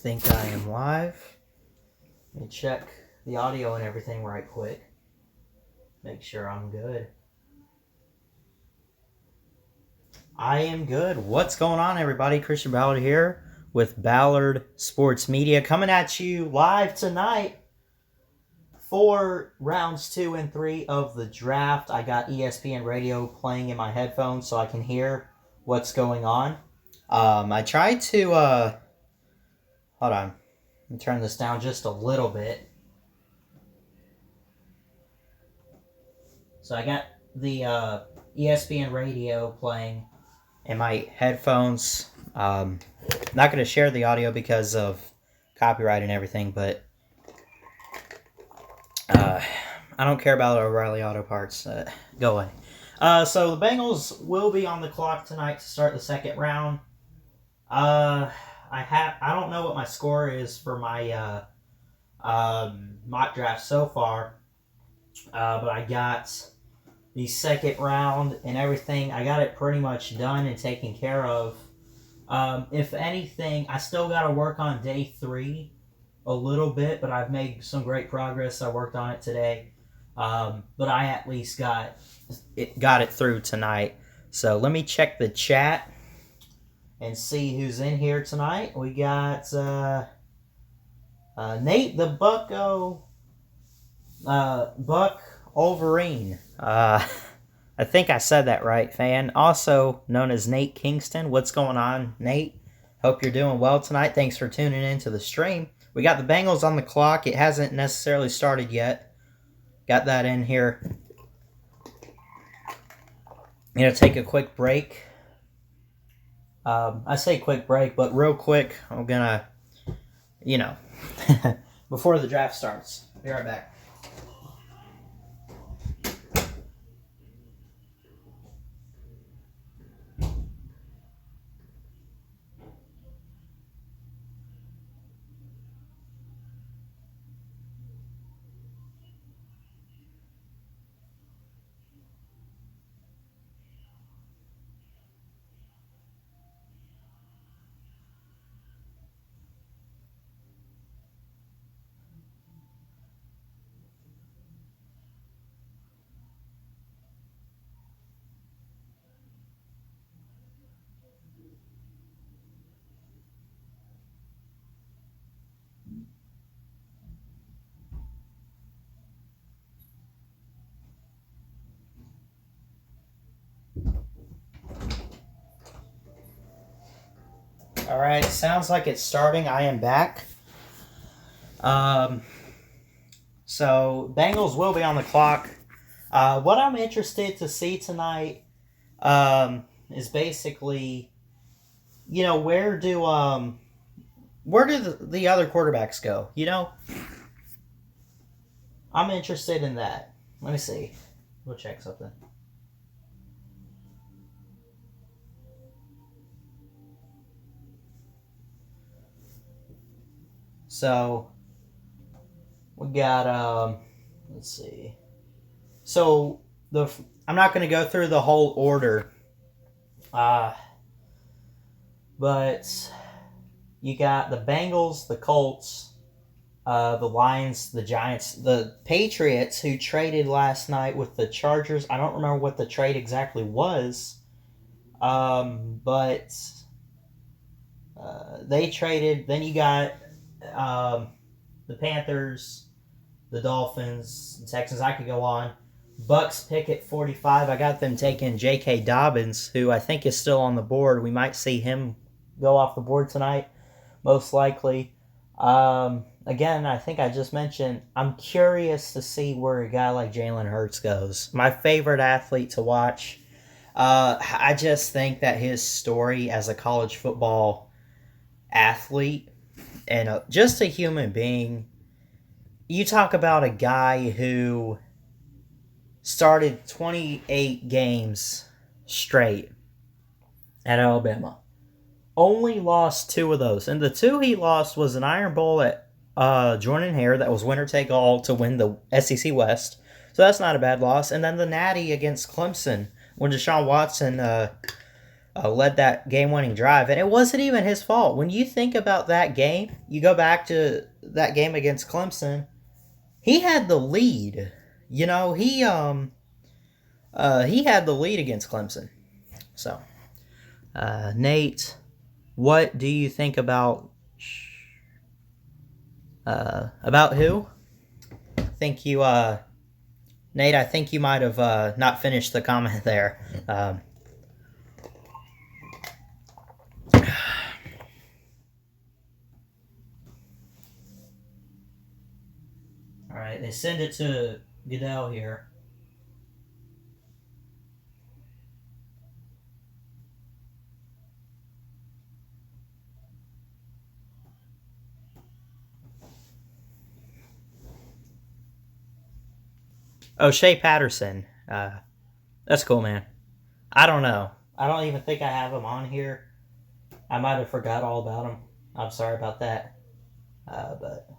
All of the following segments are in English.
think I am live. Let me check the audio and everything right quick. Make sure I'm good. I am good. What's going on, everybody? Christian Ballard here with Ballard Sports Media, coming at you live tonight for rounds 2 and 3 of the draft. I got ESPN radio playing in my headphones so I can hear what's going on. I tried to, hold on, let me turn this down just a little bit. So I got the ESPN radio playing in my headphones. Not going to share the audio because of copyright and everything, but I don't care about O'Reilly Auto Parts. Go away. So the Bengals will be on the clock tonight to start the second round. I don't know what my score is for my mock draft so far, but I got the second round and everything. I got it pretty much done and taken care of. If anything, I still got to work on day 3 a little bit, but I've made some great progress. I worked on it today, but I at least got it through tonight. So let me check the chat and see who's in here tonight. We got Nate the Buck Wolverine. I think I said that right, fan. Also known as Nate Kingston. What's going on, Nate? Hope you're doing well tonight. Thanks for tuning in to the stream. We got the Bengals on the clock. It hasn't necessarily started yet. Got that in here. I'm going to take a quick break. I say quick break, but real quick, I'm going to, before the draft starts. Be right back. All right, sounds like it's starting. I am back. So Bengals will be on the clock. What I'm interested to see tonight is basically, where do the other quarterbacks go? I'm interested in that. Let me see. We'll check something. So we got let's see. So I'm not going to go through the whole order. But you got the Bengals, the Colts, the Lions, the Giants, the Patriots, who traded last night with the Chargers. I don't remember what the trade exactly was. But they traded. Then you got the Panthers, the Dolphins, the Texans. I could go on. Bucks pick at 45. I got them taking J.K. Dobbins, who I think is still on the board. We might see him go off the board tonight, most likely. Again, I think I just mentioned, I'm curious to see where a guy like Jalen Hurts goes. My favorite athlete to watch. I just think that his story as a college football athlete and just a human being, you talk about a guy who started 28 games straight at Alabama. Only lost 2 of those. And the 2 he lost was an Iron Bowl at Jordan Hare that was winner take all to win the SEC West. So that's not a bad loss. And then the Natty against Clemson when Deshaun Watson led that game-winning drive, and it wasn't even his fault. When you think about that game, you go back to that game against Clemson. He had the lead. You know, he had the lead against Clemson. So, Nate, what do you think about who? I think you, Nate, I think you might have not finished the comment there. All right, they send it to Goodell here. Oh, Shea Patterson. That's cool, man. I don't know. I don't even think I have him on here. I might have forgot all about him. I'm sorry about that. But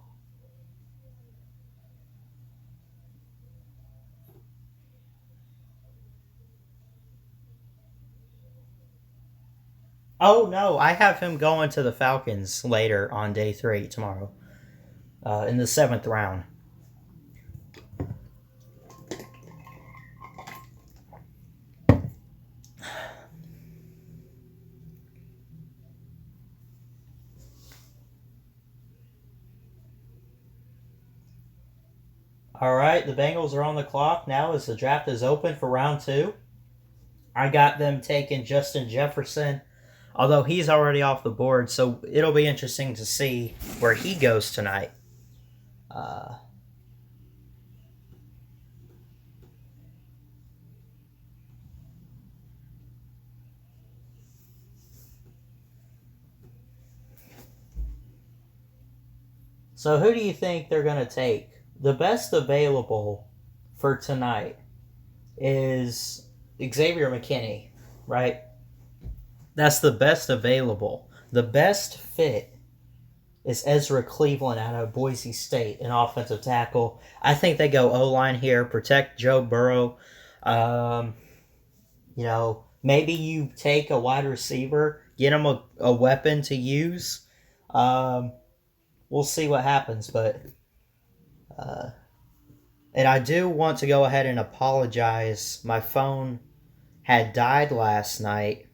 oh no, I have him going to the Falcons later on day 3 tomorrow, in the 7th round. All right, the Bengals are on the clock now as the draft is open for round 2. I got them taking Justin Jefferson, although he's already off the board, so it'll be interesting to see where he goes tonight. So who do you think they're going to take? The best available for tonight is Xavier McKinney, right? That's the best available. The best fit is Ezra Cleveland out of Boise State, an offensive tackle. I think they go O-line here, protect Joe Burrow. You know, maybe you take a wide receiver, get him a weapon to use. We'll see what happens, but and I do want to go ahead and apologize. My phone had died last night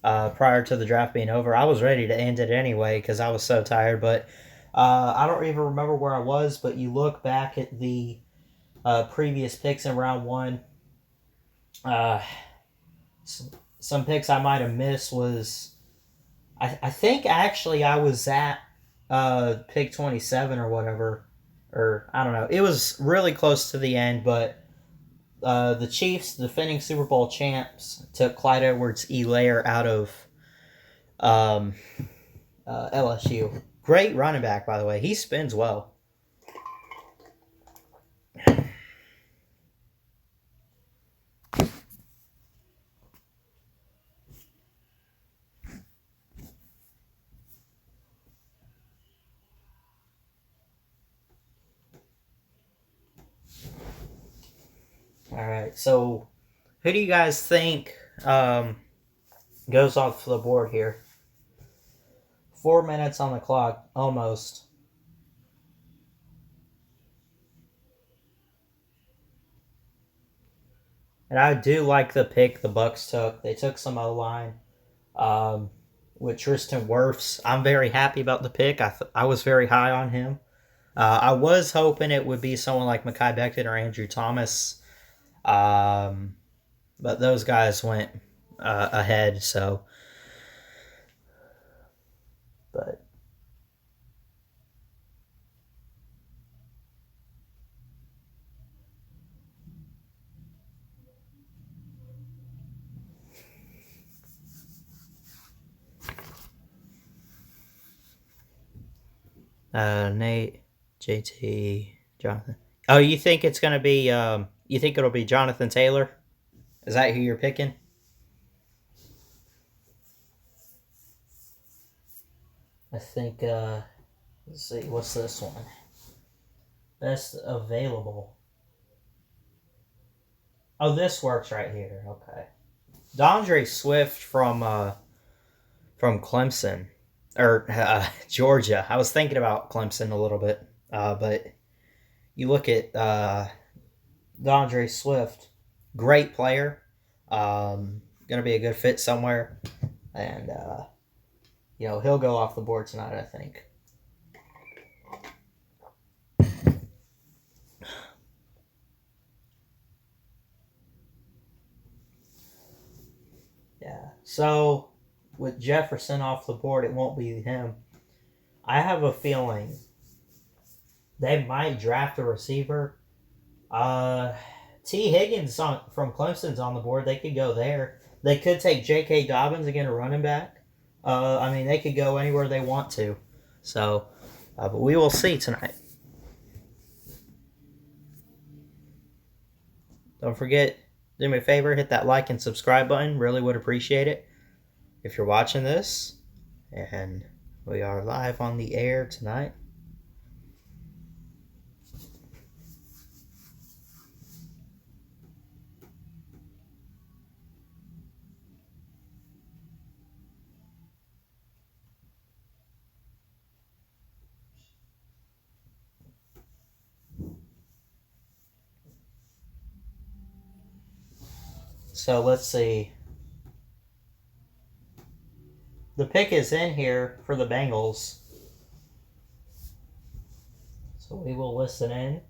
prior to the draft being over. I was ready to end it anyway because I was so tired, but I don't even remember where I was, but you look back at the previous picks in round 1. Some picks I might have missed was... I think actually I was at pick 27 or whatever, or I don't know. It was really close to the end, but the Chiefs, defending Super Bowl champs, took Clyde Edwards-Helaire out of LSU. Great running back, by the way. He spins well. All right, so who do you guys think goes off the board here? 4 minutes on the clock, almost. And I do like the pick the Bucs took. They took some O-line with Tristan Wirfs. I'm very happy about the pick. I was very high on him. I was hoping it would be someone like Mekhi Becton or Andrew Thomas. But those guys went ahead, so. But Nate, JT, Jonathan. Oh, you think it's gonna be? You think it'll be Jonathan Taylor? Is that who you're picking? I think. Let's see. What's this one? Best available. Oh, this works right here. Okay. DeAndre Swift from Clemson or Georgia. I was thinking about Clemson a little bit, but you look at DeAndre Swift, great player, going to be a good fit somewhere, and he'll go off the board tonight, I think. Yeah. So with Jefferson off the board, it won't be him. I have a feeling they might draft a receiver. T. Higgins from Clemson's on the board. They could go there. They could take J.K. Dobbins again, a running back. They could go anywhere they want to. So, but we will see tonight. Don't forget, do me a favor, hit that like and subscribe button. Really would appreciate it if you're watching this. And we are live on the air tonight. So let's see. The pick is in here for the Bengals. So we will listen in.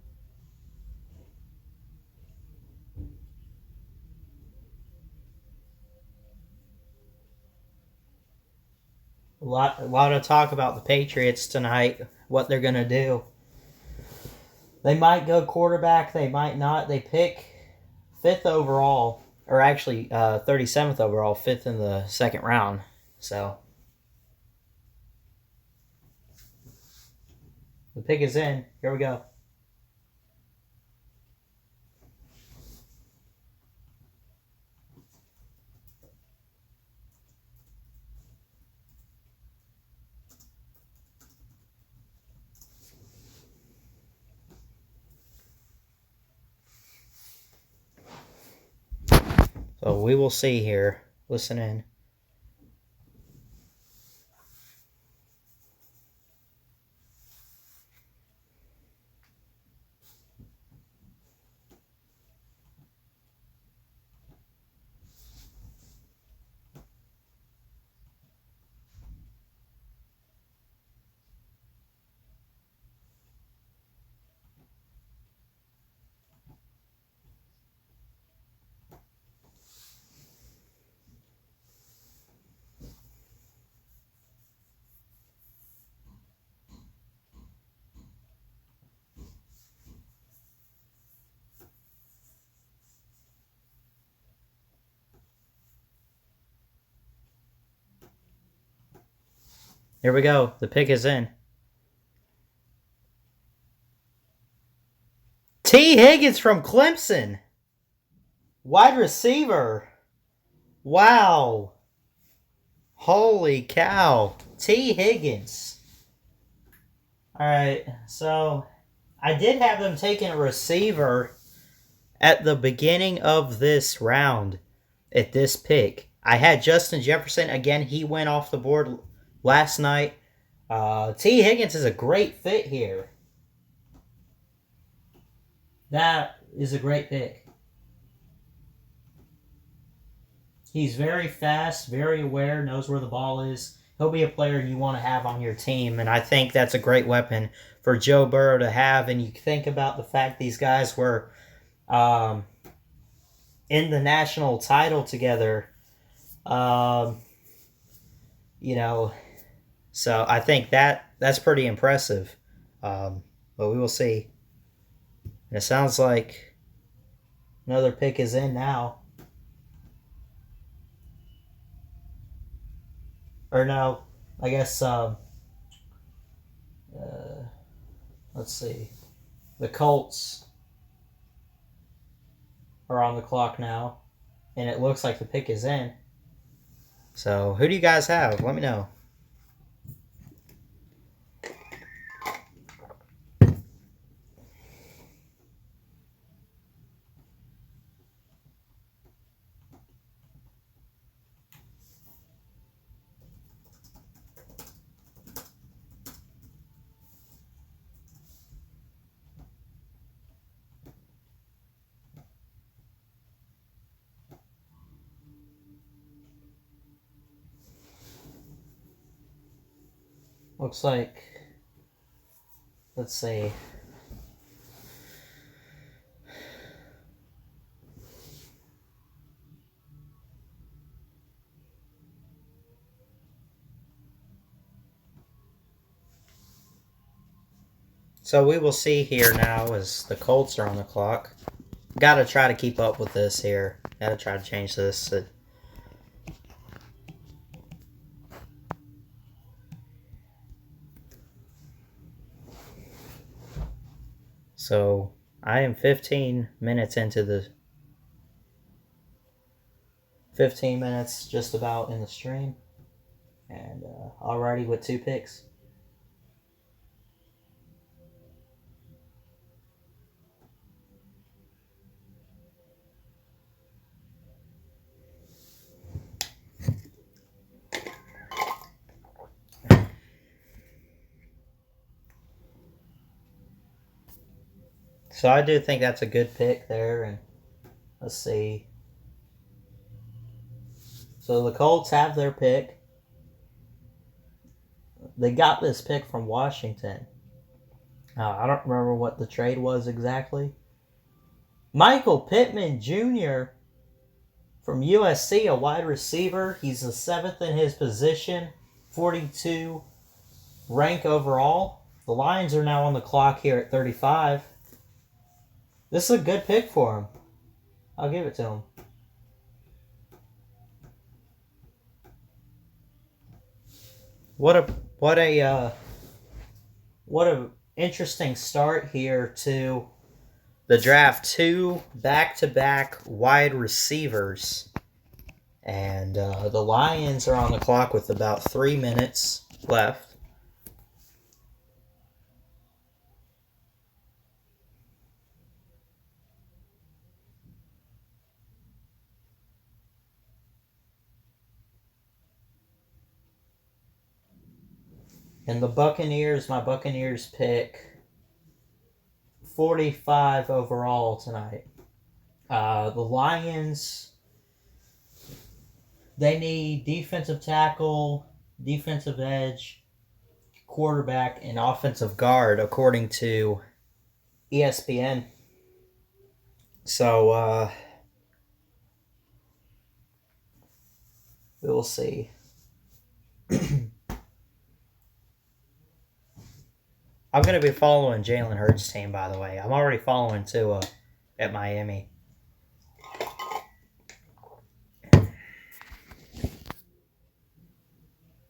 A lot of talk about the Patriots tonight, what they're going to do. They might go quarterback, they might not. They pick 5th overall, or actually 37th overall, 5th in the second round. So the pick is in. Here we go. So we will see here. Listen in. Here we go. The pick is in. T. Higgins from Clemson. Wide receiver. Wow. Holy cow. T. Higgins. All right. So I did have them taking a receiver at the beginning of this round at this pick. I had Justin Jefferson. Again, he went off the board last night. T. Higgins is a great fit here. That is a great pick. He's very fast, very aware, knows where the ball is. He'll be a player you want to have on your team, and I think that's a great weapon for Joe Burrow to have. And you think about the fact these guys were in the national title together, so I think that's pretty impressive. But we will see. And it sounds like another pick is in now. Or no, I guess, let's see. The Colts are on the clock now, and it looks like the pick is in. So, who do you guys have? Let me know. Looks like, let's see. So we will see here now as the Colts are on the clock. Gotta try to keep up with this here. Gotta try to change this. So I am 15 minutes into the 15 minutes just about in the stream, and already with 2 picks. So I do think that's a good pick there, and let's see. So the Colts have their pick. They got this pick from Washington. I don't remember what the trade was exactly. Michael Pittman Jr. from USC, a wide receiver. He's the 7th in his position, 42 rank overall. The Lions are now on the clock here at 35. This is a good pick for him. I'll give it to him. What a interesting start here to the draft. 2 back-to-back wide receivers. And the Lions are on the clock with about 3 minutes left. And the Buccaneers, my Buccaneers pick 45 overall tonight. The Lions, they need defensive tackle, defensive edge, quarterback, and offensive guard, according to ESPN. So, we will see. I'm going to be following Jalen Hurts' team, by the way. I'm already following Tua at Miami.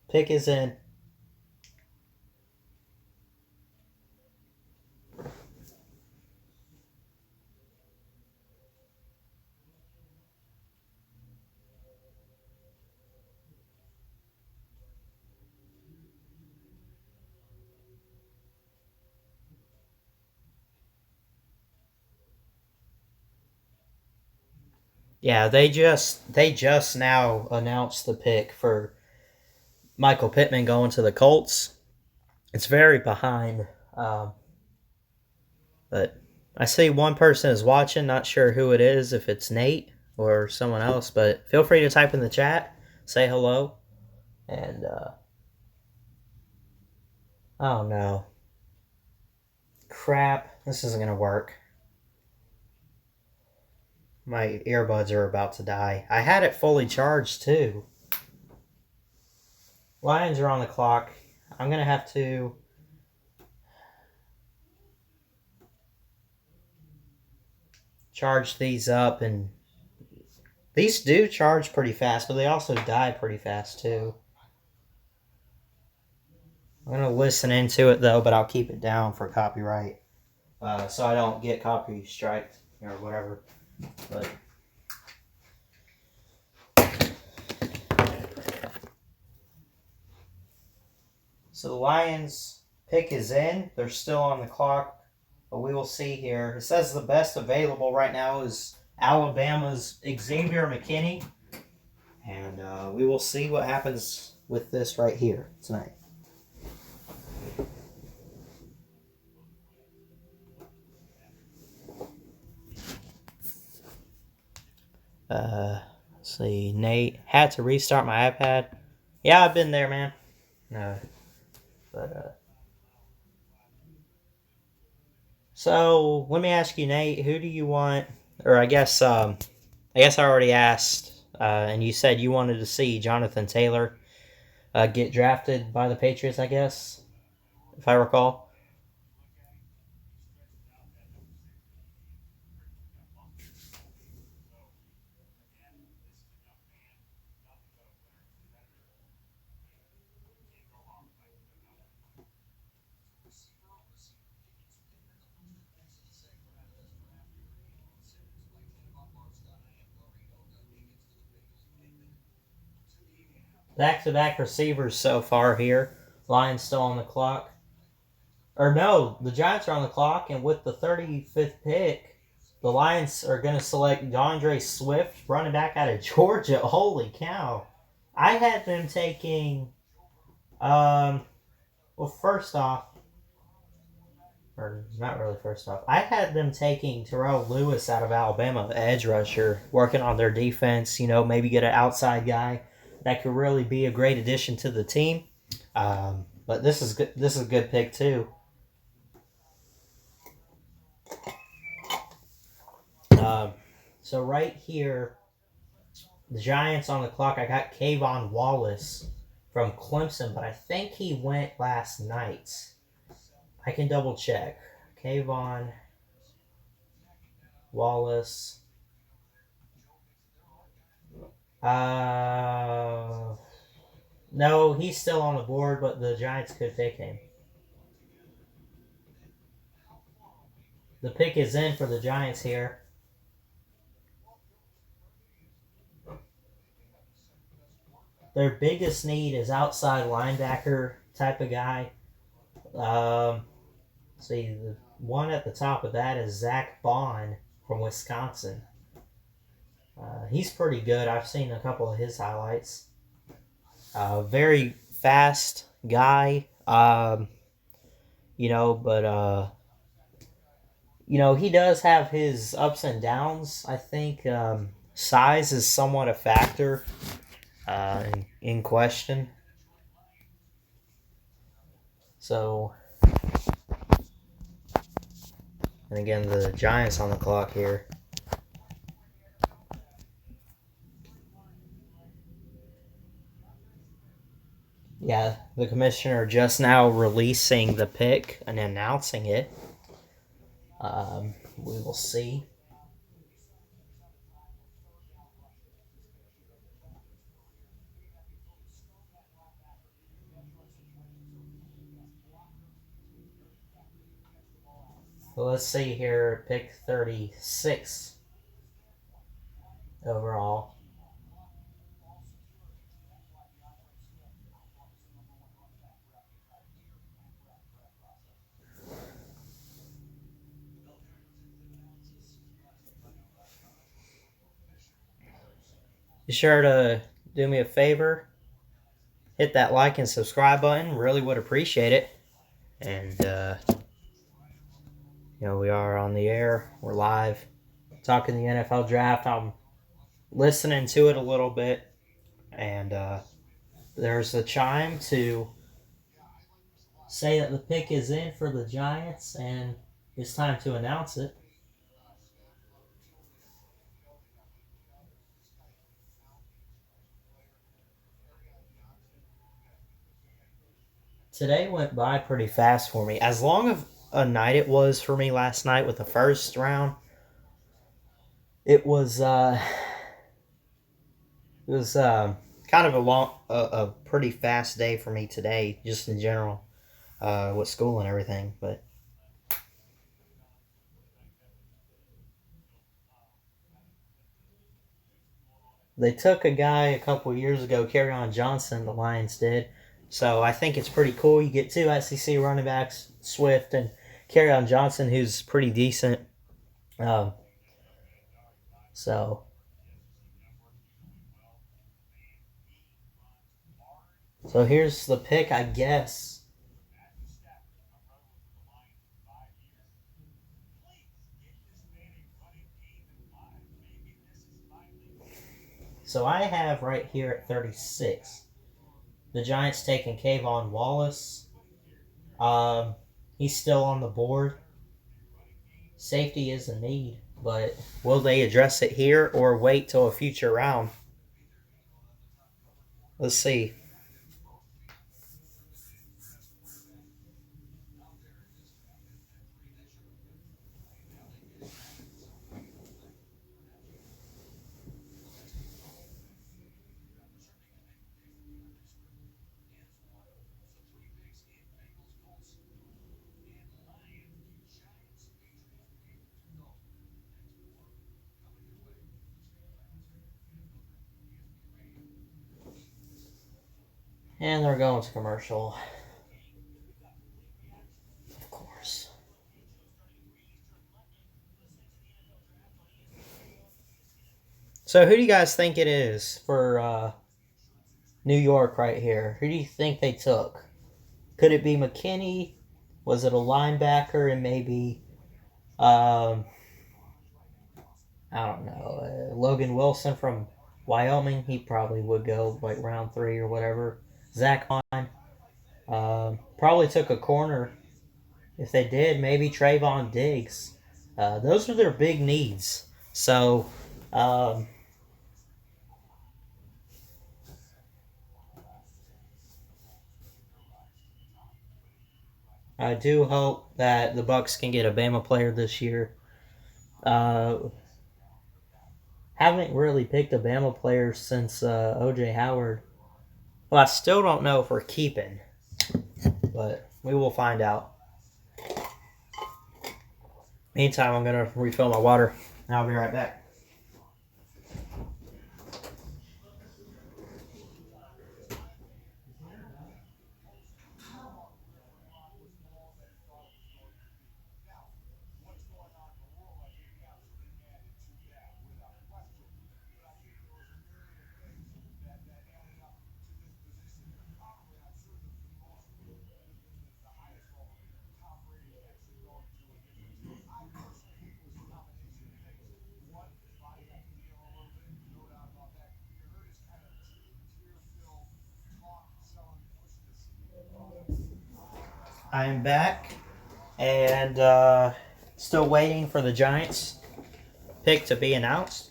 Pick is in. Yeah, they just now announced the pick for Michael Pittman going to the Colts. It's very behind, but I see one person is watching. Not sure who it is, if it's Nate or someone else, but feel free to type in the chat, say hello, and oh no, crap, this isn't gonna work. My earbuds are about to die. I had it fully charged too. Lions are on the clock. I'm going to have to charge these up, and these do charge pretty fast, but they also die pretty fast too. I'm going to listen into it though, but I'll keep it down for copyright, so I don't get copy striked or whatever. But so the Lions pick is in. They're still on the clock, but we will see here. It says the best available right now is Alabama's Xavier McKinney, and we will see what happens with this right here tonight. Let's see. Nate had to restart my iPad. Yeah, I've been there, man. No, But so let me ask you, Nate, who do you want? Or I guess I already asked, and you said you wanted to see Jonathan Taylor get drafted by the Patriots. I guess, if I recall. Back-to-back receivers so far here. Lions still on the clock. Or no, the Giants are on the clock, and with the 35th pick, the Lions are going to select DeAndre Swift, running back out of Georgia. Holy cow. I had them taking, well, first off, or not really first off, I had them taking Terrell Lewis out of Alabama, the edge rusher, working on their defense, maybe get an outside guy that could really be a great addition to the team. But this is good. This is a good pick too. So right here, the Giants on the clock. I got Kayvon Wallace from Clemson, but I think he went last night. I can double check. Kayvon Wallace. No, he's still on the board, but the Giants could pick him. The pick is in for the Giants here. Their biggest need is outside linebacker type of guy. See, the one at the top of that is Zack Bond from Wisconsin. He's pretty good. I've seen a couple of his highlights. Very fast guy. But he does have his ups and downs. I think size is somewhat a factor in question. So, and again, the Giants on the clock here. Yeah, the commissioner just now releasing the pick and announcing it. We will see. So let's see here, pick 36 overall. Be sure to do me a favor, hit that like and subscribe button. Really would appreciate it. And we are on the air. We're live, talking the NFL draft. I'm listening to it a little bit, and there's a chime to say that the pick is in for the Giants, and it's time to announce it. Today went by pretty fast for me. As long of a night it was for me last night with the first round, it was kind of a pretty fast day for me today, just in general, with school and everything. But they took a guy a couple years ago, Kerryon Johnson, the Lions did. So I think it's pretty cool. You get two SEC running backs, Swift and Kerryon Johnson, who's pretty decent. So here's the pick, I guess. So I have right here at 36, the Giants taking Kayvon Wallace. He's still on the board. Safety is a need, but will they address it here or wait till a future round? Let's see. And they're going to commercial. Of course. So who do you guys think it is for New York right here? Who do you think they took? Could it be McKinney? Was it a linebacker and maybe, I don't know, Logan Wilson from Wyoming? He probably would go like round 3 or whatever. Zack Bond. Probably took a corner. If they did, maybe Trayvon Diggs. Those are their big needs. So, I do hope that the Bucks can get a Bama player this year. Haven't really picked a Bama player since O.J. Howard. Well, I still don't know if we're keeping, but we will find out. Meantime, I'm going to refill my water, and I'll be right back. I am back, and still waiting for the Giants pick to be announced.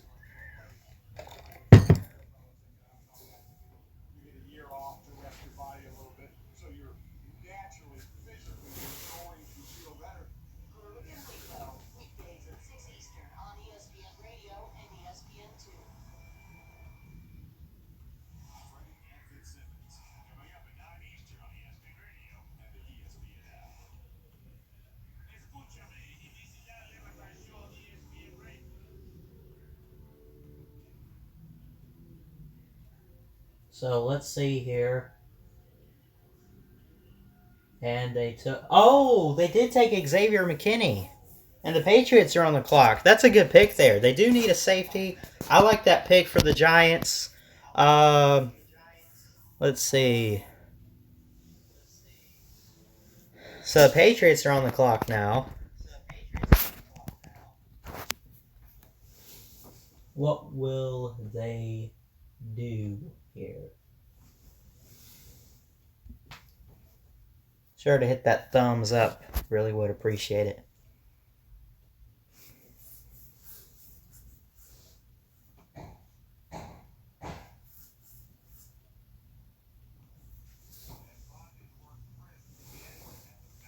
So let's see here. And they took... Oh, they did take Xavier McKinney. And the Patriots are on the clock. That's a good pick there. They do need a safety. I like that pick for the Giants. Let's see. So the Patriots are on the clock now. What will they do here? Sure to hit that thumbs up. Really would appreciate it.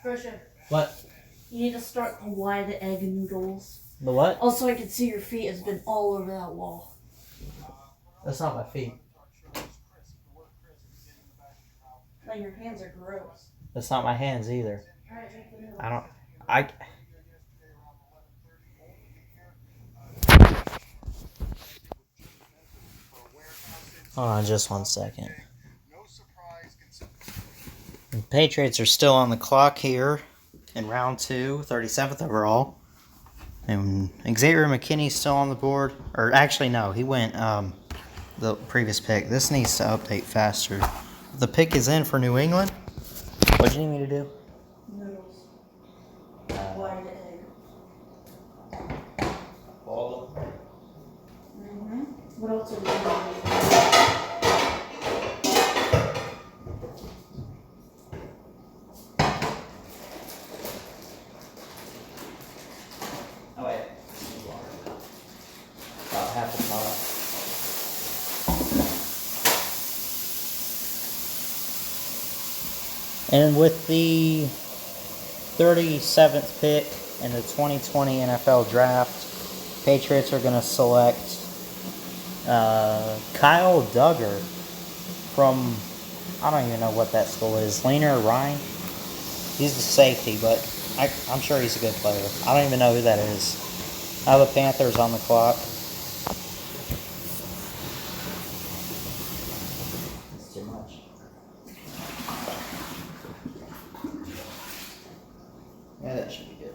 Christian, What? you need to start the wide egg noodles. The what? Also, I can see your feet has been all over that wall. That's not my feet. Like your hands are gross. That's not my hands either. Alright, drink the noodles. Hold on just 1 second. The Patriots are still on the clock here in round 2, 37th overall. And Xavier McKinney's still on the board. Or actually, no, he went the previous pick. This needs to update faster. The pick is in for New England. What do you need me to do? Noodles. Wide egg. All Mm-hmm. What else are we doing? And with the 37th pick in the 2020 NFL Draft, Patriots are going to select Kyle Duggar from, I don't even know what that school is, Leaner Ryan? He's the safety, but I'm sure he's a good player. I don't even know who that is. Now the Panthers on the clock. That's too much. Yeah, that should be good.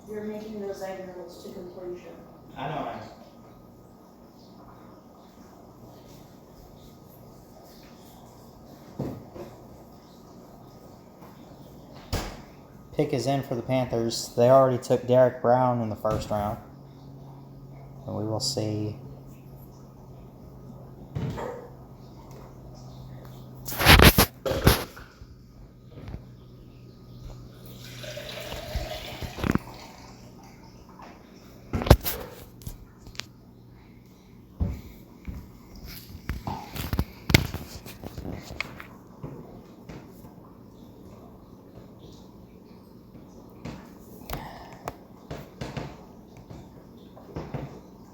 You're making those egg rolls to completion. I know. Pick is in for the Panthers. They already took Derek Brown in the first round. And we will see.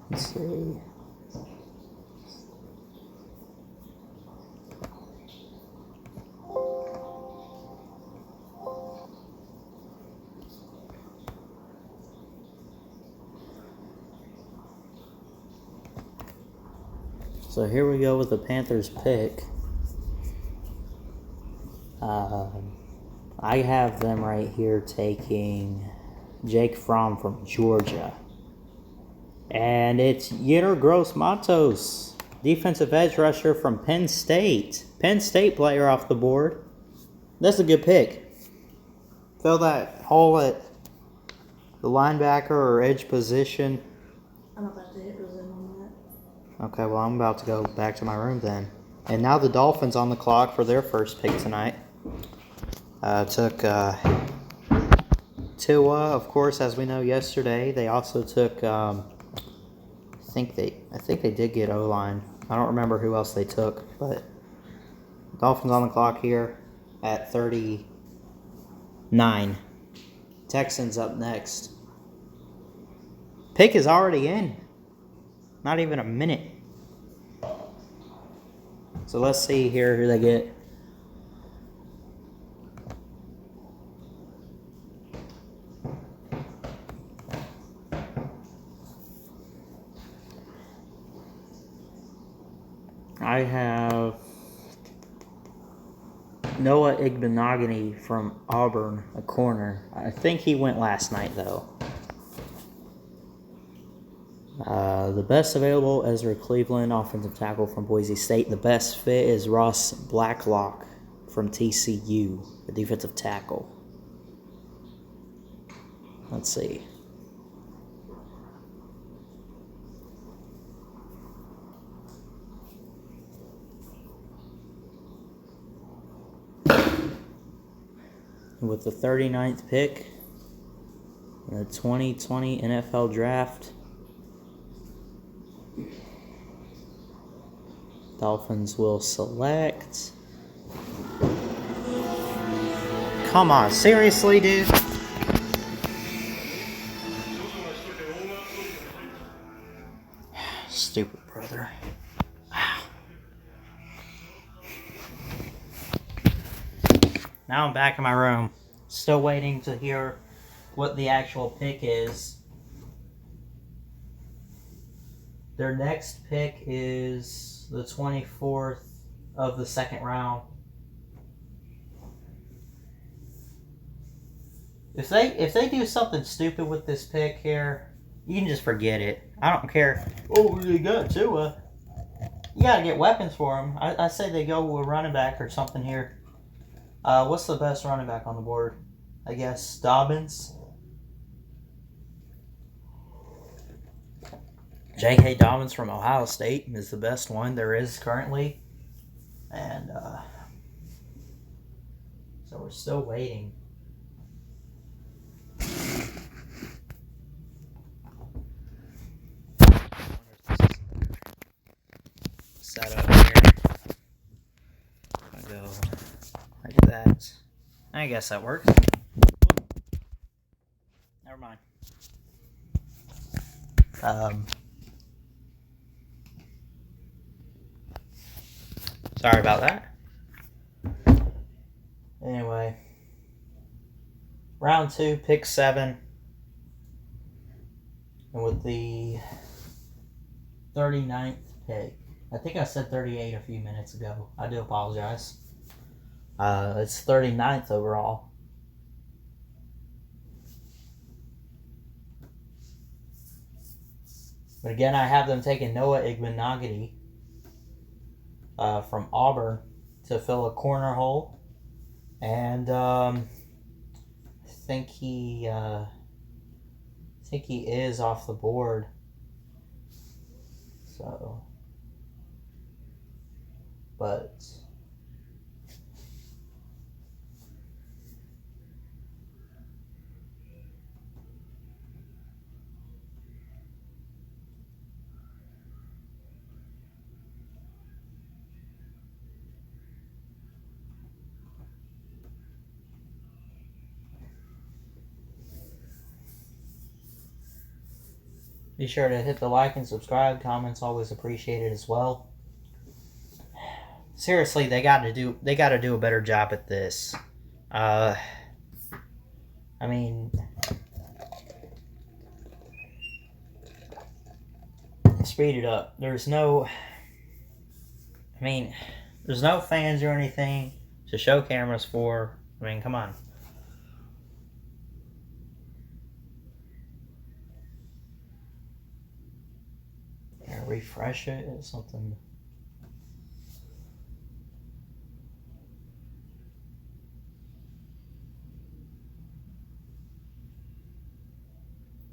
Let's see. So here we go with the Panthers pick. I have them right here taking Jake Fromm from Georgia. And it's Yetur Gross-Matos, defensive edge rusher from Penn State. Penn State player off the board. That's a good pick. Fill that hole at the linebacker or edge position. I'm about to hit resume on that. Okay, well, I'm about to go back to my room then. And now the Dolphins on the clock for their first pick tonight. Took Tua, of course, as we know yesterday. They also took... I think they did get O-line. I don't remember who else they took, but Dolphins on the clock here at 39. Texans up next. Pick is already in. Not even a minute. So let's see here who they get. I have Noah Igbenogany from Auburn, a corner. I think he went last night, though. The best available, Ezra Cleveland, offensive tackle from Boise State. The best fit is Ross Blacklock from TCU, a defensive tackle. Let's see. With the 39th pick in the 2020 NFL Draft, Dolphins will select. Come on, seriously, dude? Stupid brother. Now I'm back in my room, still waiting to hear what the actual pick is. Their next pick is the 24th of the second round. If they do something stupid with this pick here, you can just forget it. I don't care. Oh, you got Tua. You gotta get weapons for him. I say they go with a running back or something here. What's the best running back on the board? I guess Dobbins. J.K. Dobbins from Ohio State is the best one there is currently. And so we're still waiting. Set up here. I'll go that. I guess that works. Never mind. Sorry about that. Anyway. Round 2, pick 7. And with the 39th pick. I think I said 38 a few minutes ago. I do apologize. It's 39th overall. But again, I have them taking Noah Igbenogany from Auburn to fill a corner hole. And I think he is off the board. So, but be sure to hit the like and subscribe. Comments always appreciated as well. Seriously, they got to do a better job at this. I mean, speed it up. There's no fans or anything to show cameras for. I mean, come on. Refresh it or something.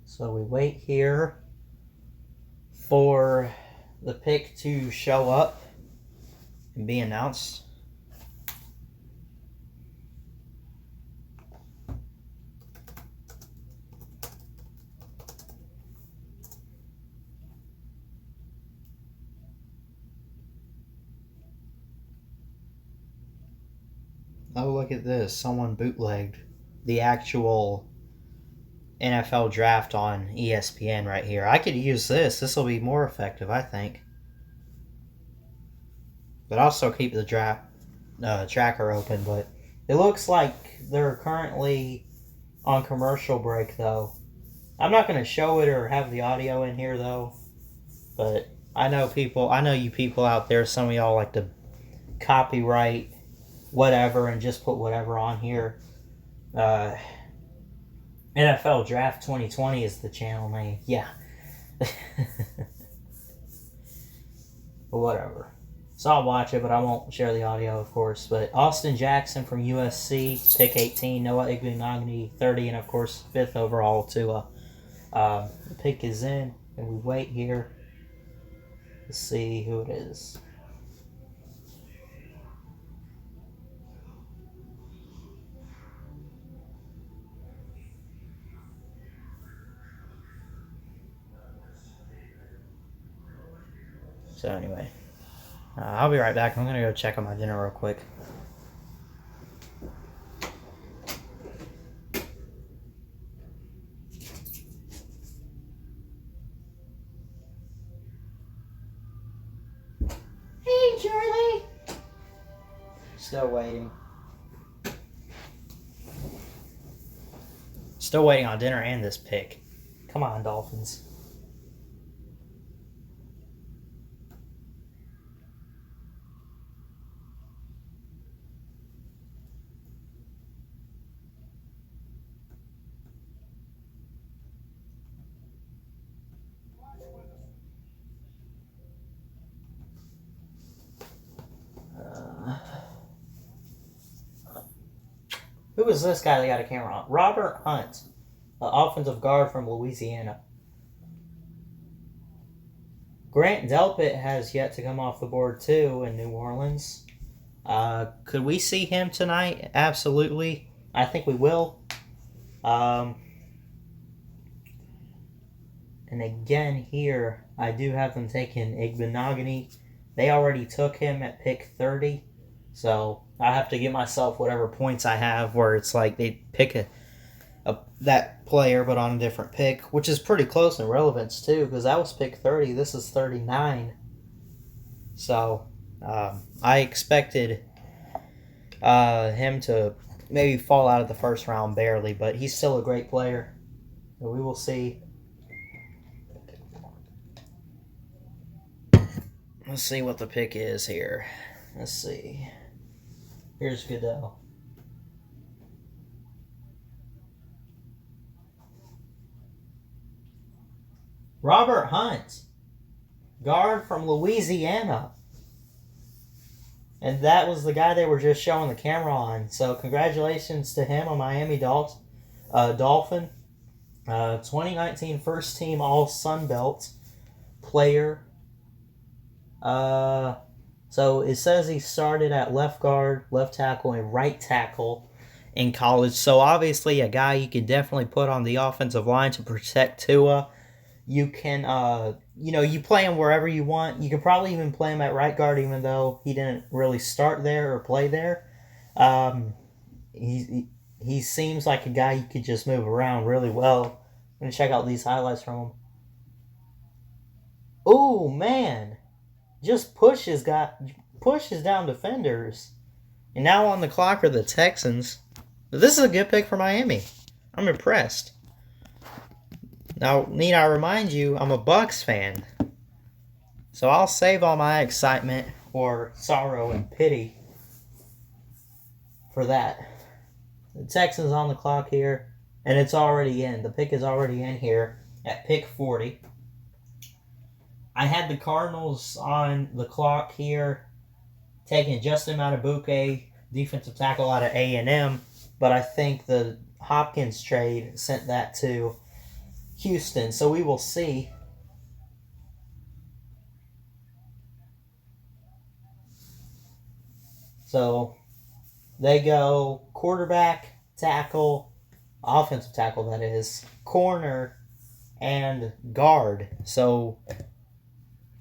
So we wait here for the pick to show up and be announced. Oh, look at this. Someone bootlegged the actual NFL draft on ESPN right here. I could use this. This will be more effective, I think. But also keep the draft tracker open. But it looks like they're currently on commercial break, though. I'm not going to show it or have the audio in here, though. But I know you people out there, some of y'all like to copyright whatever and just put whatever on here. NFL Draft 2020 is the channel name. Yeah. But whatever. So I'll watch it, but I won't share the audio, of course. But Austin Jackson from USC, pick 18. Noah Igbenogany, 30. And, of course, 5th overall to the pick is in. And we wait here to see who it is. So anyway, I'll be right back. I'm going to go check on my dinner real quick. Hey, Charlie. Still waiting. Still waiting on dinner and this pick. Come on, Dolphins. Who is this guy that got a camera on? Robert Hunt, an offensive guard from Louisiana. Grant Delpit has yet to come off the board too in New Orleans. Could we see him tonight? Absolutely. I think we will. And again here, I do have them taking Igbenogany. They already took him at pick 30. So I have to give myself whatever points I have where it's like they pick that player but on a different pick, which is pretty close in relevance too, because that was pick 30. This is 39. So I expected him to maybe fall out of the first round barely, but he's still a great player. And we will see. Let's see what the pick is here. Let's see. Here's Goodell. Robert Hunt, guard from Louisiana. And that was the guy they were just showing the camera on. So congratulations to him, a Miami Dolphin. 2019 first team All Sun Belt player. So it says he started at left guard, left tackle, and right tackle in college. So obviously a guy you can definitely put on the offensive line to protect Tua. You can, you play him wherever you want. You could probably even play him at right guard, even though he didn't really start there or play there. He seems like a guy you could just move around really well. I'm going to check out these highlights from him. Oh, man. Just pushes down defenders. And now on the clock are the Texans. This is a good pick for Miami. I'm impressed. Now, need I remind you, I'm a Bucs fan. So I'll save all my excitement or sorrow and pity for that. The Texans on the clock here, and it's already in. The pick is already in here at pick 40. I had the Cardinals on the clock here, taking Justin Madubuike, defensive tackle out of A&M, but I think the Hopkins trade sent that to Houston, so we will see. So they go quarterback, tackle, offensive tackle that is, corner, and guard. So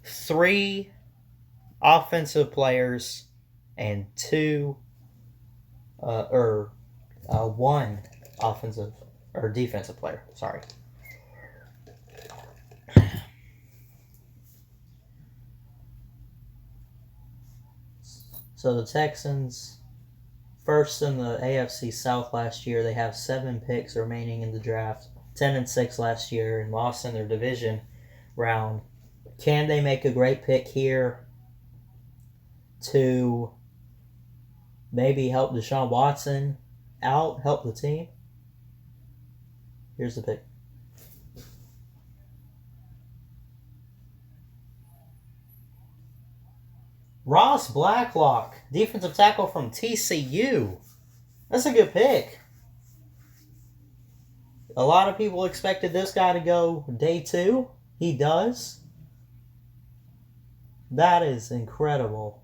3 offensive players and 1 offensive or defensive player. Sorry. So the Texans, first in the AFC South last year, they have 7 picks remaining in the draft. 10-6 last year and lost in their division round. Can they make a great pick here to maybe help Deshaun Watson out, help the team? Here's the pick. Ross Blacklock, defensive tackle from TCU. That's a good pick. A lot of people expected this guy to go day 2. He does. That is incredible.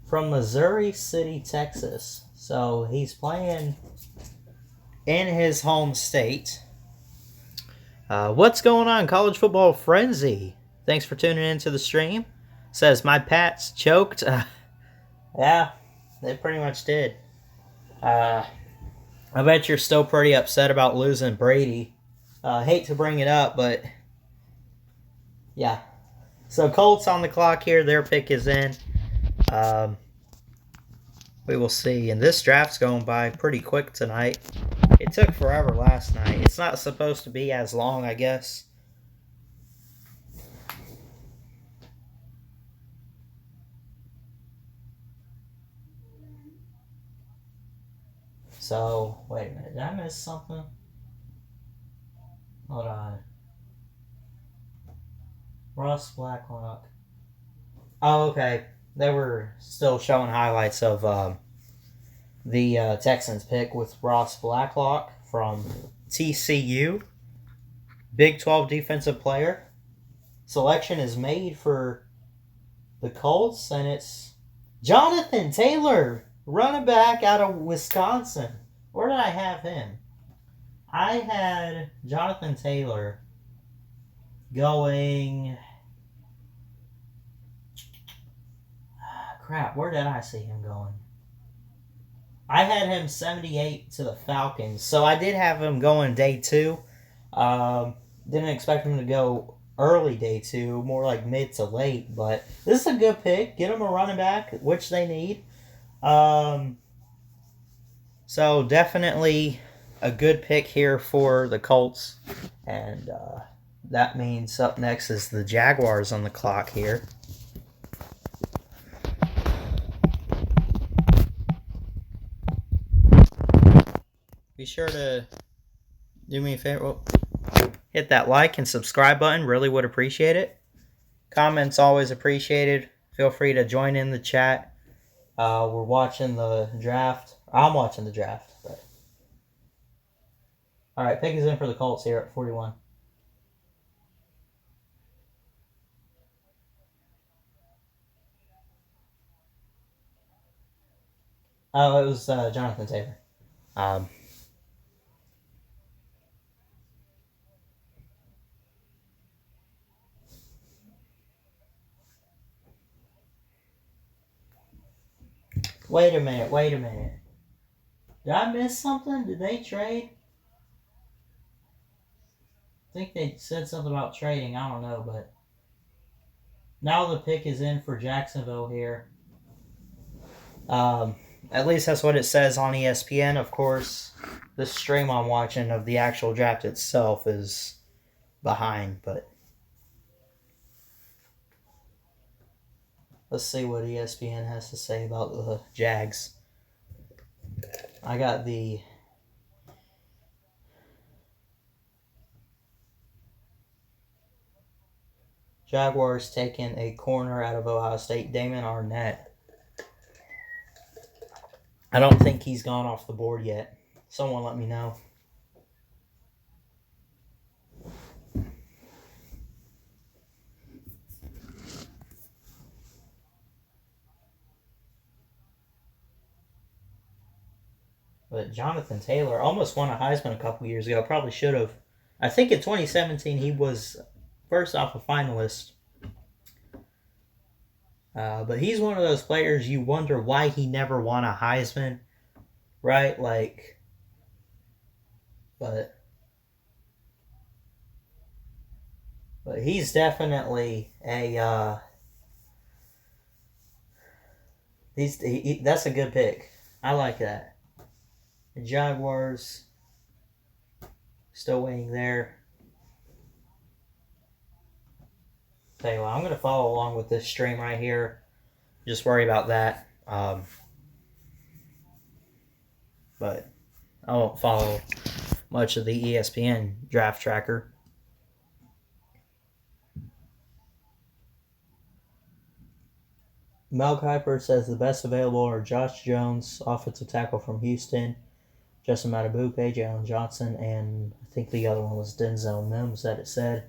From Missouri City, Texas. So he's playing in his home state. What's going on, College Football Frenzy? Thanks for tuning into the stream. Says, my Pats choked. Yeah, they pretty much did. I bet you're still pretty upset about losing Brady. Hate to bring it up, but yeah. So Colts on the clock here. Their pick is in. We will see. And this draft's going by pretty quick tonight. It took forever last night. It's not supposed to be as long, I guess. So, wait a minute. Did I miss something? Hold on. Ross Blacklock. Oh, okay. They were still showing highlights of the Texans pick with Ross Blacklock from TCU. Big 12 defensive player. Selection is made for the Colts, and it's Jonathan Taylor, running back out of Wisconsin. Where did I have him? I had Jonathan Taylor going... crap, where did I see him going? I had him 78 to the Falcons, so I did have him going day 2. Didn't expect him to go early day 2, more like mid to late, but this is a good pick. Get him a running back, which they need. So definitely a good pick here for the Colts, and that means up next is the Jaguars on the clock here. Be sure to do me a favor. Hit that like and subscribe button. Really would appreciate it. Comments always appreciated. Feel free to join in the chat. We're watching the draft. I'm watching the draft. But... All right, pick is in for the Colts here at 41. Oh, it was Jonathan Taylor. Wait a minute. Did I miss something? Did they trade? I think they said something about trading. I don't know, but now the pick is in for Jacksonville here. At least that's what it says on ESPN. Of course, the stream I'm watching of the actual draft itself is behind, but let's see what ESPN has to say about the Jags. I got the Jaguars taking a corner out of Ohio State, Damon Arnett. I don't think he's gone off the board yet. Someone let me know. But Jonathan Taylor almost won a Heisman a couple years ago. Probably should have. I think in 2017 he was first off a finalist. But he's one of those players you wonder why he never won a Heisman, right? Like, but he's definitely a that's a good pick. I like that. The Jaguars still waiting there. Tell you what, I'm going to follow along with this stream right here. Just worry about that. But I won't follow much of the ESPN draft tracker. Mel Kiper says the best available are Josh Jones, offensive tackle from Houston, Justin Matabuke, Jalen Johnson, and I think the other one was Denzel Mims that it said.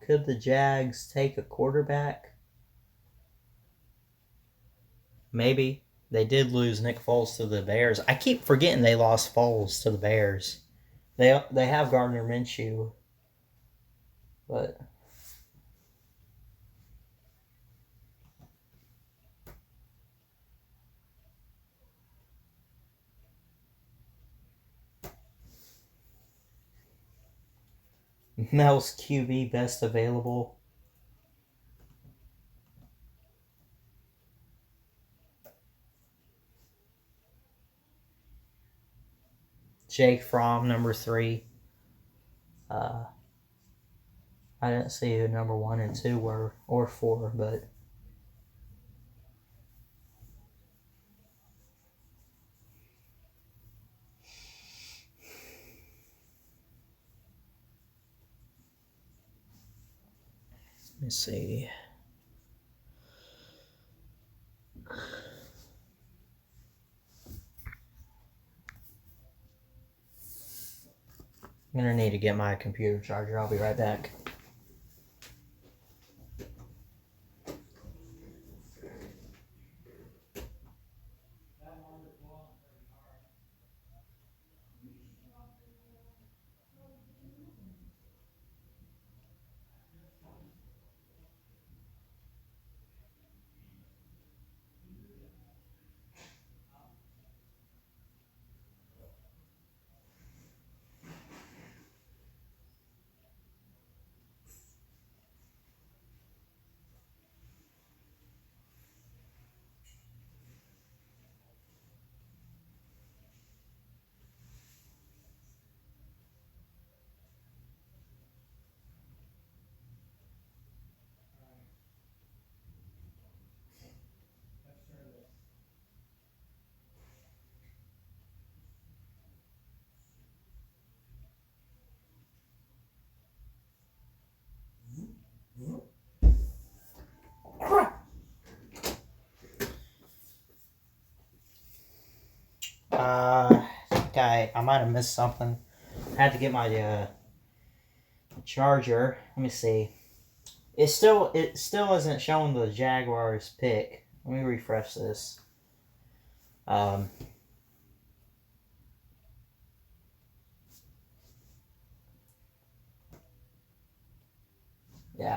Could the Jags take a quarterback? Maybe. They did lose Nick Foles to the Bears. I keep forgetting they lost Foles to the Bears. They have Gardner Minshew, but Mel's QB best available. Jake Fromm, number 3. I didn't see who number 1 and 2 were, or 4, but let me see. I'm gonna need to get my computer charger. I'll be right back. I might have missed something. I had to get my charger. Let me see. It still isn't showing the Jaguars pick. Let me refresh this. Yeah,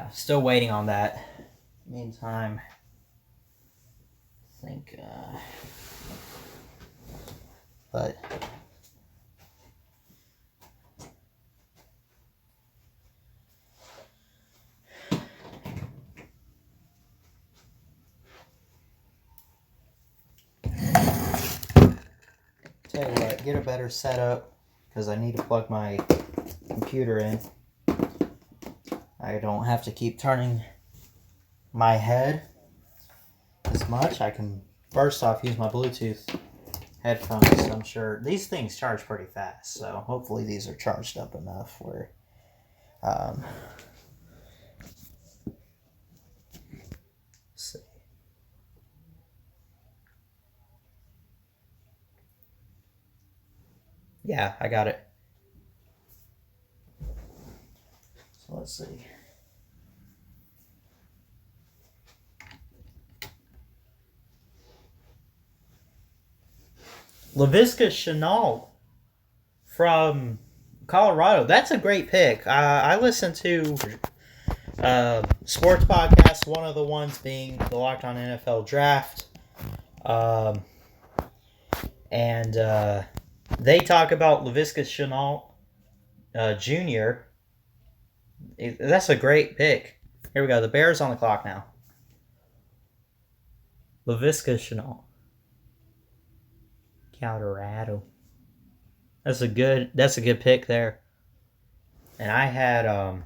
still waiting on that. Meantime, I think, but tell you what, get a better setup because I need to plug my computer in. I don't have to keep turning my head as much. I can first off use my Bluetooth headphones. I'm sure these things charge pretty fast, so hopefully these are charged up enough where let's see. Yeah, I got it. So let's see. Laviska Shenault from Colorado. That's a great pick. I listen to sports podcasts, one of the ones being the Locked On NFL Draft. And they talk about Laviska Shenault Jr. That's a great pick. Here we go. The Bears on the clock now. Laviska Shenault. Colorado. That's a good pick there. And I had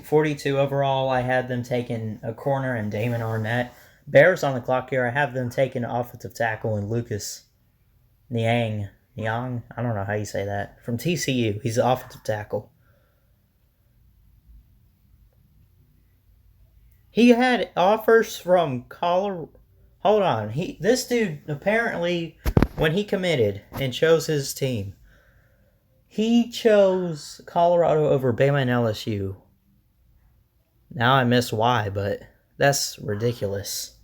42 overall. I had them taking a corner and Damon Arnett. Bears on the clock here. I have them taking an offensive tackle and Lucas Niang. I don't know how you say that. From TCU. He's the offensive tackle. He had offers from Colorado. Hold on. This dude, apparently, when he committed and chose his team, he chose Colorado over Bama and LSU. Now I missed why, but that's ridiculous.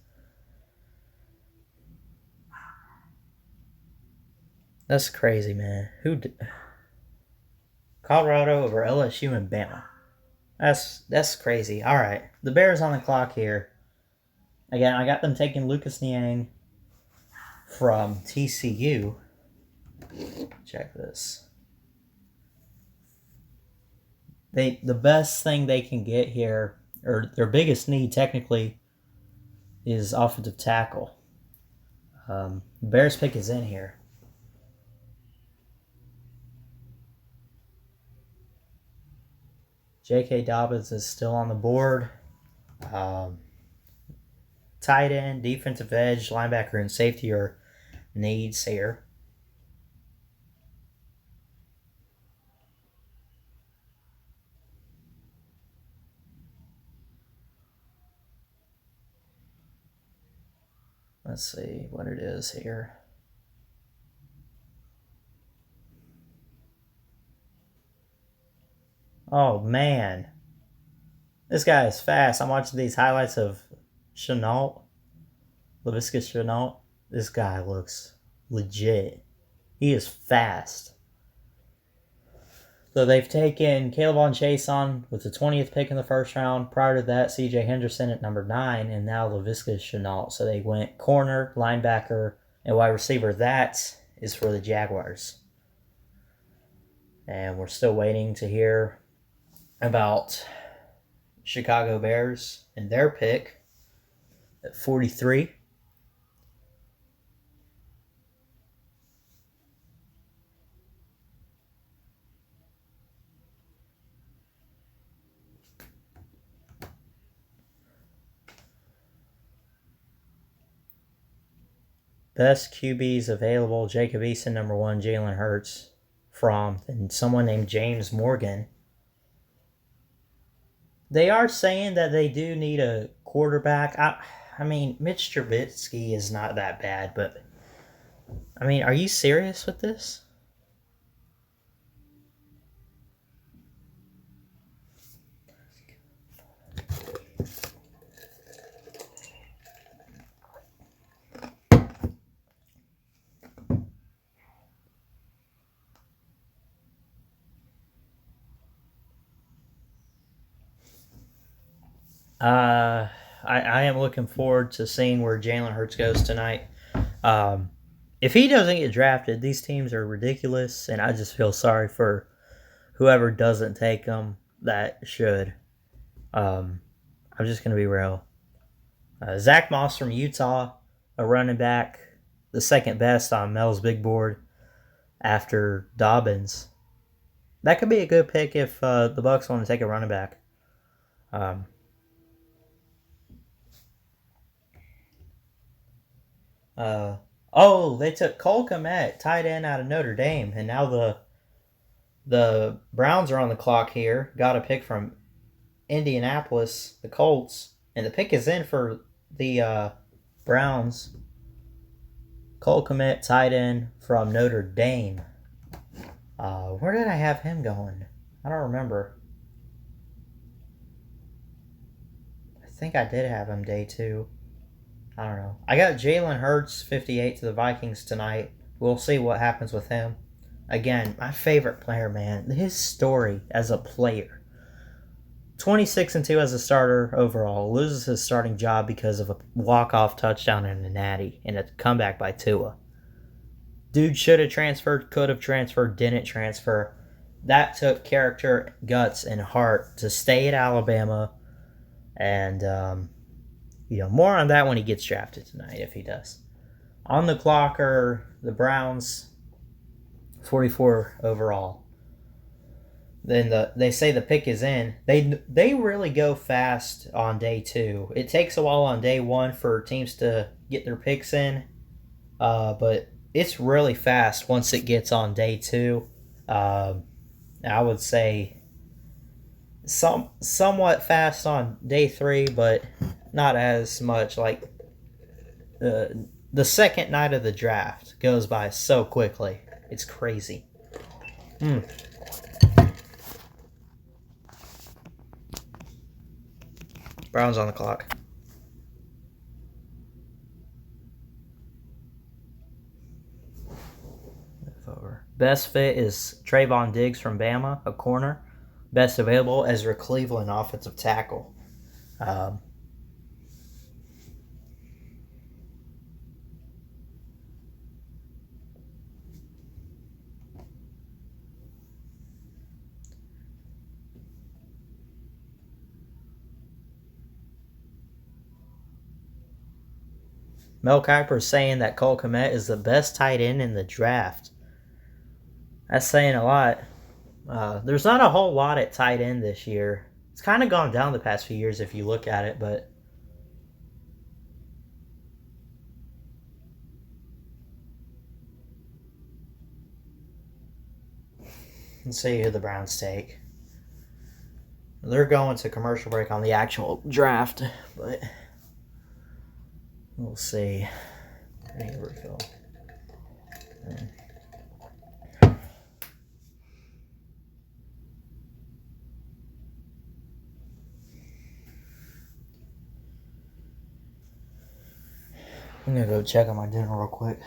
That's crazy, man. Colorado over LSU and Bama. That's crazy. All right, the Bears on the clock here. Again, I got them taking Lucas Niang from TCU. Check this. The best thing they can get here, or their biggest need technically, is offensive tackle. Bears pick is in here. J.K. Dobbins is still on the board. Tight end, defensive edge, linebacker, and safety are needs here. Let's see what it is here. Oh, man. This guy is fast. I'm watching these highlights of Chenault. Laviska Chenault. This guy looks legit. He is fast. So they've taken Caleb on Chase on with the 20th pick in the first round. Prior to that, C.J. Henderson at number 9, and now Laviska Chenault. So they went corner, linebacker, and wide receiver. That is for the Jaguars. And we're still waiting to hear about Chicago Bears and their pick at 43. Best QBs available: Jacob Eason, number 1, Jalen Hurts and someone named James Morgan. They are saying that they do need a quarterback. I mean, Mitch Trubisky is not that bad, but I mean, are you serious with this? I am looking forward to seeing where Jalen Hurts goes tonight. If he doesn't get drafted, these teams are ridiculous, and I just feel sorry for whoever doesn't take him that should. I'm just going to be real. Zach Moss from Utah, a running back, the second best on Mel's big board after Dobbins. That could be a good pick if the Bucs want to take a running back. They took Cole Kmet, tight end out of Notre Dame, and now the Browns are on the clock here. Got a pick from Indianapolis, the Colts, and the pick is in for the Browns. Cole Kmet, tight end from Notre Dame. Where did I have him going? I don't remember. I think I did have him day 2. I don't know. I got Jalen Hurts, 58 to the Vikings tonight. We'll see what happens with him. Again, my favorite player, man. His story as a player. 26-2 as a starter overall. Loses his starting job because of a walk-off touchdown and a natty and a comeback by Tua. Dude should have transferred, could have transferred, didn't transfer. That took character, guts, and heart to stay at Alabama. And, more on that when he gets drafted tonight, if he does. On the clock are the Browns, 44 overall. Then they say the pick is in. They really go fast on day 2. It takes a while on day 1 for teams to get their picks in, but it's really fast once it gets on day 2. I would say somewhat fast on day 3, but not as much. Like the second night of the draft goes by so quickly. It's crazy. Browns on the clock. Best fit is Trayvon Diggs from Bama, a corner. Best available, Ezra Cleveland, offensive tackle. Mel Kiper is saying that Cole Kmet is the best tight end in the draft. That's saying a lot. There's not a whole lot at tight end this year. It's kind of gone down the past few years if you look at it, but let's see who the Browns take. They're going to commercial break on the actual draft, but we'll see. Here we go. I'm gonna go check on my dinner real quick.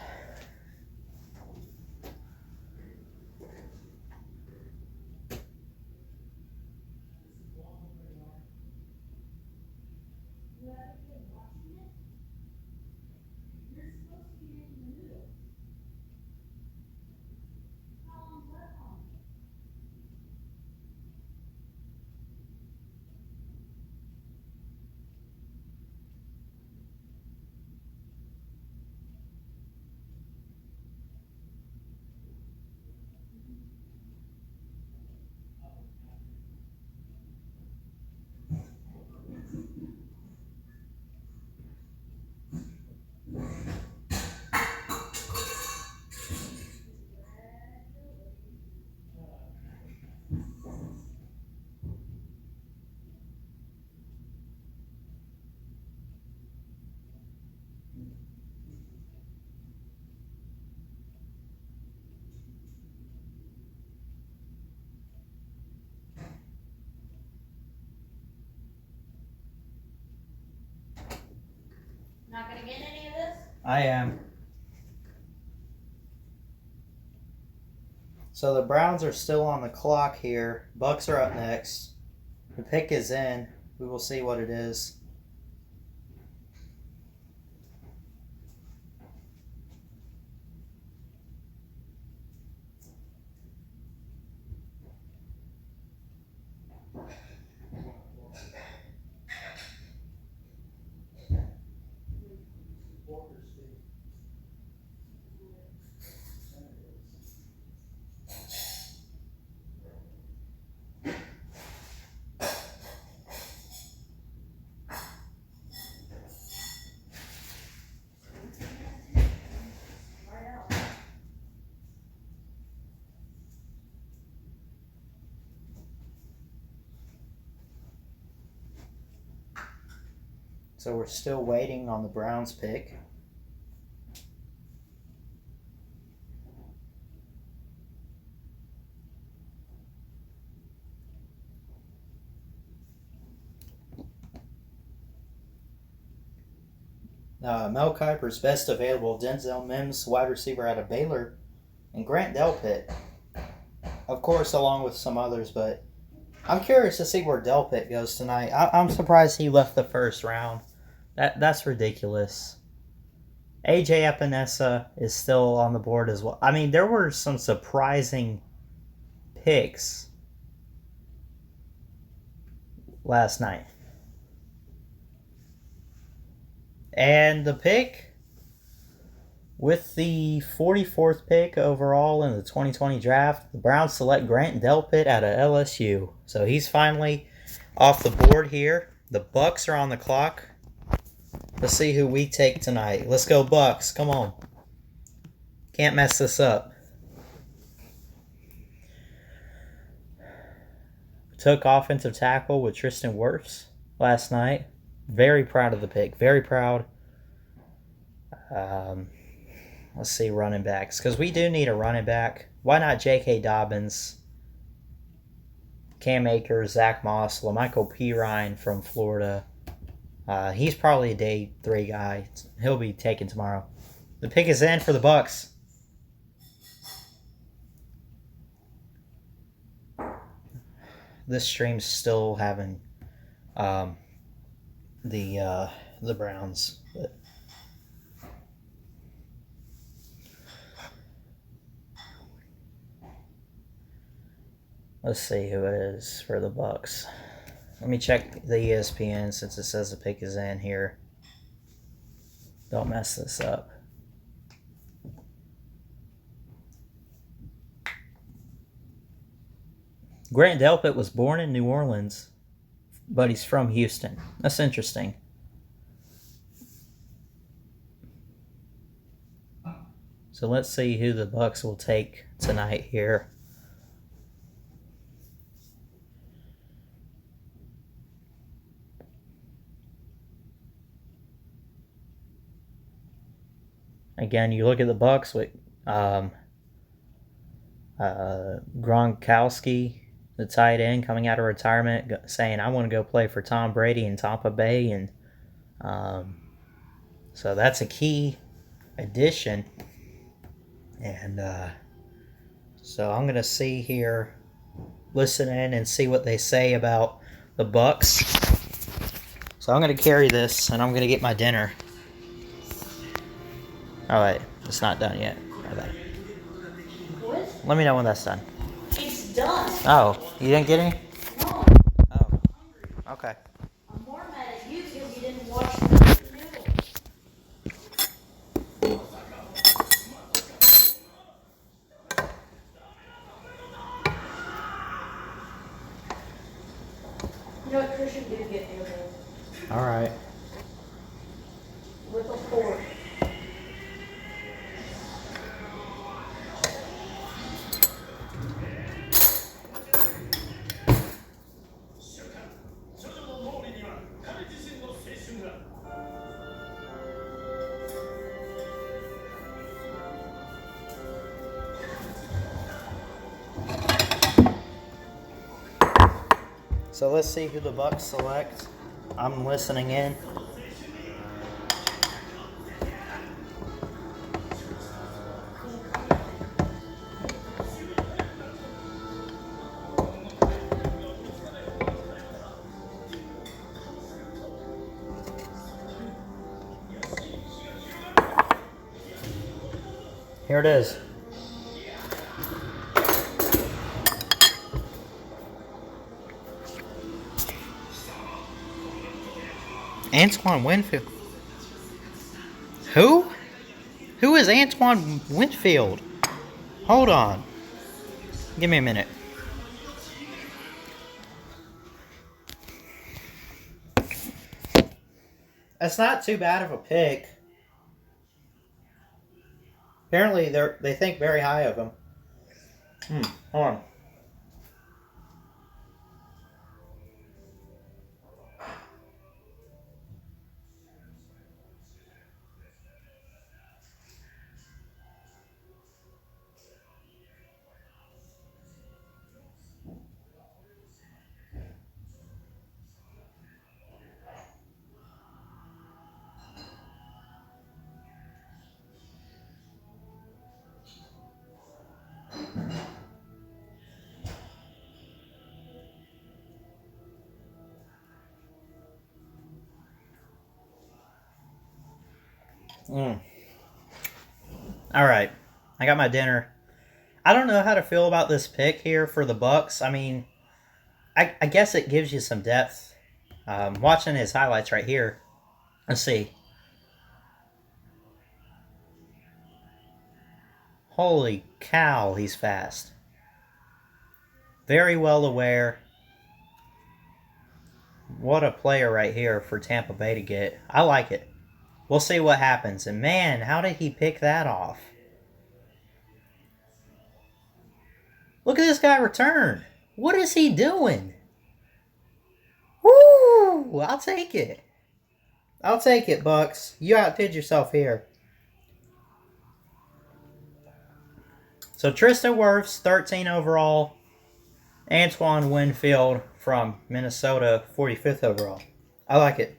Not gonna get any of this? I am. So the Browns are still on the clock here. Bucks are up next. The pick is in. We will see what it is. So we're still waiting on the Browns pick. Mel Kiper's best available, Denzel Mims, wide receiver out of Baylor, and Grant Delpit. Of course, along with some others, but I'm curious to see where Delpit goes tonight. I'm surprised he left the first round. That's ridiculous. AJ Epinesa is still on the board as well. I mean, there were some surprising picks last night. And the pick with the 44th pick overall in the 2020 draft, the Browns select Grant Delpit out of LSU. So he's finally off the board here. The Bucks are on the clock. Let's see who we take tonight. Let's go Bucks. Come on. Can't mess this up. Took offensive tackle with Tristan Wirfs last night. Very proud of the pick. Very proud. Let's see running backs. Because we do need a running back. Why not J.K. Dobbins, Cam Akers, Zach Moss, LaMichael Pirine from Florida. He's probably a day 3 guy. He'll be taken tomorrow. The pick is in for the Bucks. This stream's still having the Browns. But let's see who it is for the Bucks. Let me check the ESPN since it says the pick is in here. Don't mess this up. Grant Delpit was born in New Orleans, but he's from Houston. That's interesting. So let's see who the Bucks will take tonight here. Again, you look at the Bucks with Gronkowski, the tight end, coming out of retirement, saying, I want to go play for Tom Brady in Tampa Bay. And So that's a key addition. And so I'm going to see here, listen in and see what they say about the Bucks. So I'm going to carry this and I'm going to get my dinner. All right, it's not done yet. What? Let me know when that's done. It's done. Oh, you didn't get any? No. Oh, okay. I'm more mad at you because you didn't watch the noodles. You know what, Christian did get noodles. All right. With a fork. So let's see who the Bucks select. I'm listening in. Here it is. Antoine Winfield. Who? Who is Antoine Winfield? Hold on. Give me a minute. That's not too bad of a pick. Apparently they think very high of him. Hold on. All right, I got my dinner. I don't know how to feel about this pick here for the Bucks. I mean, I guess it gives you some depth. Watching his highlights right here. Let's see. Holy cow, he's fast. Very well aware. What a player right here for Tampa Bay to get. I like it. We'll see what happens. And man, how did he pick that off? Look at this guy return. What is he doing? Woo! I'll take it. I'll take it, Bucks. You outdid yourself here. So Tristan Wirfs, 13 overall. Antoine Winfield from Minnesota, 45th overall. I like it.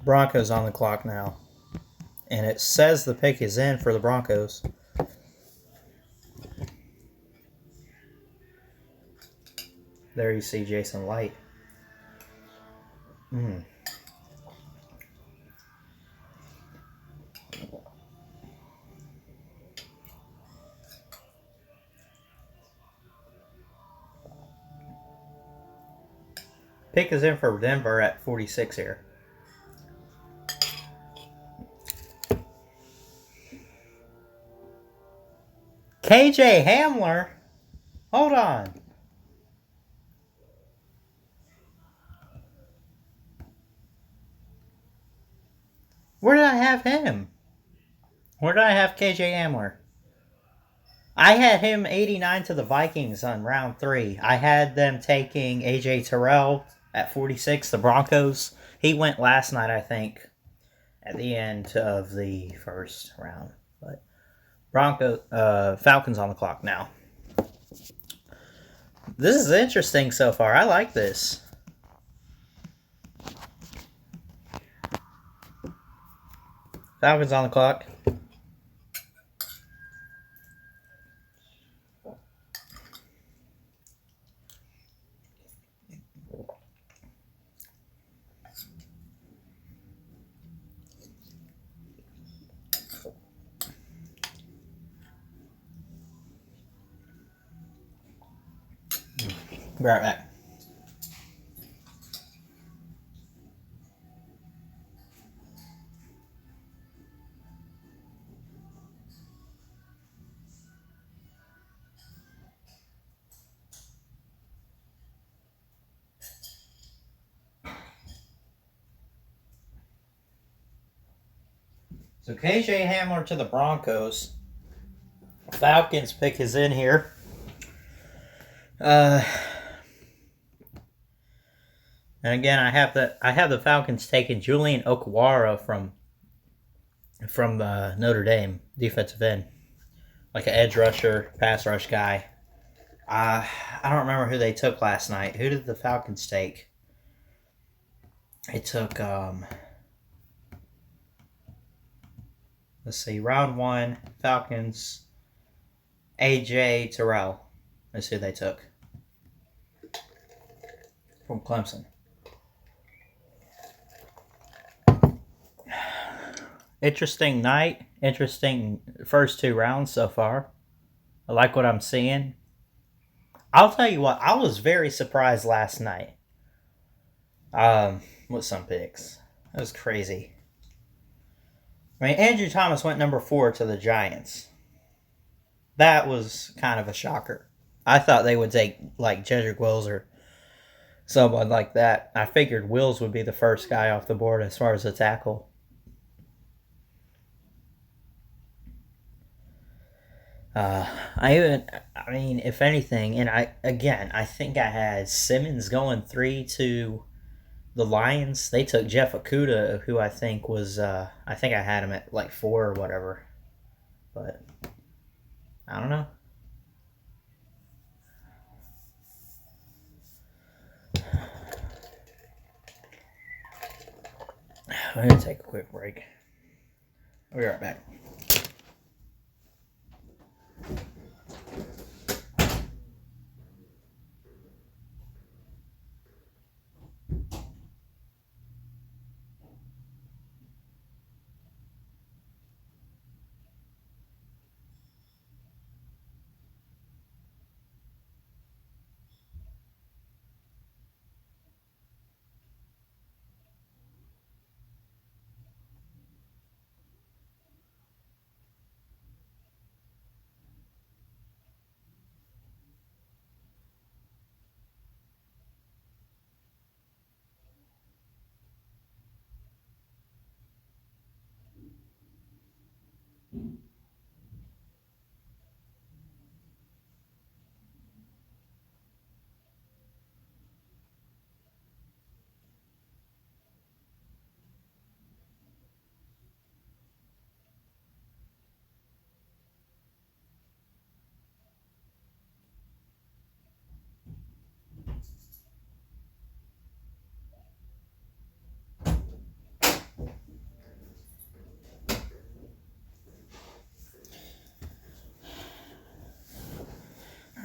Broncos on the clock now. And it says the pick is in for the Broncos. There you see Jason Light. Pick is in for Denver at 46 here. KJ Hamler? Hold on. Where did I have him? Where did I have KJ Hamler? I had him 89 to the Vikings on round 3. I had them taking AJ Terrell at 46, the Broncos. He went last night, I think, at the end of the first round. But Falcons on the clock now. This is interesting so far. I like this. Falcons on the clock. Be right back. So KJ Hamler to the Broncos. Falcons pick is in here. And again, I have the Falcons taking Julian Okwara from Notre Dame, defensive end, like an edge rusher, pass rush guy. I don't remember who they took last night. Who did the Falcons take? They took let's see, round 1, Falcons, AJ Terrell. That's who they took from Clemson. Interesting night. Interesting first 2 rounds so far. I like what I'm seeing. I'll tell you what, I was very surprised last night. With some picks. That was crazy. I mean, Andrew Thomas went number 4 to the Giants. That was kind of a shocker. I thought they would take, like, Jedrick Wills or someone like that. I figured Wills would be the first guy off the board as far as a tackle. If anything, and I think I had Simmons going 3 to the Lions. They took Jeff Okudah, who I think was, I think I had him at like 4 or whatever. But, I don't know. I'm going to take a quick break. I'll be right back.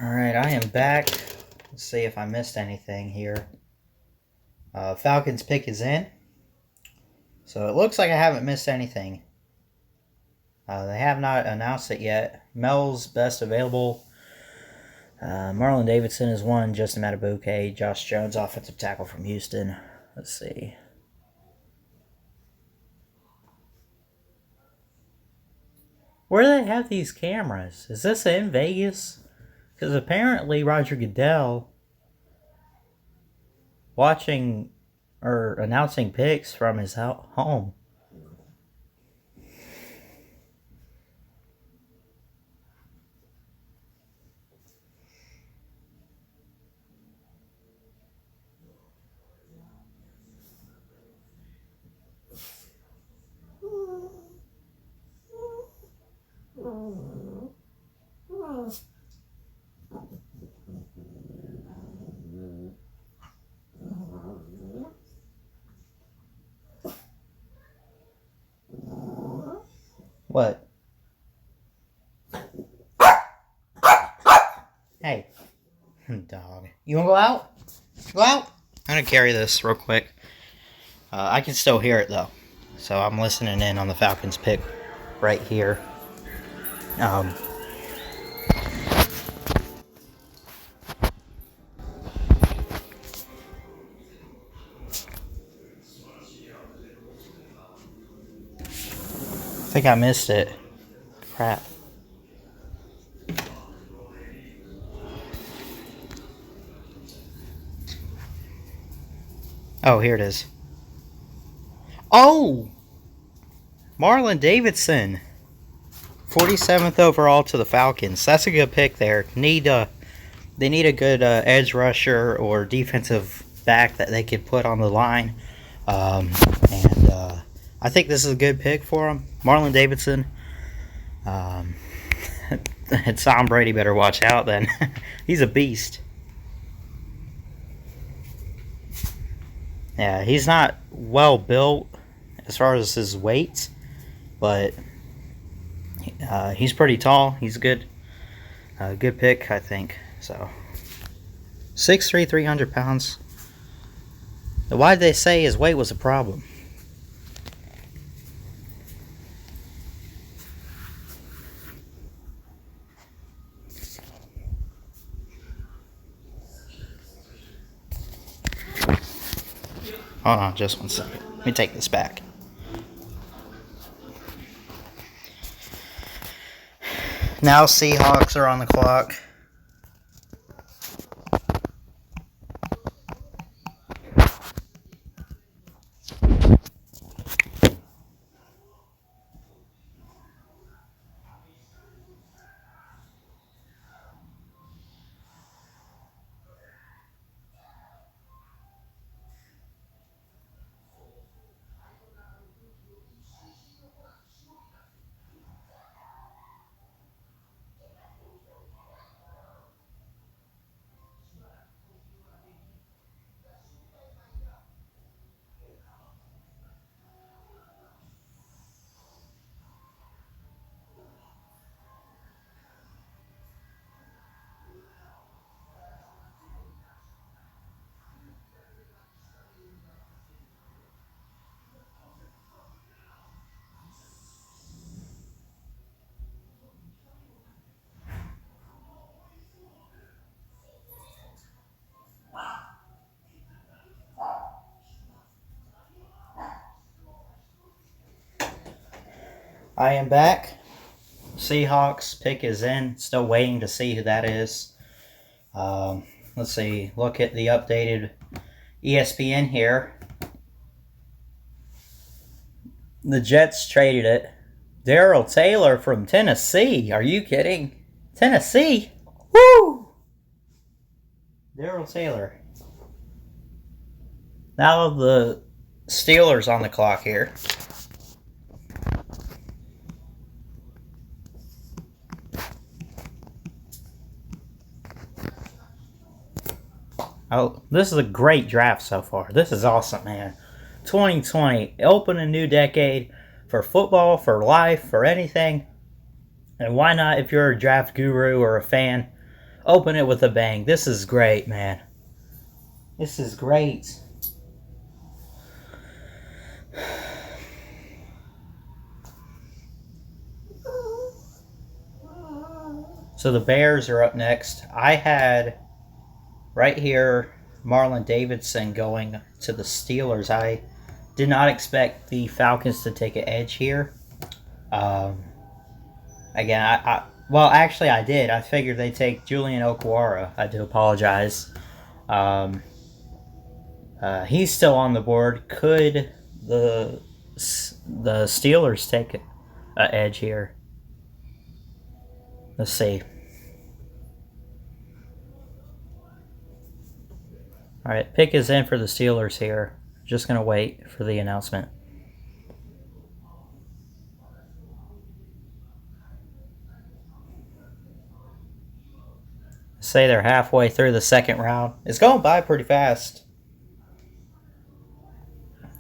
Alright, I am back. Let's see if I missed anything here. Falcons pick is in. So it looks like I haven't missed anything. They have not announced it yet. Mel's best available. Marlon Davidson is 1. Justin Matabuke. Josh Jones, offensive tackle from Houston. Let's see. Where do they have these cameras? Is this in Vegas? Because apparently Roger Goodell watching or announcing picks from his home. What? Hey. Dog. You wanna go out? Go out? I'm gonna carry this real quick. I can still hear it though. So I'm listening in on the Falcons pick right here. I think I missed it. Crap. Oh, here it is. Oh! Marlon Davidson. 47th overall to the Falcons. That's a good pick there. They need a good edge rusher or defensive back that they could put on the line. I think this is a good pick for him. Marlon Davidson. Tom Brady better watch out then. He's a beast. Yeah, he's not well built as far as his weight, but he's pretty tall. He's good. Good pick, I think. So 6'3", 300 pounds. Why did they say his weight was a problem? Hold on just one second. Let me take this back. Now Seahawks are on the clock. I am back. Seahawks pick is in. Still waiting to see who that is. Let's see. Look at the updated ESPN here. The Jets traded it. Darrell Taylor from Tennessee. Are you kidding? Tennessee? Woo! Darrell Taylor. Now the Steelers on the clock here. Oh, this is a great draft so far. This is awesome, man. 2020, open a new decade for football, for life, for anything. And why not, if you're a draft guru or a fan, open it with a bang. This is great, man. This is great. So the Bears are up next. I had right here Marlon Davidson going to the Steelers. I did not expect the Falcons to take an edge here. Again, well, actually I did. I figured they'd take Julian Okwara. I do apologize. He's still on the board. Could the Steelers take an edge here? Let's see. All right, pick is in for the Steelers here. Just going to wait for the announcement. Say they're halfway through the second round. It's going by pretty fast.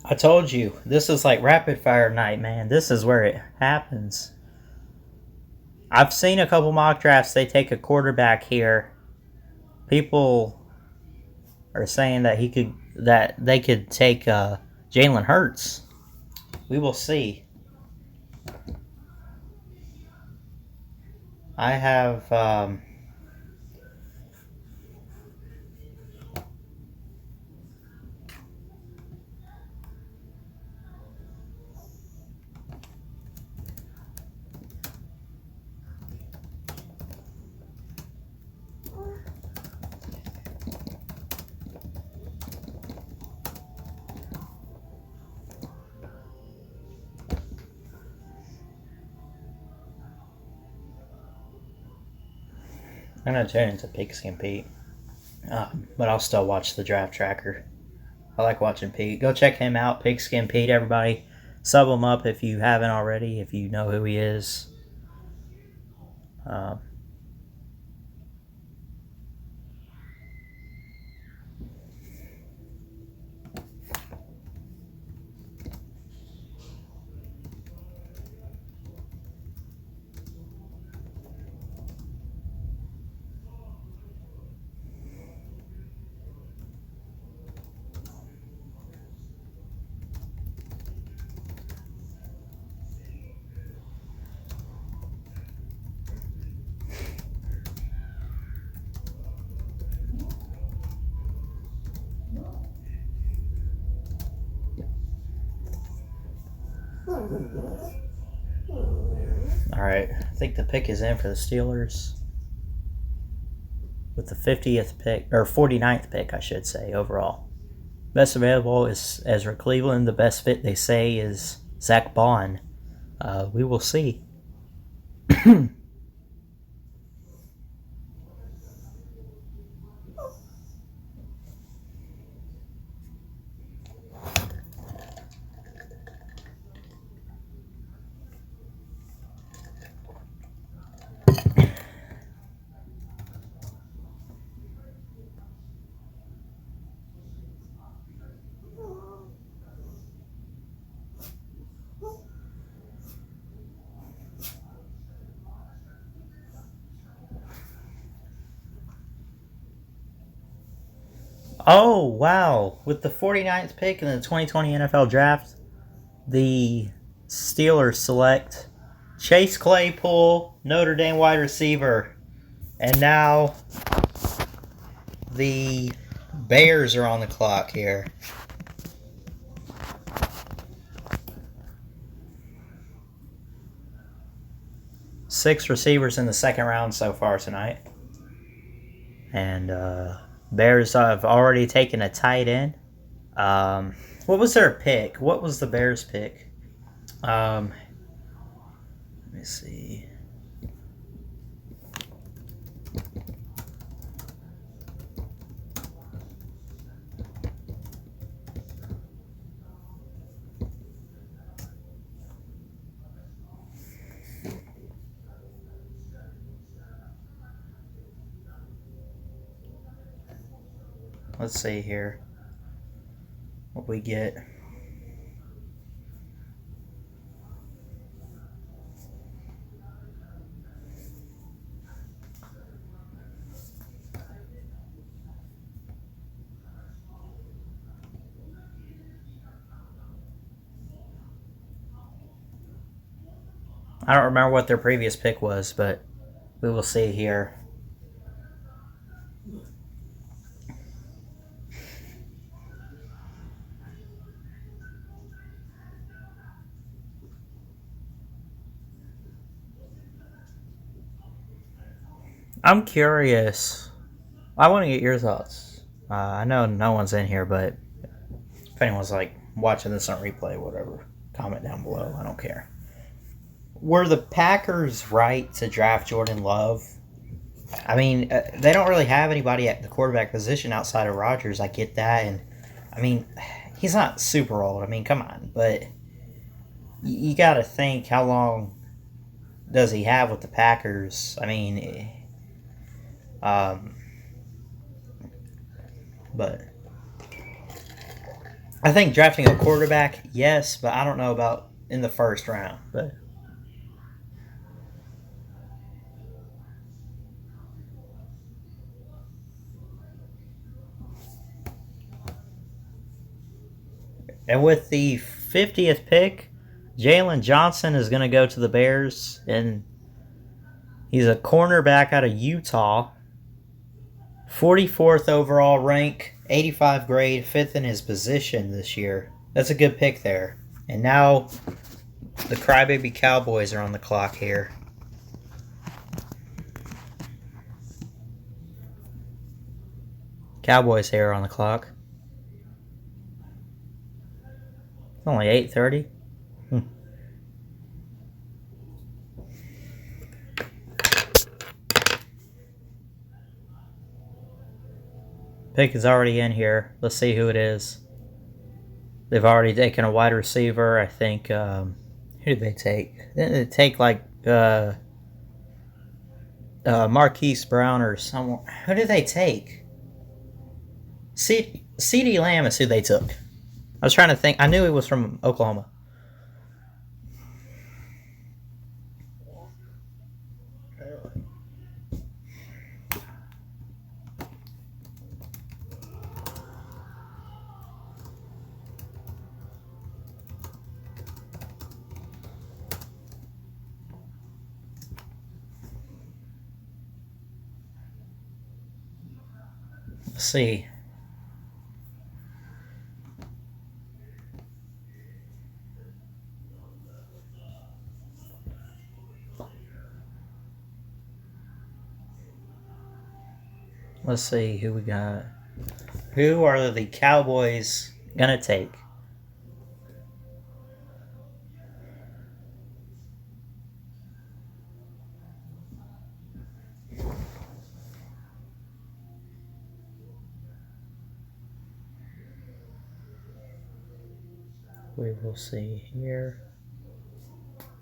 I told you, this is like rapid fire night, man. This is where it happens. I've seen a couple mock drafts. They take a quarterback here. People are saying that they could take Jalen Hurts. We will see. I have I'm going to turn into Pigskin Pete. But I'll still watch the draft tracker. I like watching Pete. Go check him out, Pigskin Pete, everybody. Sub him up if you haven't already, if you know who he is. Alright, I think the pick is in for the Steelers. With the 50th pick, or 49th pick, I should say, overall. Best available is Ezra Cleveland. The best fit, they say, is Zack Bond. We will see. Oh, wow. With the 49th pick in the 2020 NFL Draft, the Steelers select Chase Claypool, Notre Dame wide receiver. And now the Bears are on the clock here. Six receivers in the second round so far tonight. And Bears have already taken a tight end. What was their pick? What was the Bears pick? Let me see. Let's see here what we get. I don't remember what their previous pick was, but we will see here. I'm curious. I want to get your thoughts. I know no one's in here, but if anyone's like watching this on replay, whatever, comment down below. I don't care. Were the Packers right to draft Jordan Love? I mean, they don't really have anybody at the quarterback position outside of Rodgers. I get that, and I mean, he's not super old. I mean, come on, but you got to think, how long does he have with the Packers? I mean, but I think drafting a quarterback, yes, but I don't know about in the first round. But And with the 50th pick, Jalen Johnson is going to go to the Bears, and he's a cornerback out of Utah. 44th overall rank, 85 grade, 5th in his position this year. That's a good pick there. And now the Crybaby Cowboys are on the clock here. Cowboys here on the clock. It's only 8:30. Pick is already in here. Let's see who it is. They've already taken a wide receiver. I think. Who did they take? They take like Marquise Brown or someone. Who did they take? CeeDee Lamb is who they took. I was trying to think. I knew he was from Oklahoma. Let's see. Let's see who we got. Who are the Cowboys gonna take? We will see here.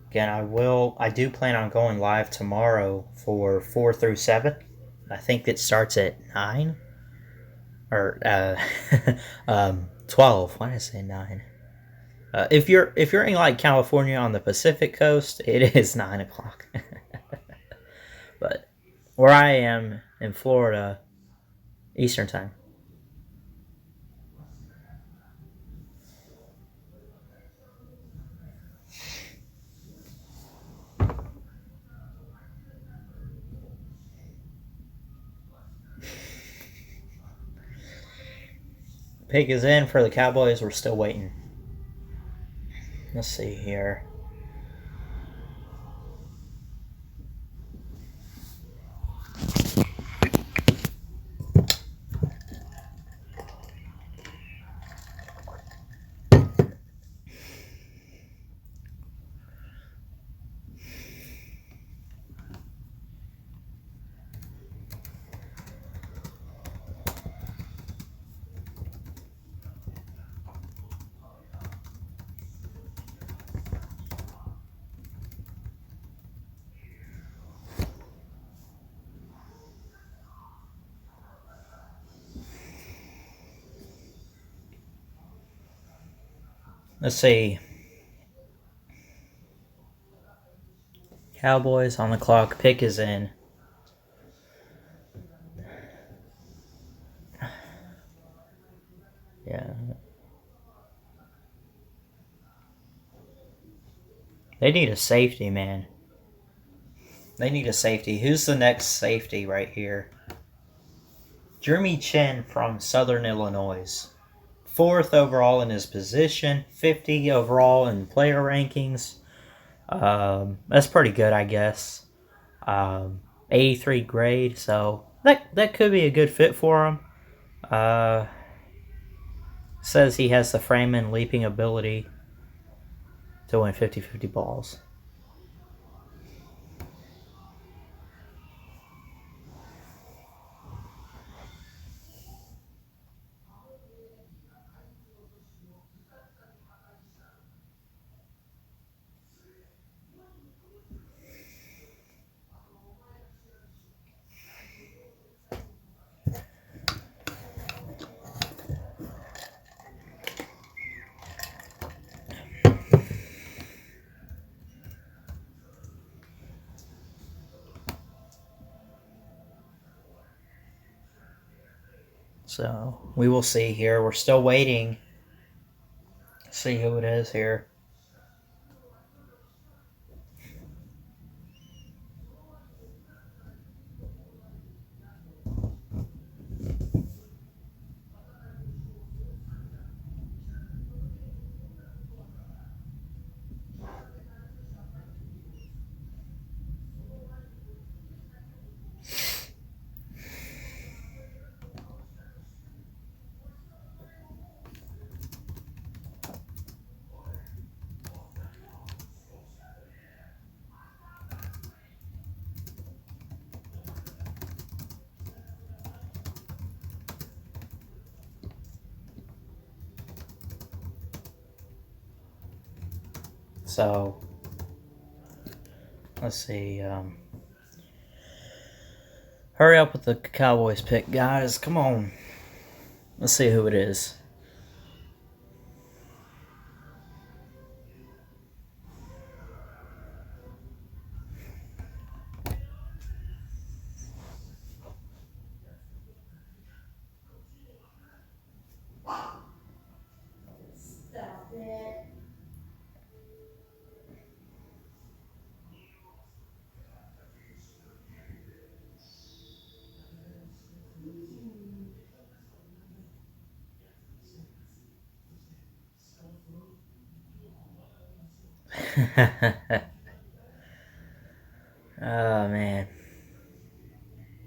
Again, I do plan on going live tomorrow for 4 through 7. I think it starts at 9 or 12. Why did I say 9? If you're in like California on the Pacific Coast, it is 9 o'clock. But where I am in Florida, Eastern Time. Pick is in for the Cowboys. We're still waiting. Let's see here. Let's see. Cowboys on the clock. Pick is in. Yeah. They need a safety, man. They need a safety. Who's the next safety right here? Jeremy Chin from Southern Illinois. 4th overall in his position. 50 overall in player rankings. That's pretty good, I guess. 83 grade, so that could be a good fit for him. Says he has the frame and leaping ability to win 50-50 balls. So we will see here. We're still waiting See who it is here. So, let's see. Hurry up with the Cowboys pick, guys. Come on. Let's see who it is. Stop it. Oh, man.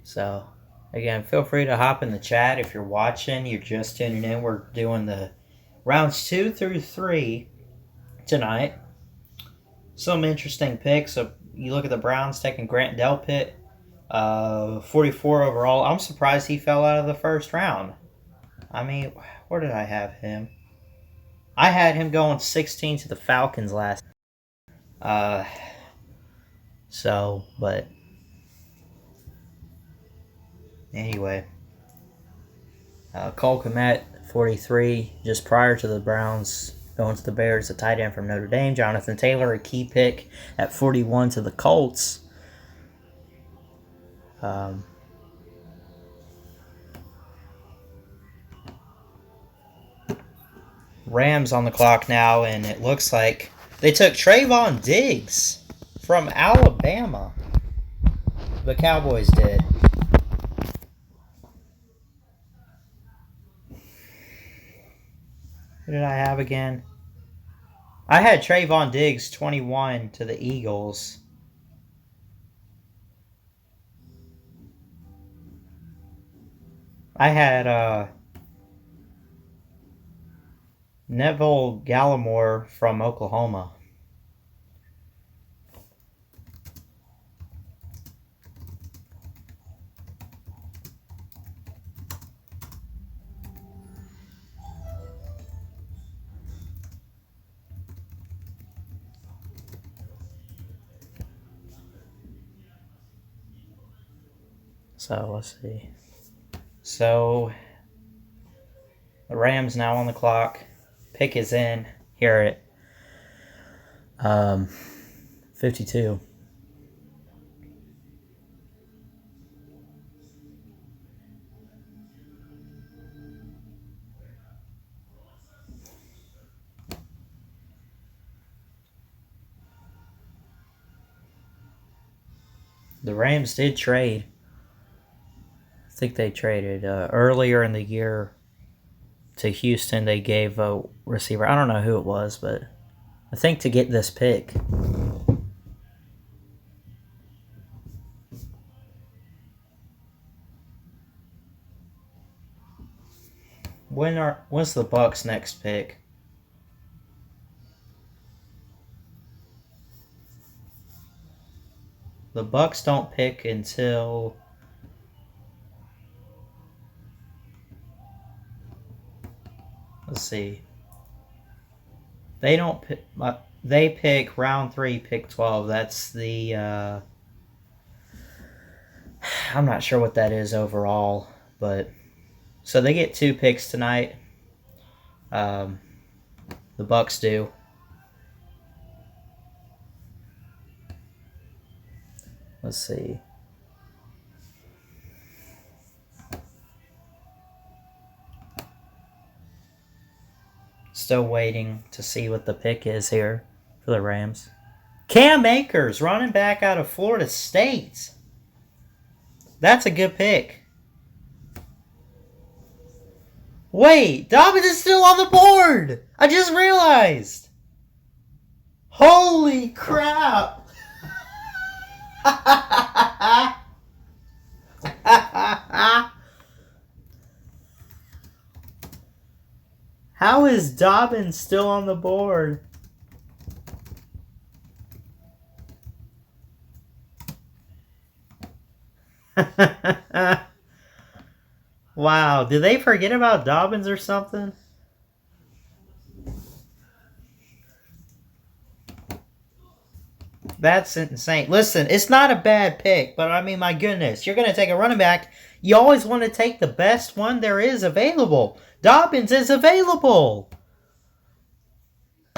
So, again, feel free to hop in the chat if you're watching. You're just tuning in. We're doing the rounds 2 through 3 tonight. Some interesting picks. So, you look at the Browns taking Grant Delpit, 44 overall. I'm surprised he fell out of the first round. I mean, where did I have him? I had him going 16 to the Falcons last. But anyway, Cole Kmet, 43, just prior to the Browns going to the Bears, a tight end from Notre Dame. Jonathan Taylor, a key pick at 41 to the Colts. Rams on the clock now, and it looks like they took Trayvon Diggs from Alabama. The Cowboys did. Who did I have again? I had Trayvon Diggs, 21 to the Eagles. I had Neville Gallimore from Oklahoma. So, let's see. So, the Rams now on the clock. Pick is in here at 52. The Rams did trade. I think they traded earlier in the year to Houston. They gave a receiver. I don't know who it was, but I think to get this pick. When's the Bucks' next pick? The Bucks don't pick until let's see. They don't pick. They pick round 3, pick 12. That's the. I'm not sure what that is overall, but so they get 2 picks tonight. The Bucks do. Let's see. Still waiting to see what the pick is here for the Rams. Cam Akers, running back out of Florida State. That's a good pick. Wait, Dobbins is still on the board. I just realized. Holy crap. How is Dobbins still on the board? Wow, did they forget about Dobbins or something? That's insane. Listen, it's not a bad pick, but I mean, my goodness, you're going to take a running back. You always want to take the best one there is available. Dobbins is available.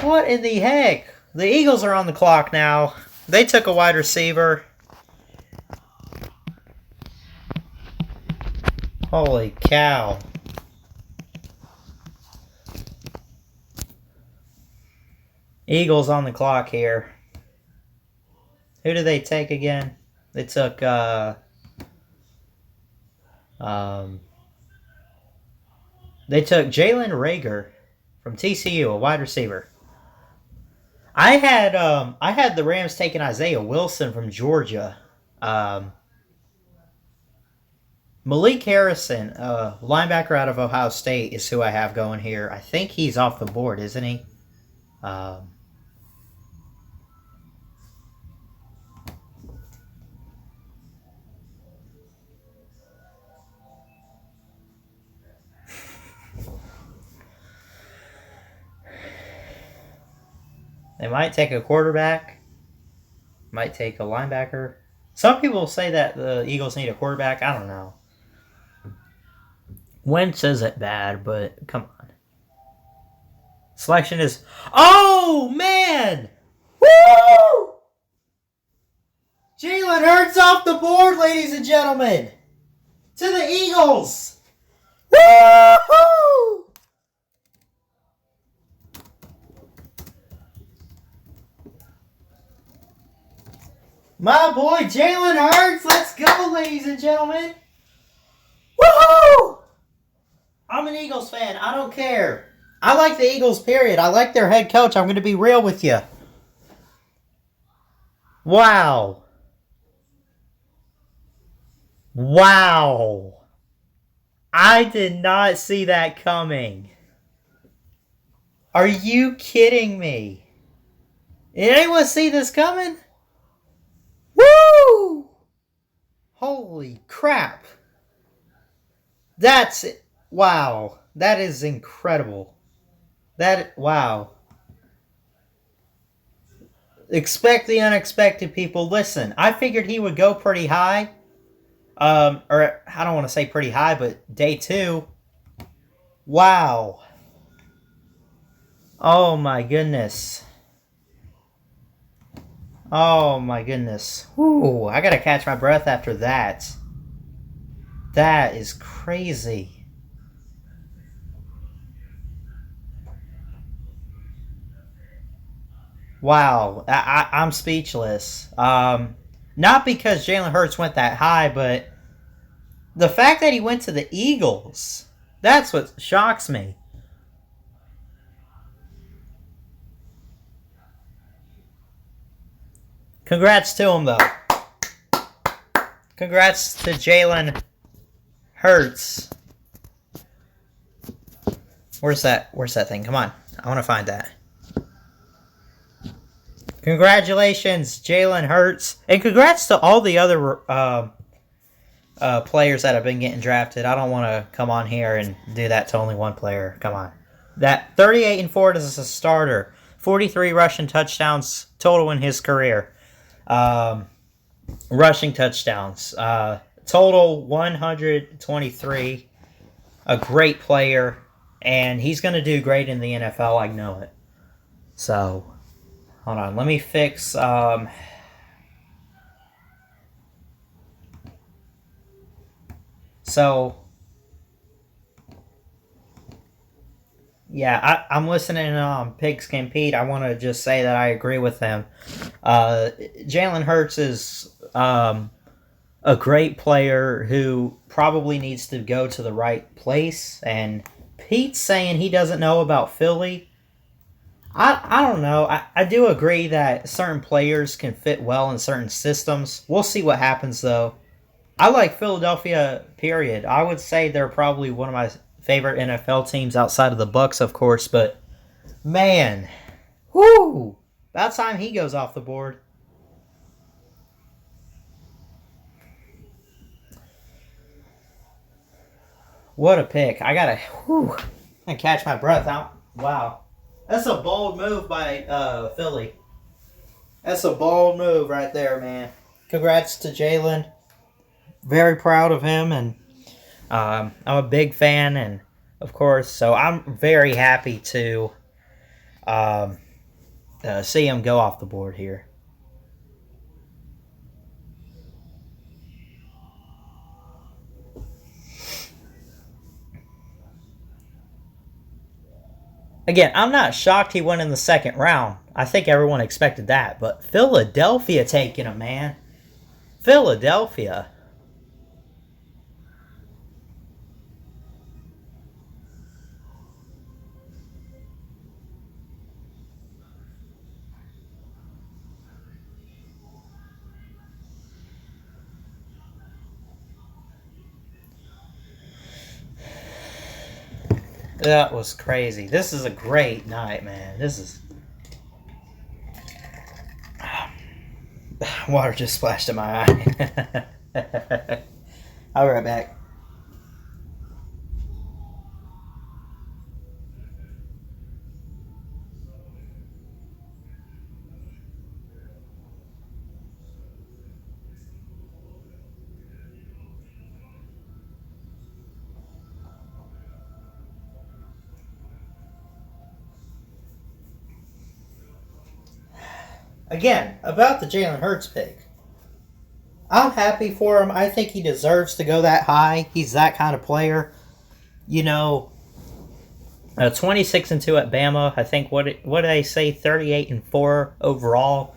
What in the heck? The Eagles are on the clock now. They took a wide receiver. Holy cow. Eagles on the clock here. Who did they take again? They took they took Jalen Reagor from TCU, a wide receiver. I had the Rams taking Isaiah Wilson from Georgia. Malik Harrison, linebacker out of Ohio State, is who I have going here. I think he's off the board, isn't he? They might take a quarterback. Might take a linebacker. Some people say that the Eagles need a quarterback. I don't know. Wentz isn't bad, but come on. Selection is... Oh, man! Woo! Jalen Hurts off the board, ladies and gentlemen. To the Eagles. Woo-hoo! My boy Jalen Hurts, let's go, ladies and gentlemen. Woohoo! I'm an Eagles fan. I don't care. I like the Eagles, period. I like their head coach. I'm going to be real with you. Wow. Wow. I did not see that coming. Are you kidding me? Did anyone see this coming? Woo! Holy crap. That's it. Wow. That is incredible. Wow. Expect the unexpected, people. Listen, I figured he would go pretty high. Or I don't want to say pretty high, but day 2. Wow. Oh my goodness. Oh my goodness. Whew, I gotta catch my breath after that. That is crazy. Wow, I'm speechless. Not because Jalen Hurts went that high, but the fact that he went to the Eagles, that's what shocks me. Congrats to him, though. Congrats to Jalen Hurts. Where's that thing? Come on. I want to find that. Congratulations, Jalen Hurts. And congrats to all the other players that have been getting drafted. I don't want to come on here and do that to only one player. Come on. That 38-4 as a starter. 43 rushing touchdowns total in his career. Rushing touchdowns. Total 123. A great player. And he's going to do great in the NFL. I know it. So, hold on. Let me fix... So, I'm listening on Pigs Compete. I want to just say that I agree with them. Jalen Hurts is a great player who probably needs to go to the right place. And Pete's saying he doesn't know about Philly. I don't know. I do agree that certain players can fit well in certain systems. We'll see what happens, though. I like Philadelphia, period. I would say they're probably one of my favorite NFL teams outside of the Bucks, of course. But, man, whoo! About time he goes off the board. What a pick. I gotta catch my breath out. Wow. That's a bold move by Philly. That's a bold move right there, man. Congrats to Jalen. Very proud of him, and I'm a big fan, and of course, so I'm very happy to see him go off the board here. Again, I'm not shocked he went in the second round. I think everyone expected that. But Philadelphia taking him, man. Philadelphia. That was crazy. This is a great night, man. This is... Water just splashed in my eye. I'll be right back. Again, about the Jalen Hurts pick. I'm happy for him. I think he deserves to go that high. He's that kind of player. You know, 26-2 at Bama. I think what did they say? 38-4 overall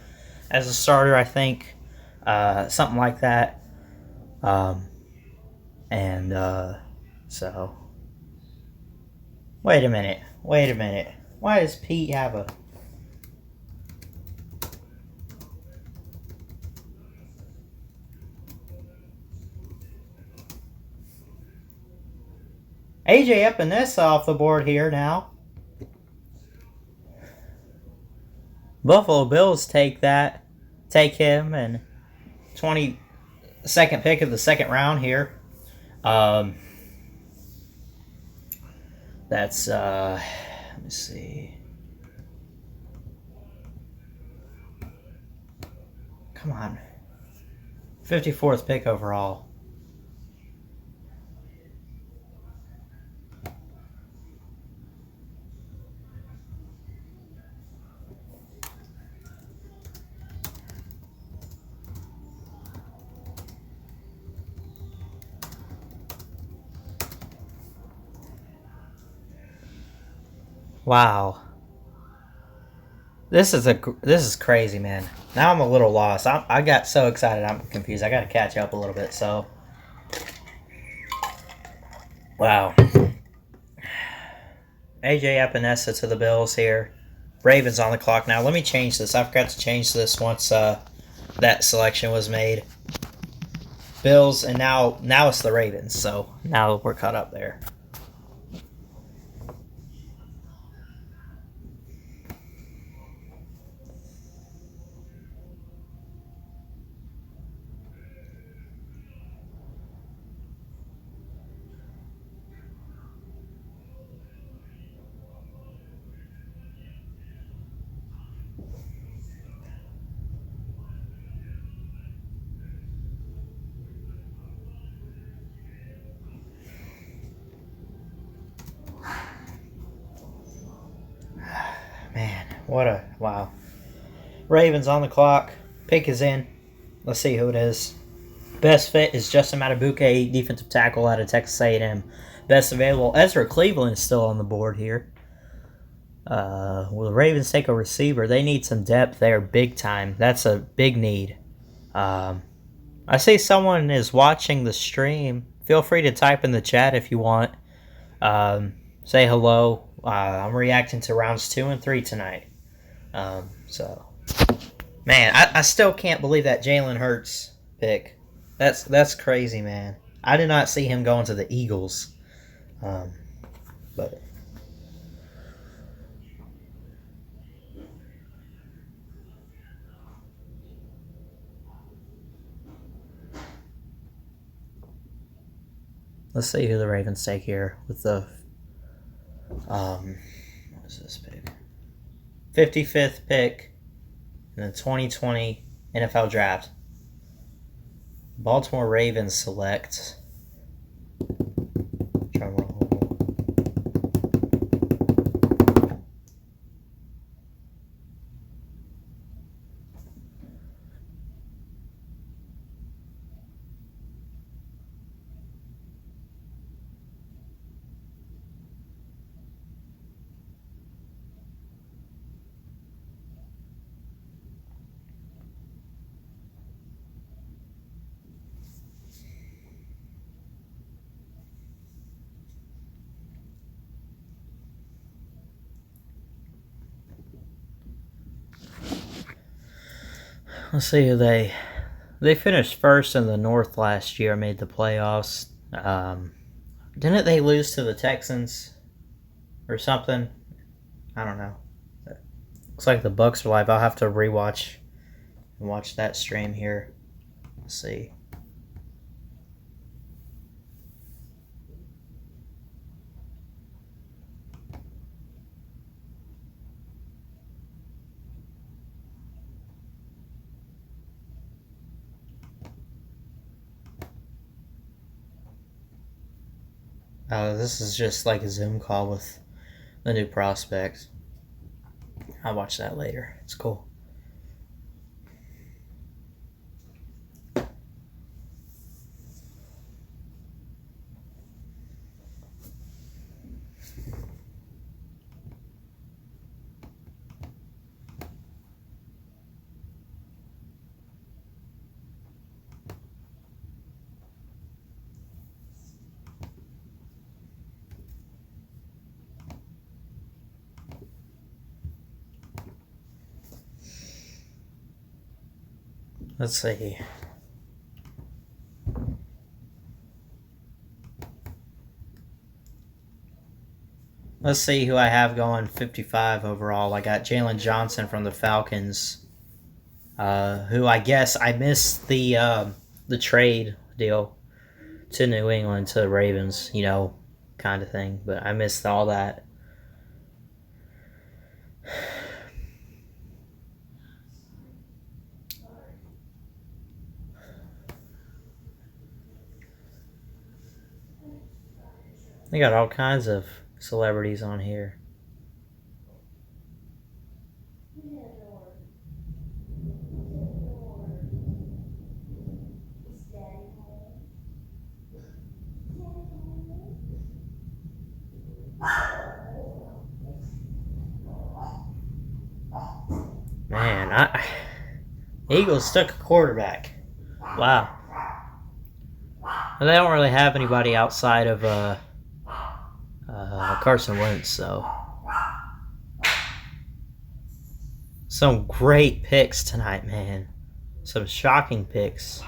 as a starter. I think something like that. So wait a minute. Why does Pete have a... AJ Epinesa off the board here now. Buffalo Bills take him, and 22nd pick of the second round here. That's let me see. Come on. 54th pick overall. Wow. This is crazy, man. Now I'm a little lost. I got so excited. I'm confused. I got to catch up a little bit. So, wow. AJ Epinesa to the Bills here. Ravens on the clock now. Let me change this. I forgot to change this once that selection was made. Bills, and now it's the Ravens. So now we're caught up there. Man, wow. Ravens on the clock. Pick is in. Let's see who it is. Best fit is Justin Matabuke, defensive tackle out of Texas A&M. Best available, Ezra Cleveland is still on the board here. Will the Ravens take a receiver? They need some depth there, big time. That's a big need. I see someone is watching the stream. Feel free to type in the chat if you want. Say hello. I'm reacting to rounds 2 and 3 tonight. Man, I still can't believe that Jalen Hurts pick. That's crazy, man. I did not see him going to the Eagles. But let's see who the Ravens take here with the what is this pick? 55th pick in the 2020 NFL Draft. Baltimore Ravens select. Drum roll. Let's see who they finished first in the North last year, made the playoffs. Didn't they lose to the Texans or something? I don't know. Looks like the Bucks are live. I'll have to rewatch and watch that stream here. Let's see. This is just like a Zoom call with the new prospects. I'll watch that later. It's cool. Let's see. Let's see who I have going 55 overall. I got Jalen Johnson from the Falcons, who I guess I missed the trade deal to New England to the Ravens, kind of thing. But I missed all that. They got all kinds of celebrities on here. Man, Eagles took a quarterback. Wow. They don't really have anybody outside of Carson Wentz, so some great picks tonight, man. Some shocking picks.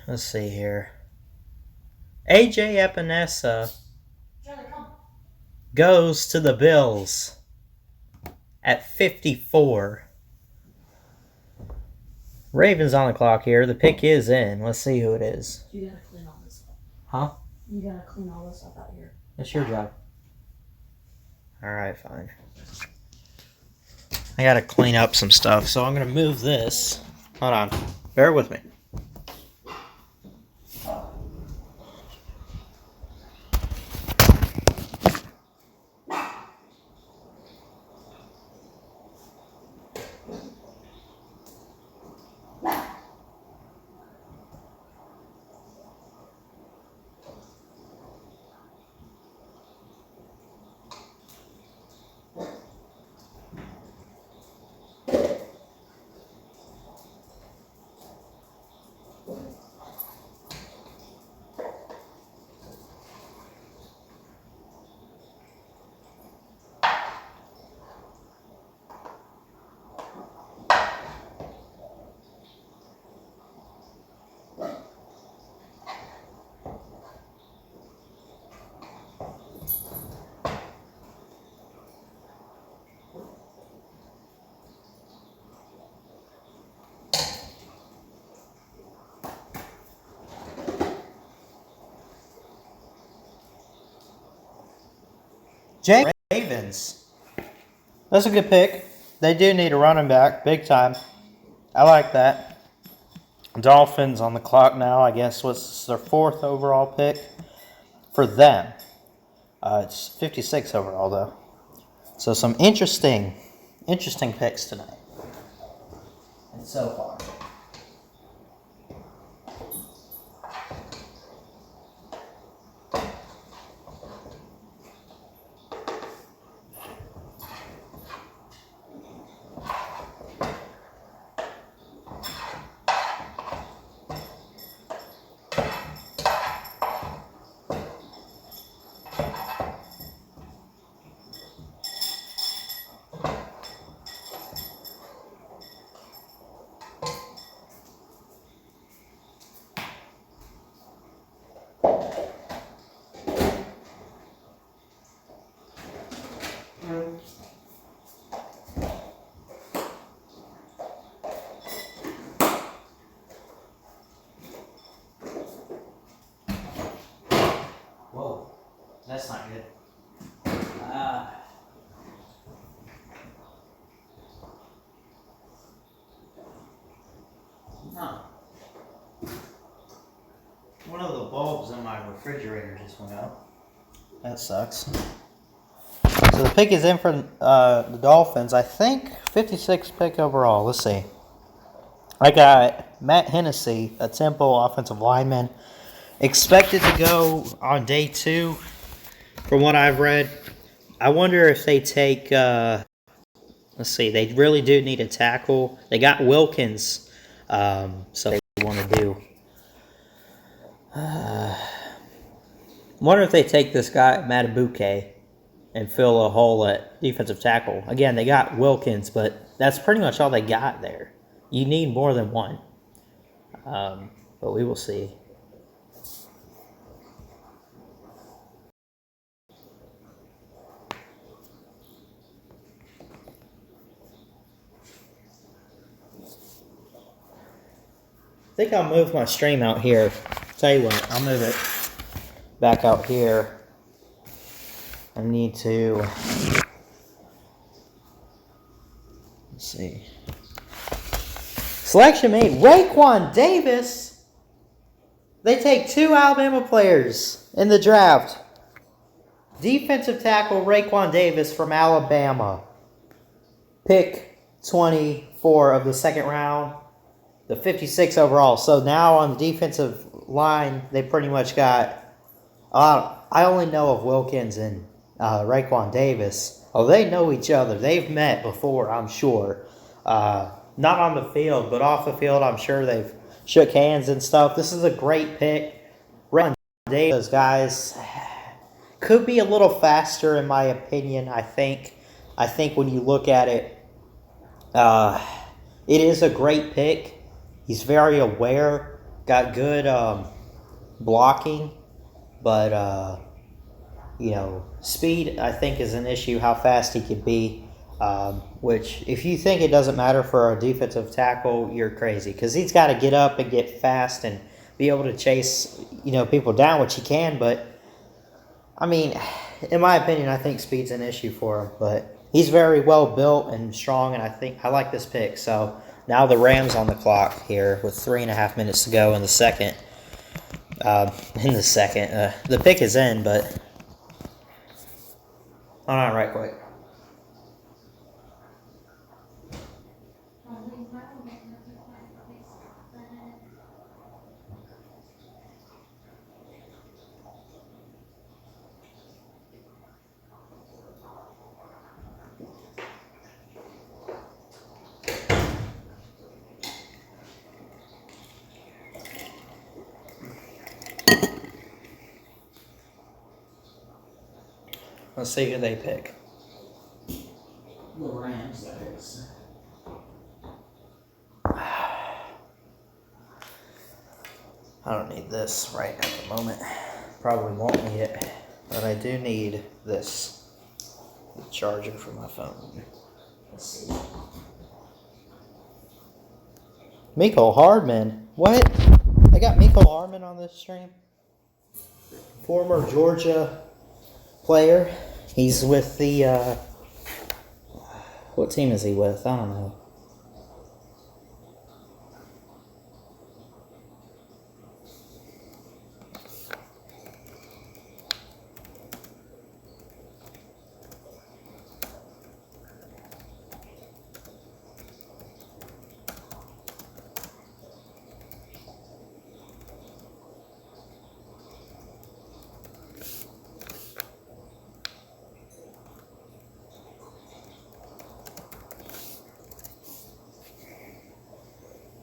Let's see here. AJ Epinesa goes to the Bills at 54. Ravens on the clock here. The pick is in. Let's see who it is. You gotta clean all this up. Huh? You gotta clean all this up out here. That's your job. Alright, fine. I gotta clean up some stuff, so I'm gonna move this. Hold on. Bear with me. Ravens. That's a good pick. They do need a running back, big time. I like that. Dolphins on the clock now. I guess what's their 4th overall pick for them. It's 56 overall though. So some interesting picks tonight. And so far. Whoa, that's not good. No. One of the bulbs in my refrigerator just went out. That sucks. So the pick is in for the Dolphins. I think 56 pick overall. Let's see. I got Matt Hennessy, a Temple offensive lineman, expected to go on day 2. From what I've read, I wonder if they take. Let's see. They really do need a tackle. They got Wilkins, so they want to do. Wonder if they take this guy Matabuke and fill a hole at defensive tackle. Again, they got Wilkins, but that's pretty much all they got there. You need more than one, but we will see. I think I'll move my stream out here. Tell you what, I'll move it back out here. I need to, let's see. Selection made, Raekwon Davis. They take 2 Alabama players in the draft. Defensive tackle Raekwon Davis from Alabama. Pick 24 of the 2nd round. The 56 overall. So now on the defensive line, they pretty much got. I only know of Wilkins and Raekwon Davis. Oh, they know each other. They've met before, I'm sure. Not on the field, but off the field, I'm sure they've shook hands and stuff. This is a great pick. Raekwon Davis, guys, could be a little faster in my opinion. I think when you look at it, it is a great pick. He's very aware, got good blocking, but, speed, I think, is an issue, how fast he could be, which, if you think it doesn't matter for a defensive tackle, you're crazy, because he's got to get up and get fast and be able to chase, people down, which he can, but, I mean, in my opinion, I think speed's an issue for him, but he's very well built and strong, and I like this pick, so... Now the Rams on the clock here with 3.5 minutes to go in the second. The pick is in, but hold on right quick. Let's see who they pick. The Rams, that is. I don't need this right at the moment. Probably won't need it, but I do need this. The charger for my phone. Let's see. Mecole Hardman. What? I got Mecole Hardman on this stream? Former Georgia player. He's with the, what team is he with? I don't know.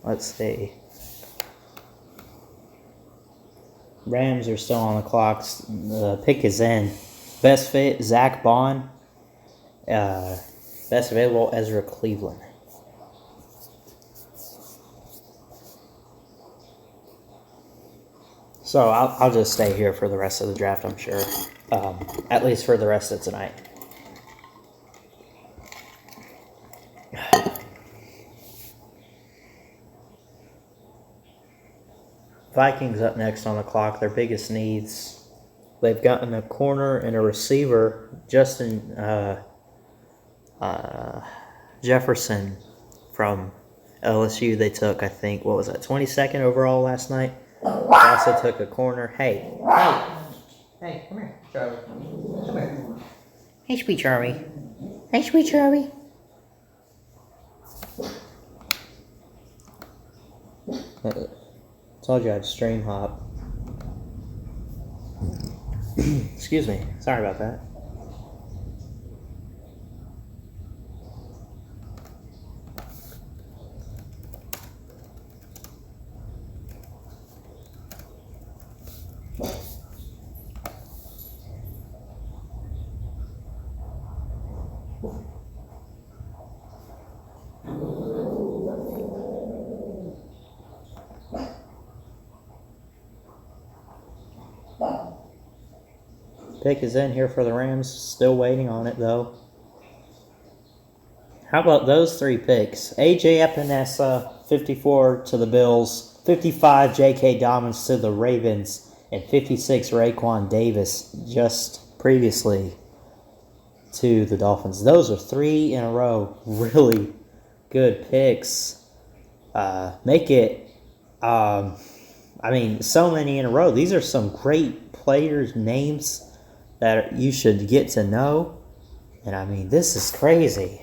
Let's see. Rams are still on the clock. The pick is in. Best fit, Zack Bond. Best available, Ezra Cleveland. So I'll just stay here for the rest of the draft, I'm sure. At least for the rest of tonight. Vikings up next on the clock. Their biggest needs. They've gotten a corner and a receiver. Justin Jefferson from LSU they took, I think, what was that, 22nd overall last night? They also took a corner. Hey, come here, Charlie. Come here. Hey, sweet Charlie. Hey, sweet Charlie. Told you I'd stream hop. Excuse me. Sorry about that. Pick is in here for the Rams. Still waiting on it, though. How about those three picks? A.J. Epinesa, 54 to the Bills. 55, J.K. Dobbins to the Ravens. And 56, Raekwon Davis just previously to the Dolphins. Those are 3 in a row. Really good picks. Make it... so many in a row. These are some great players' names that you should get to know. And this is crazy.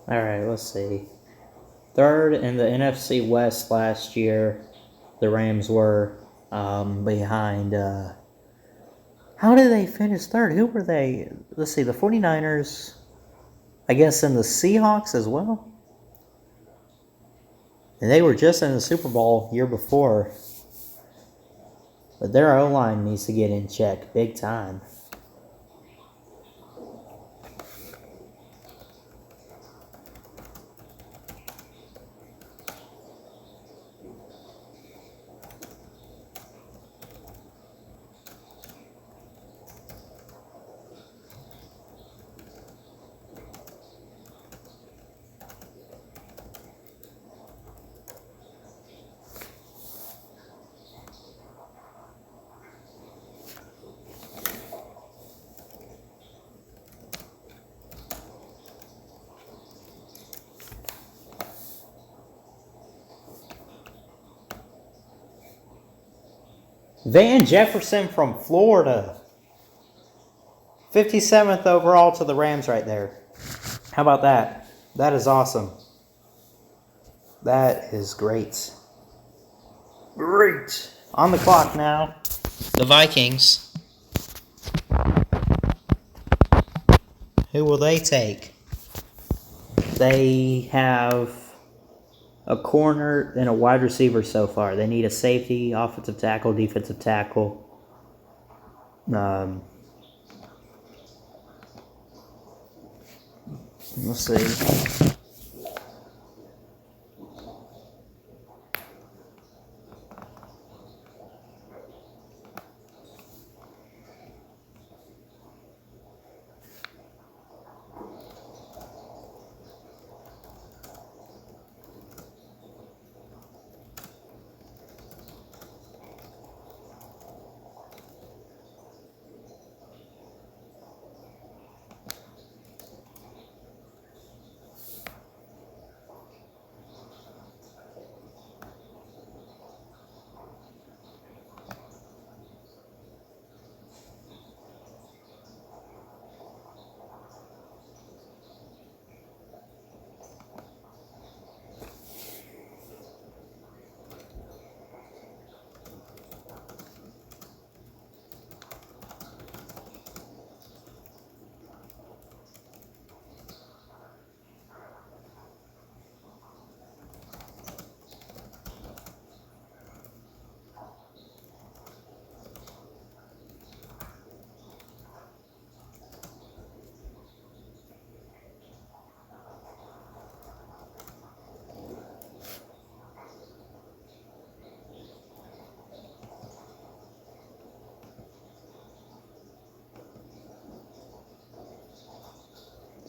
All right, let's see. Third in the NFC West last year, the Rams were behind. How did they finish third? Who were they? Let's see, the 49ers, I guess, and the Seahawks as well. And they were just in the Super Bowl year before. But their O-line needs to get in check big time. Van Jefferson from Florida. 57th overall to the Rams right there. How about that? That is awesome. That is great. Great. On the clock now. The Vikings. Who will they take? They have a corner and a wide receiver so far. They need a safety, offensive tackle, defensive tackle. Let's see.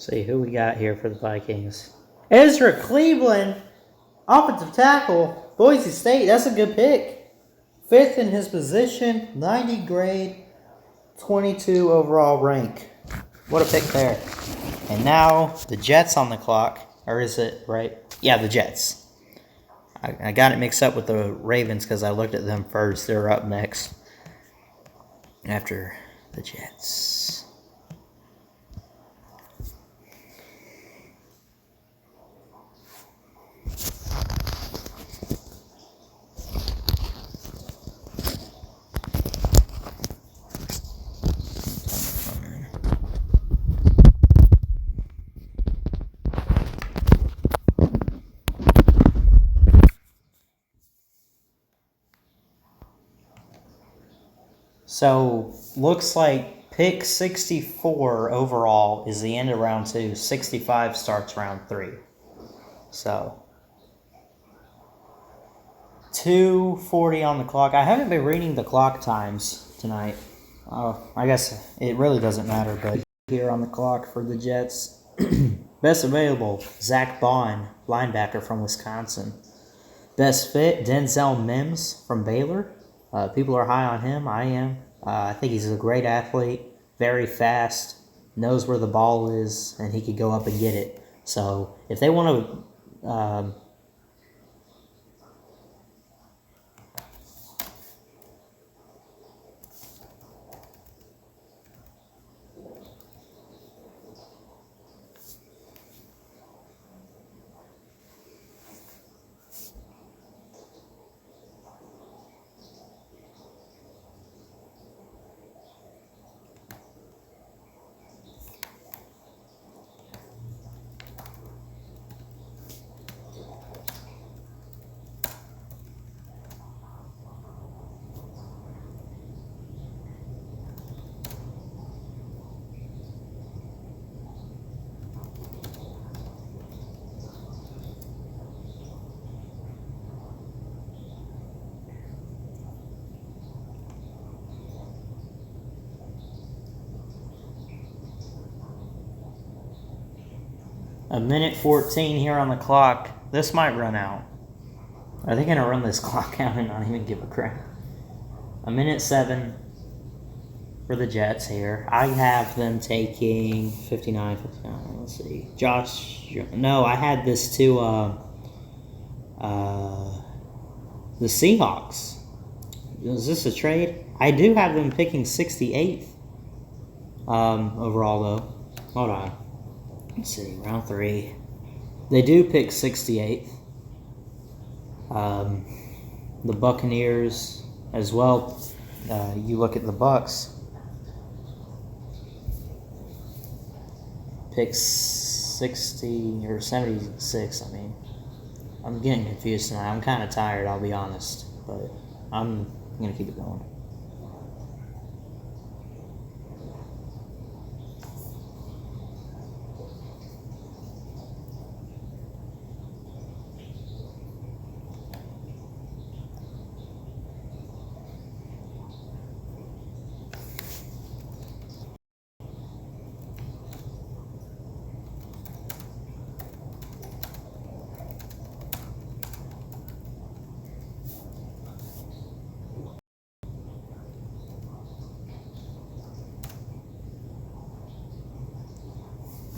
See who we got here for the Vikings. Ezra Cleveland, offensive tackle, Boise State. That's a good pick. 5th in his position, 90 grade, 22 overall rank. What a pick there. And now the Jets on the clock. Or is it right? Yeah, the Jets. I got it mixed up with the Ravens because I looked at them first. They're up next after the Jets. So, looks like pick 64 overall is the end of round 2. 65 starts round 3. So, 2:40 on the clock. I haven't been reading the clock times tonight. I guess it really doesn't matter, but here on the clock for the Jets. Best available, Zack Bond, linebacker from Wisconsin. Best fit, Denzel Mims from Baylor. People are high on him. I am. I think he's a great athlete, very fast, knows where the ball is, and he could go up and get it. So if they want to a minute 14 here on the clock. This might run out. Are they going to run this clock out and not even give a crap? A minute 7 for the Jets here. I have them taking 59. Let's see. No, I had this to the Seahawks. Is this a trade? I do have them picking 68th overall, though. Hold on. Let's see, round 3. They do pick 68th. The Buccaneers as well. You look at the Bucks. Pick 60 or 76, I mean. I'm getting confused tonight. I'm kind of tired, I'll be honest. But I'm going to keep it going.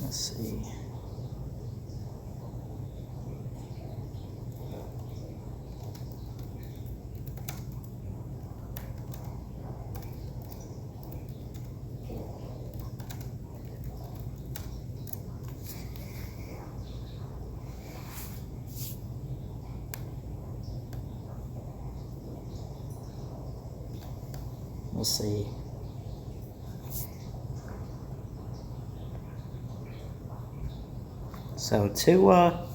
Let's see. Let's see. So Tua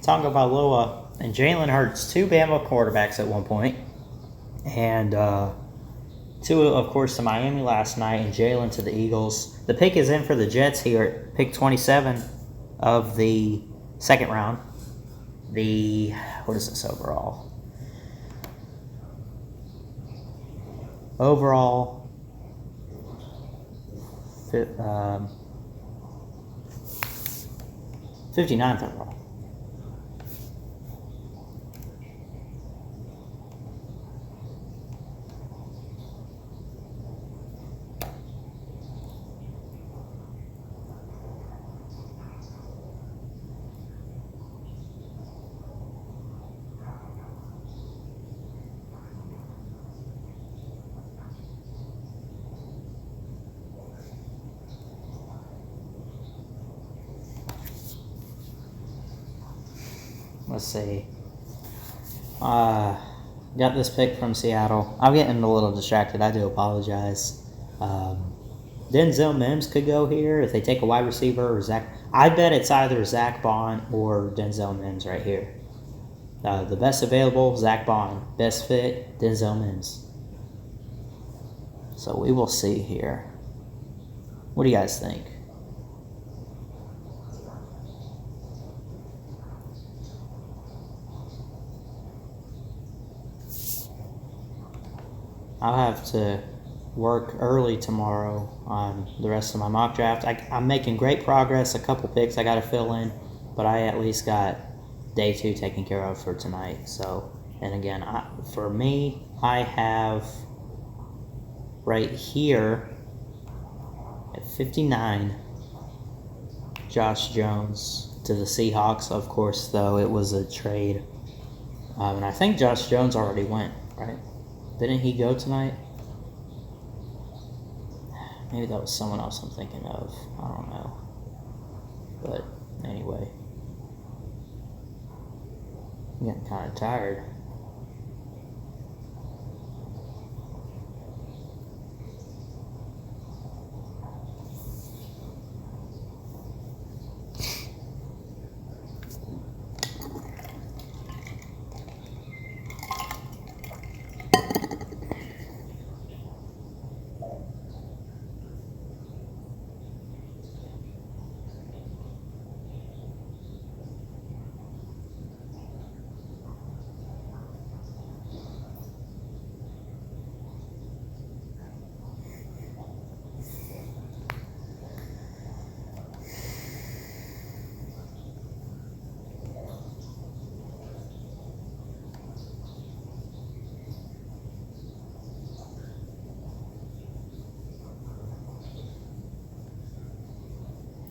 Tagovailoa and Jalen Hurts, 2 Bama quarterbacks at one point. And Tua, of course, to Miami last night, and Jalen to the Eagles. The pick is in for the Jets here at pick 27 of the second round. What is this overall? Overall, 59th overall. Let's see. Got this pick from Seattle. I'm getting a little distracted. I do apologize. Denzel Mims could go here if they take a wide receiver or Zach. I bet it's either Zack Bond or Denzel Mims right here. The best available, Zack Bond. Best fit, Denzel Mims. So we will see here. What do you guys think? I'll have to work early tomorrow on the rest of my mock draft. I'm making great progress. A couple picks I got to fill in, but I at least got day 2 taken care of for tonight. So, and again, for me, I have right here at 59, Josh Jones to the Seahawks. Of course, though, it was a trade. And I think Josh Jones already went, right? Didn't he go tonight? Maybe that was someone else I'm thinking of. I don't know. But anyway. I'm getting kind of tired.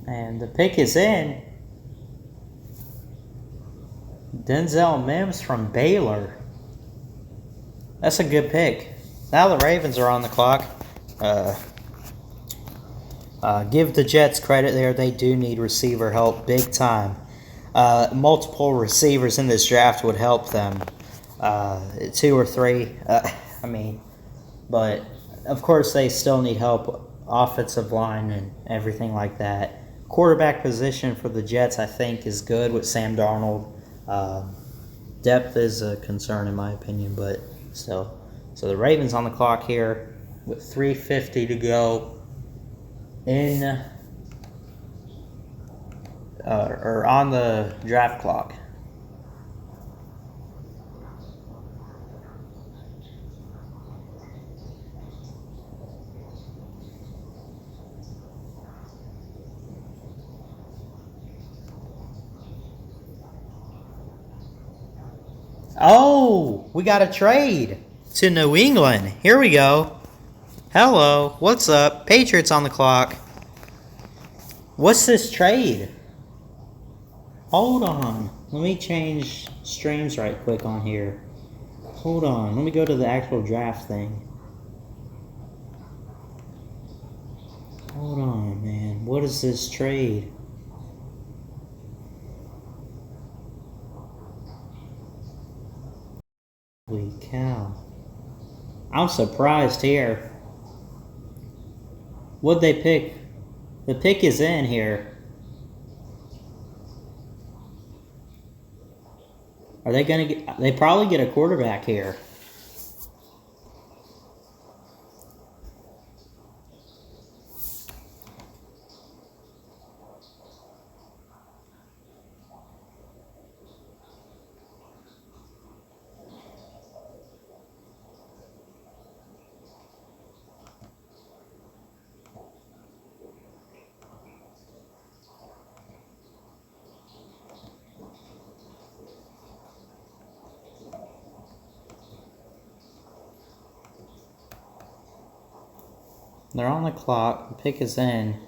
And the pick is in. Denzel Mims from Baylor. That's a good pick. Now the Ravens are on the clock. Give the Jets credit there. They do need receiver help big time. Multiple receivers in this draft would help them. 2 or 3. But of course they still need help. Offensive line and everything like that. Quarterback position for the Jets, I think, is good with Sam Darnold. Depth is a concern in my opinion, but still. So the Ravens on the clock here with 3:50 to go in or on the draft clock. Oh, we got a trade to New England. Here we go. Hello, what's up? Patriots on the clock. What's this trade? Hold on. Let me change streams right quick on here. Hold on. Let me go to the actual draft thing. Hold on, man. What is this trade? Holy cow. I'm surprised here. What'd they pick? The pick is in here. Are they gonna get... They probably get a quarterback here. They're on the clock. The pick is in.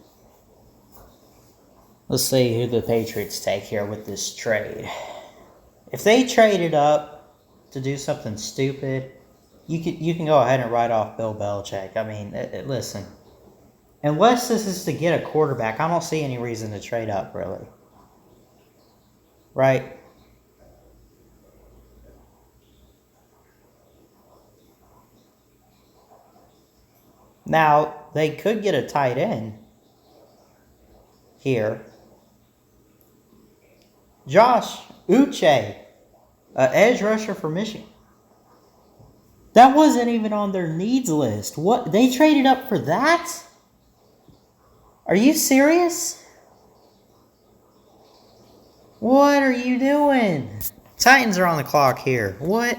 Let's see who the Patriots take here with this trade. If they traded up to do something stupid, you can go ahead and write off Bill Belichick. I mean, listen. Unless this is to get a quarterback, I don't see any reason to trade up, really. Right? Now, they could get a tight end here. Josh Uche, an edge rusher for Michigan. That wasn't even on their needs list. What? They traded up for that? Are you serious? What are you doing? Titans are on the clock here. What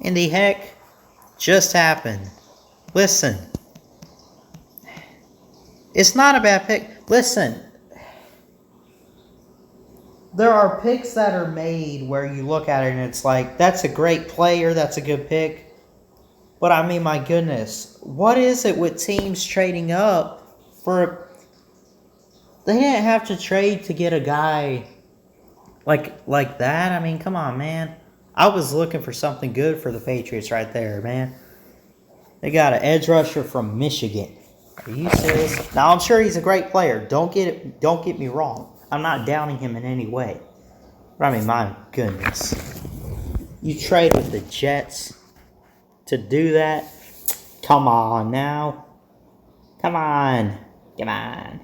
in the heck just happened? Listen. It's not a bad pick. Listen. There are picks that are made where you look at it and it's like, that's a great player, that's a good pick. But I mean, my goodness, what is it with teams trading up for... They didn't have to trade to get a guy like that. I mean, come on, man. I was looking for something good for the Patriots right there, man. They got an edge rusher from Michigan. Are you serious? Now, I'm sure he's a great player. Don't get me wrong. I'm not downing him in any way. But I mean, my goodness. You trade with the Jets to do that? Come on now. Come on. Come on.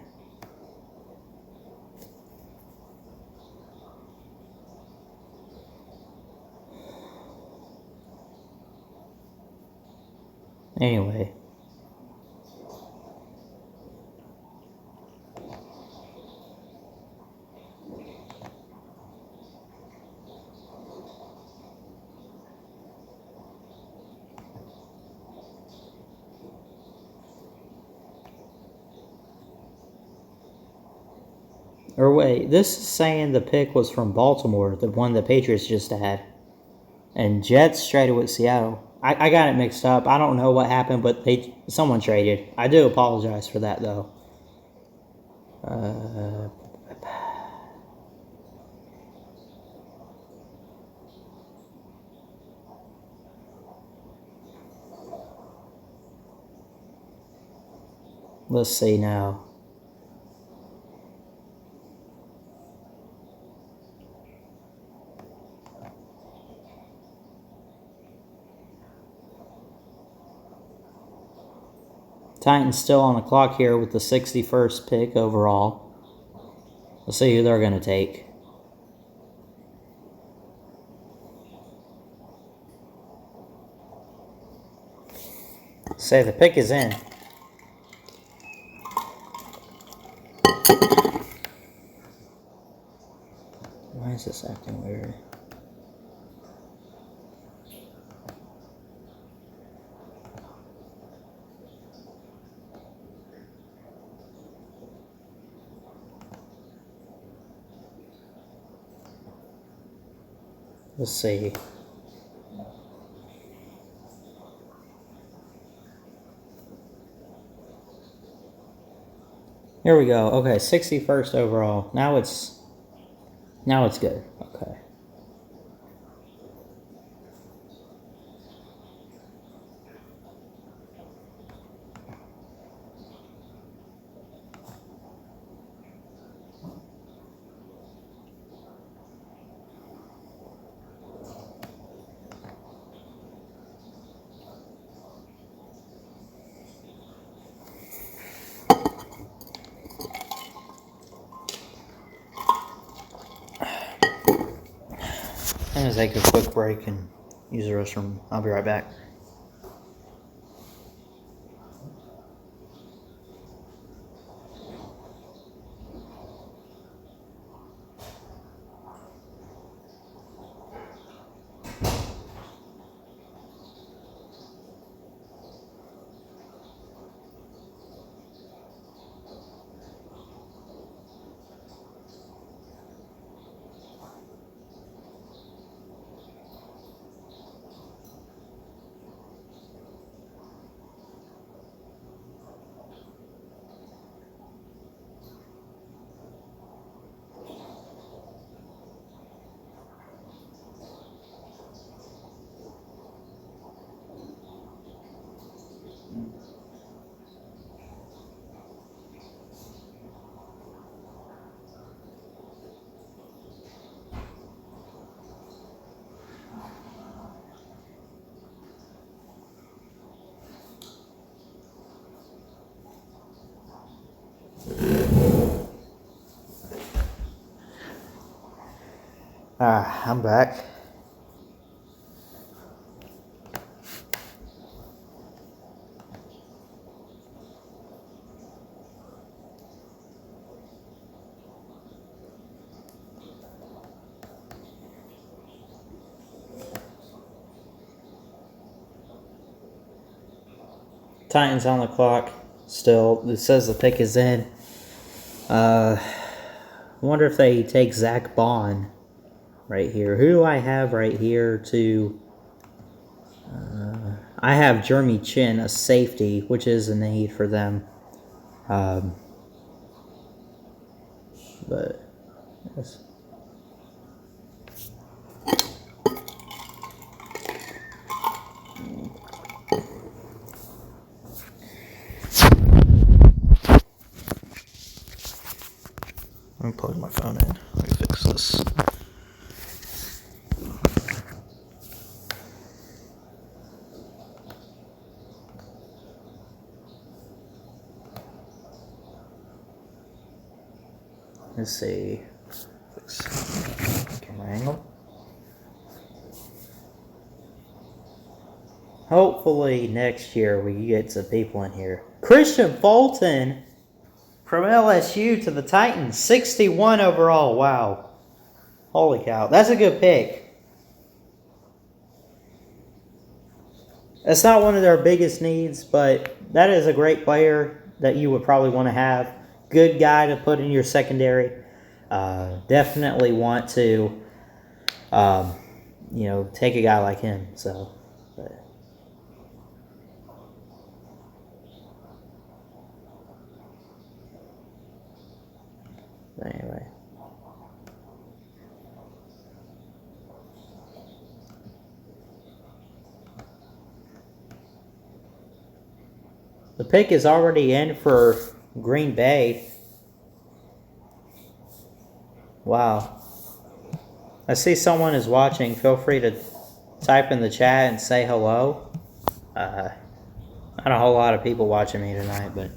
Anyway. Or wait, this is saying the pick was from Baltimore, the one the Patriots just had. And Jets traded with Seattle. I got it mixed up. I don't know what happened, but someone traded. I do apologize for that, though. Let's see now. Titans still on the clock here with the 61st pick overall. Let's see who they're going to take. Say the pick is in. Why is this acting weird? Let's see. Here we go. Okay, 61st overall. Now it's good. Okay. I'm going to take a quick break and use the restroom. I'll be right back. I'm back. Titans on the clock still. It says the pick is in. I wonder if they take Zack Bond right here. Who do I have right here to... I have Jeremy Chin, a safety, which is a need for them. But... Yes. Let me plug my phone in. Let me fix this. Let's see. Fix camera angle. Hopefully next year we get some people in here. Christian Fulton from LSU to the Titans, 61 overall. Wow. Holy cow. That's a good pick. It's not one of their biggest needs, but that is a great player that you would probably want to have. Good guy to put in your secondary. Definitely want to, take a guy like him. So, but anyway. The pick is already in for Green Bay. Wow. I see someone is watching. Feel free to type in the chat and say hello. Not a whole lot of people watching me tonight, but...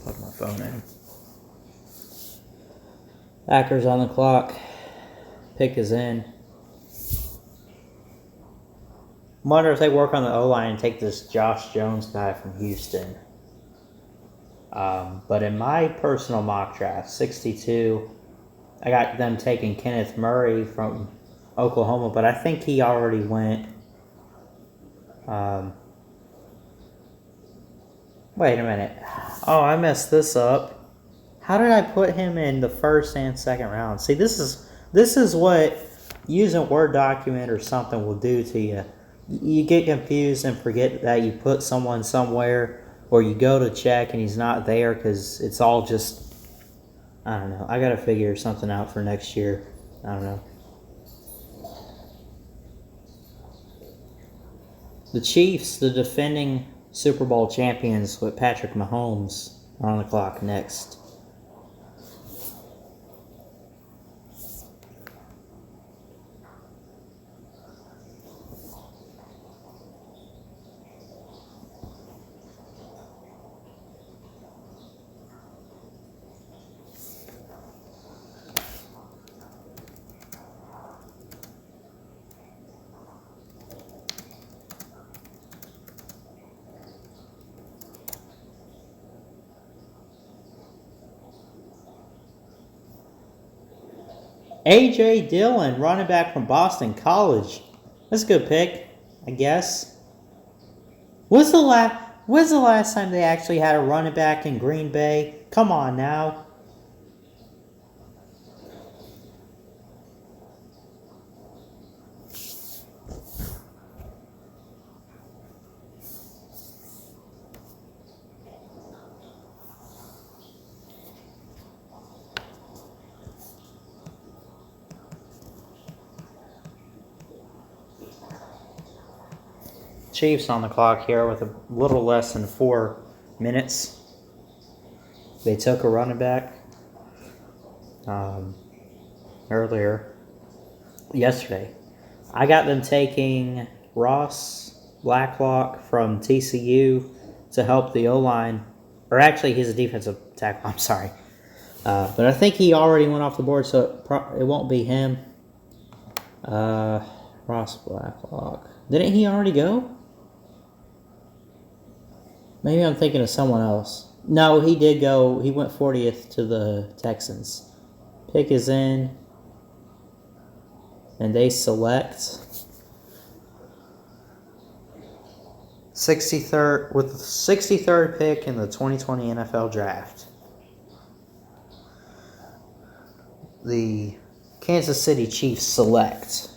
Plug my phone in. Packers on the clock. Pick is in. Wonder if they work on the O-line and take this Josh Jones guy from Houston. But in my personal mock draft, 62, I got them taking Kenneth Murray from Oklahoma, but I think he already went. Wait a minute. Oh, I messed this up. How did I put him in the first and second round? See, this is what using Word document or something will do to you. You get confused and forget that you put someone somewhere, or you go to check and he's not there because it's all just, I don't know. I got to figure something out for next year. I don't know. The Chiefs, the defending Super Bowl champions with Patrick Mahomes, are on the clock next. A.J. Dillon, running back from Boston College. That's a good pick, I guess. When's the last time they actually had a running back in Green Bay? Come on now. Chiefs on the clock here with a little less than 4 minutes. They took a running back yesterday. I got them taking Ross Blacklock from TCU to help the O-line. Or actually, he's a defensive tackle. I'm sorry. But I think he already went off the board, so it won't be him. Ross Blacklock. Didn't he already go? Maybe I'm thinking of someone else. No, he did go. He went 40th to the Texans. Pick is in. And they select 63rd with the 63rd pick in the 2020 NFL Draft. The Kansas City Chiefs select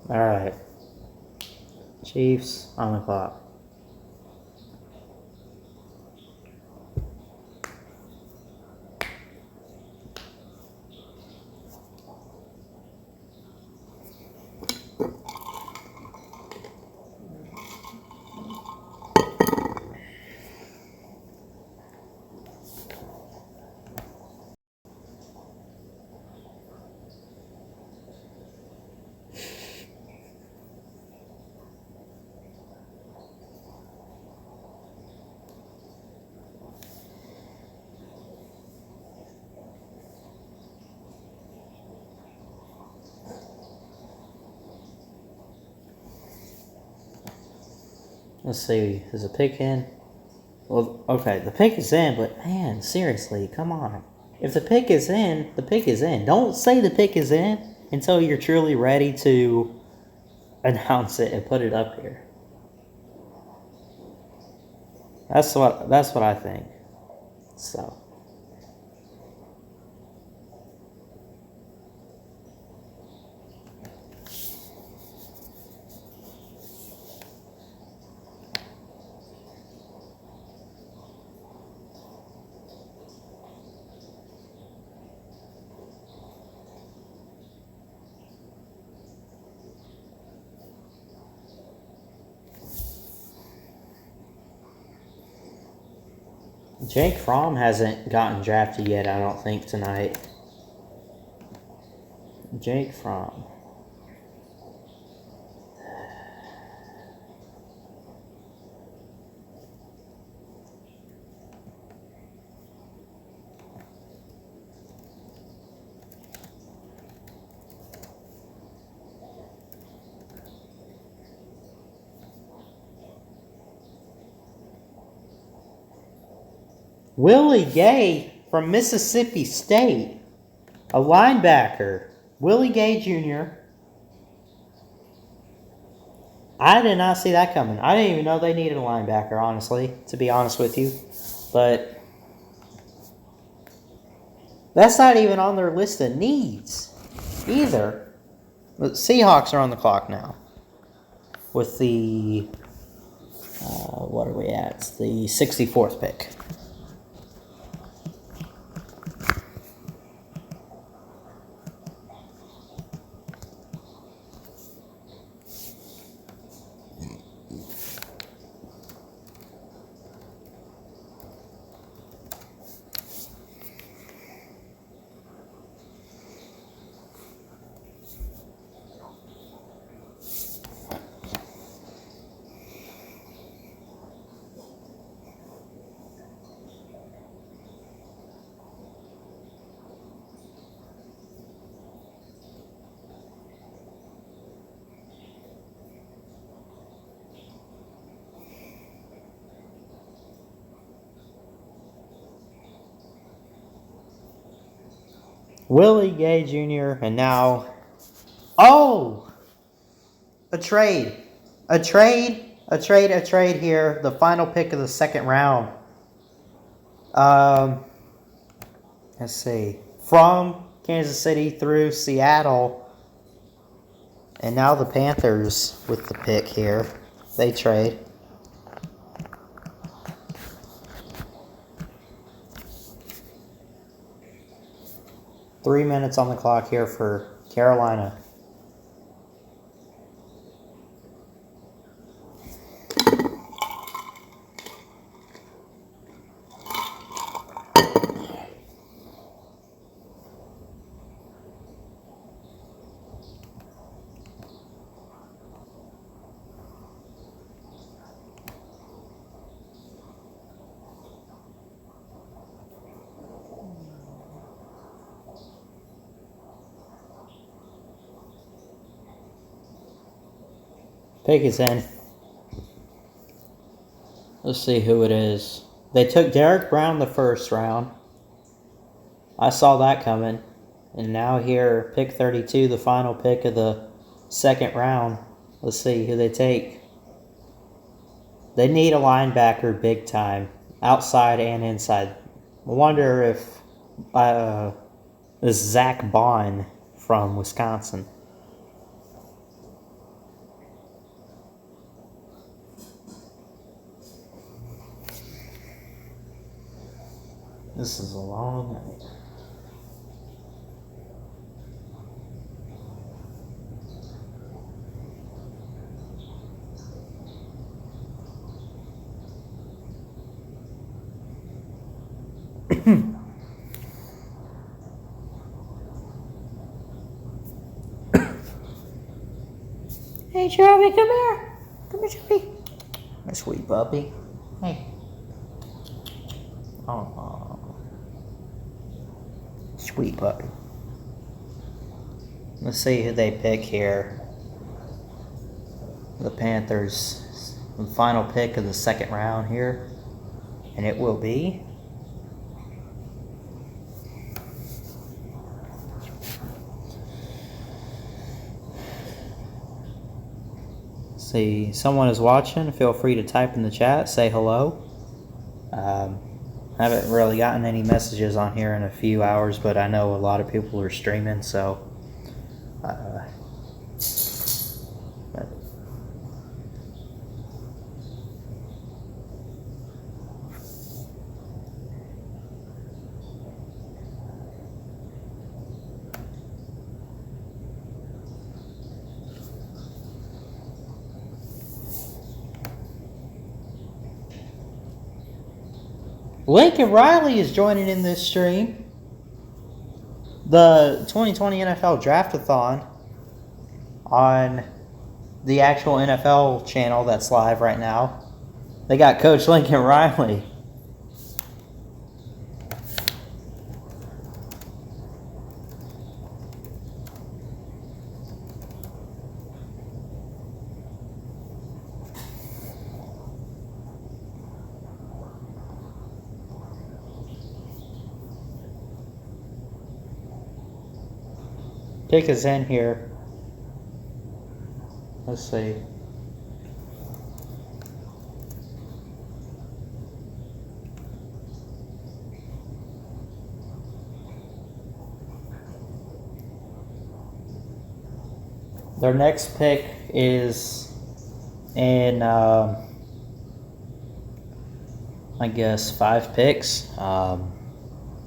All right. Chiefs on the clock. Let's see, is the pick in? Well, okay, the pick is in, but man, seriously, come on. If the pick is in, the pick is in. Don't say the pick is in until you're truly ready to announce it and put it up here. That's what I think. So. Jake Fromm hasn't gotten drafted yet, I don't think, tonight. Jake Fromm. Willie Gay from Mississippi State, a linebacker. Willie Gay Jr. I did not see that coming. I didn't even know they needed a linebacker, honestly, to be honest with you. But That's not even on their list of needs either. The Seahawks are on the clock now with the, what are we at? It's the 64th pick. Willie Gay Jr. and now, a trade here. The final pick of the second round. Let's see, from Kansas City through Seattle, and now the Panthers with the pick here. They trade. Three minutes on the clock here for Carolina. Pick is in. Let's see who it is. They took Derek Brown the first round. I saw that coming. And now here, pick 32, the final pick of the second round. Let's see who they take. They need a linebacker big time, outside and inside. I wonder if this Zack Bond from Wisconsin. This is a long night. Hey, Chubby, come here. Come here, Chubby. My sweet puppy. Hey. Oh. Sweet puppy. Let's see who they pick here. The Panthers. The final pick of the second round here. And it will be... See, someone is watching. Feel free to type in the chat. Say hello. I haven't really gotten any messages on here in a few hours, but I know a lot of people are streaming, so... Lincoln Riley is joining in this stream. The 2020 NFL Draft-a-thon on the actual NFL channel that's live right now. They got Coach Lincoln Riley. Pick is in here. Let's see. Their next pick is in, I guess, 5 picks,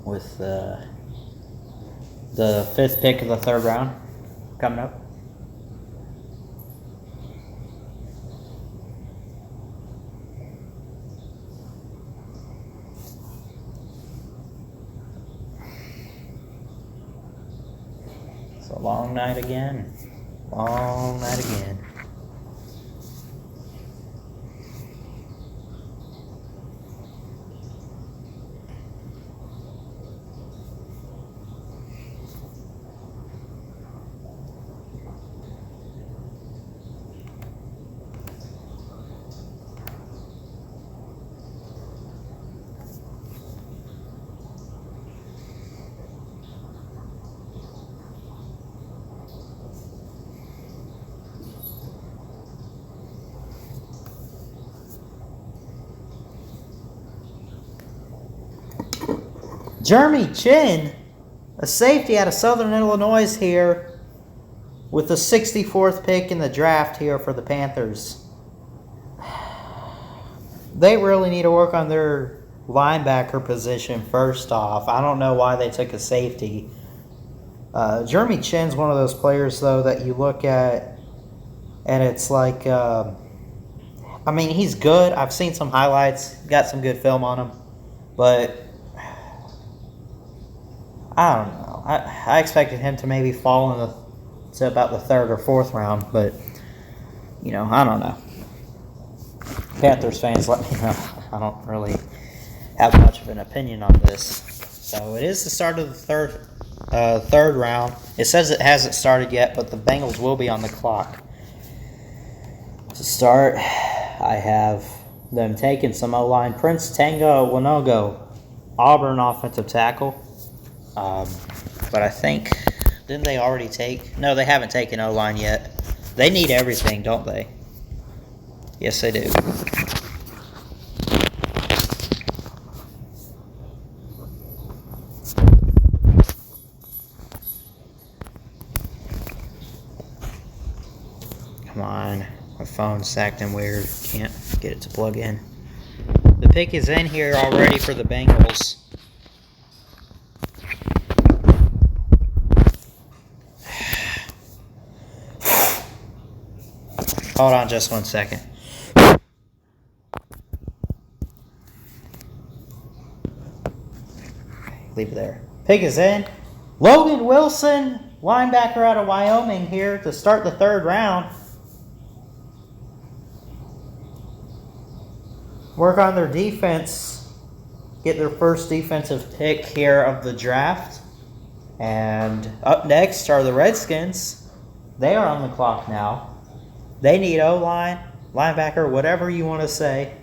with the 5th pick of the 3rd round coming up. It's a long night again. Long night again. Jeremy Chin, a safety out of Southern Illinois here with the 64th pick in the draft here for the Panthers. They really need to work on their linebacker position first off. I don't know why they took a safety. Jeremy Chin's one of those players, though, that you look at and it's like, I mean, he's good. I've seen some highlights, got some good film on him, but I don't know. I expected him to maybe fall to about the 3rd or 4th round, but, you know, I don't know. Panthers fans, let me know. I don't really have much of an opinion on this. So it is the start of the third round. It says it hasn't started yet, but the Bengals will be on the clock. To start, I have them taking some O-line. Prince Tanga Wanogo, Auburn offensive tackle. But I think, didn't they already take? No, they haven't taken O-line yet. They need everything, don't they? Yes, they do. Come on. My phone's acting weird. Can't get it to plug in. The pick is in here already for the Bengals. Hold on just 1 second. Leave it there. Pick is in. Logan Wilson, linebacker out of Wyoming here to start the 3rd round. Work on their defense. Get their first defensive pick here of the draft. And up next are the Redskins. They are on the clock now. They need O-line, linebacker, whatever you want to say.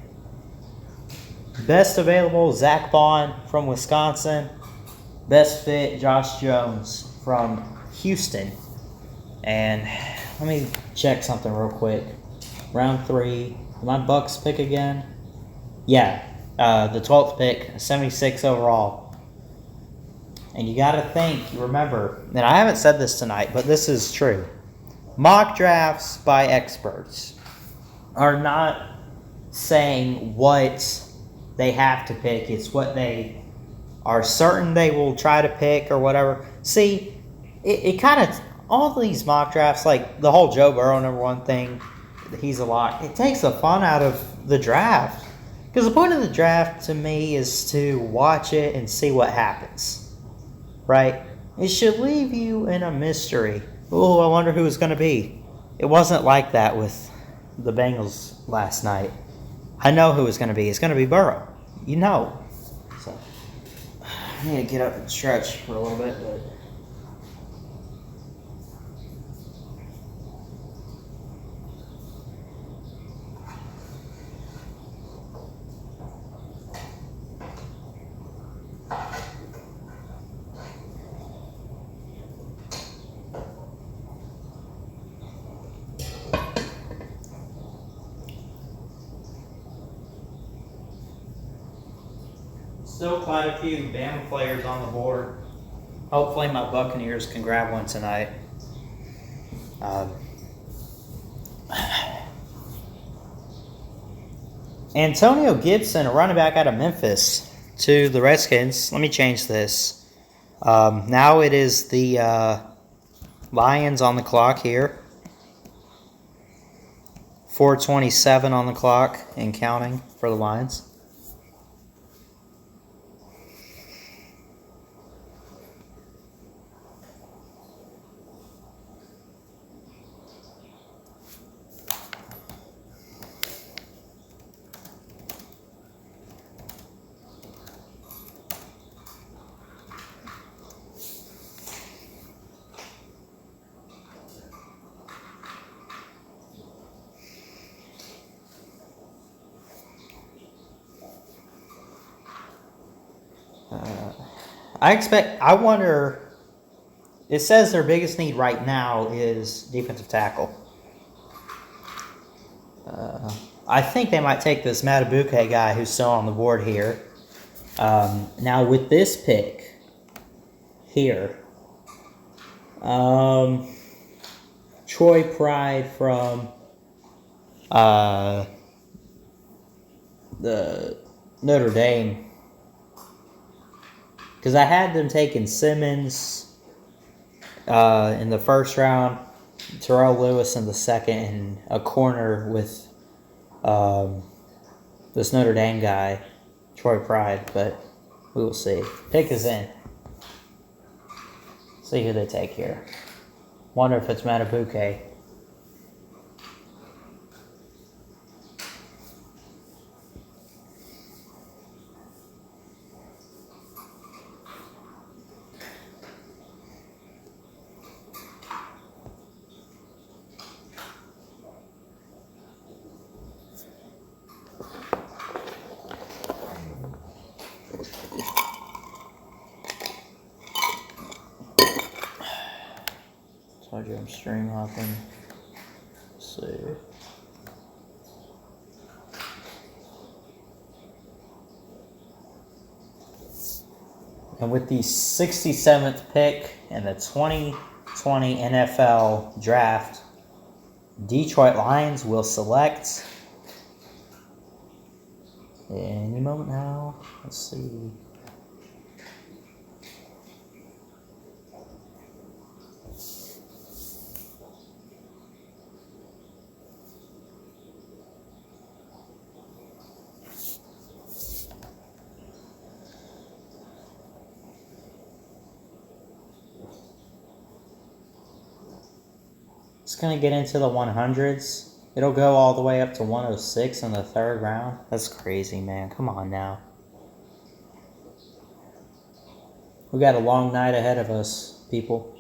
Best available, Zack Bond from Wisconsin. Best fit, Josh Jones from Houston. And let me check something real quick. Round 3. My Bucks pick again? Yeah, the 12th pick, 76 overall. And you got to think, remember, and I haven't said this tonight, but this is true. Mock drafts by experts are not saying what they have to pick. It's what they are certain they will try to pick or whatever. See, it kind of, all these mock drafts, like the whole Joe Burrow #1 thing, he's a lock. It takes the fun out of the draft. Because the point of the draft to me is to watch it and see what happens. Right? It should leave you in a mystery. Oh, I wonder who it's going to be. It wasn't like that with the Bengals last night. I know who it's going to be. It's going to be Burrow. You know. So, I need to get up and stretch for a little bit, but... Still quite a few Bama players on the board. Hopefully my Buccaneers can grab one tonight. Antonio Gibson, a running back out of Memphis, to the Redskins. Let me change this. Now it is the Lions on the clock here. 4:27 on the clock and counting for the Lions. I wonder, it says their biggest need right now is defensive tackle. I think they might take this Matabuke guy who's still on the board here. Now with this pick here, Troy Pride from the Notre Dame. Because I had them taking Simmons in the first round, Terrell Lewis in the second, and a corner with this Notre Dame guy, Troy Pride. But we will see. Pick is in. See who they take here. Wonder if it's Matabuke. Told you I'm stream hopping. Let's see. And with the 67th pick in the 2020 NFL Draft, Detroit Lions will select any moment now. Let's see. It's going to get into the 100s. It'll go all the way up to 106 in the third round. That's crazy, man. Come on now. We got a long night ahead of us, people.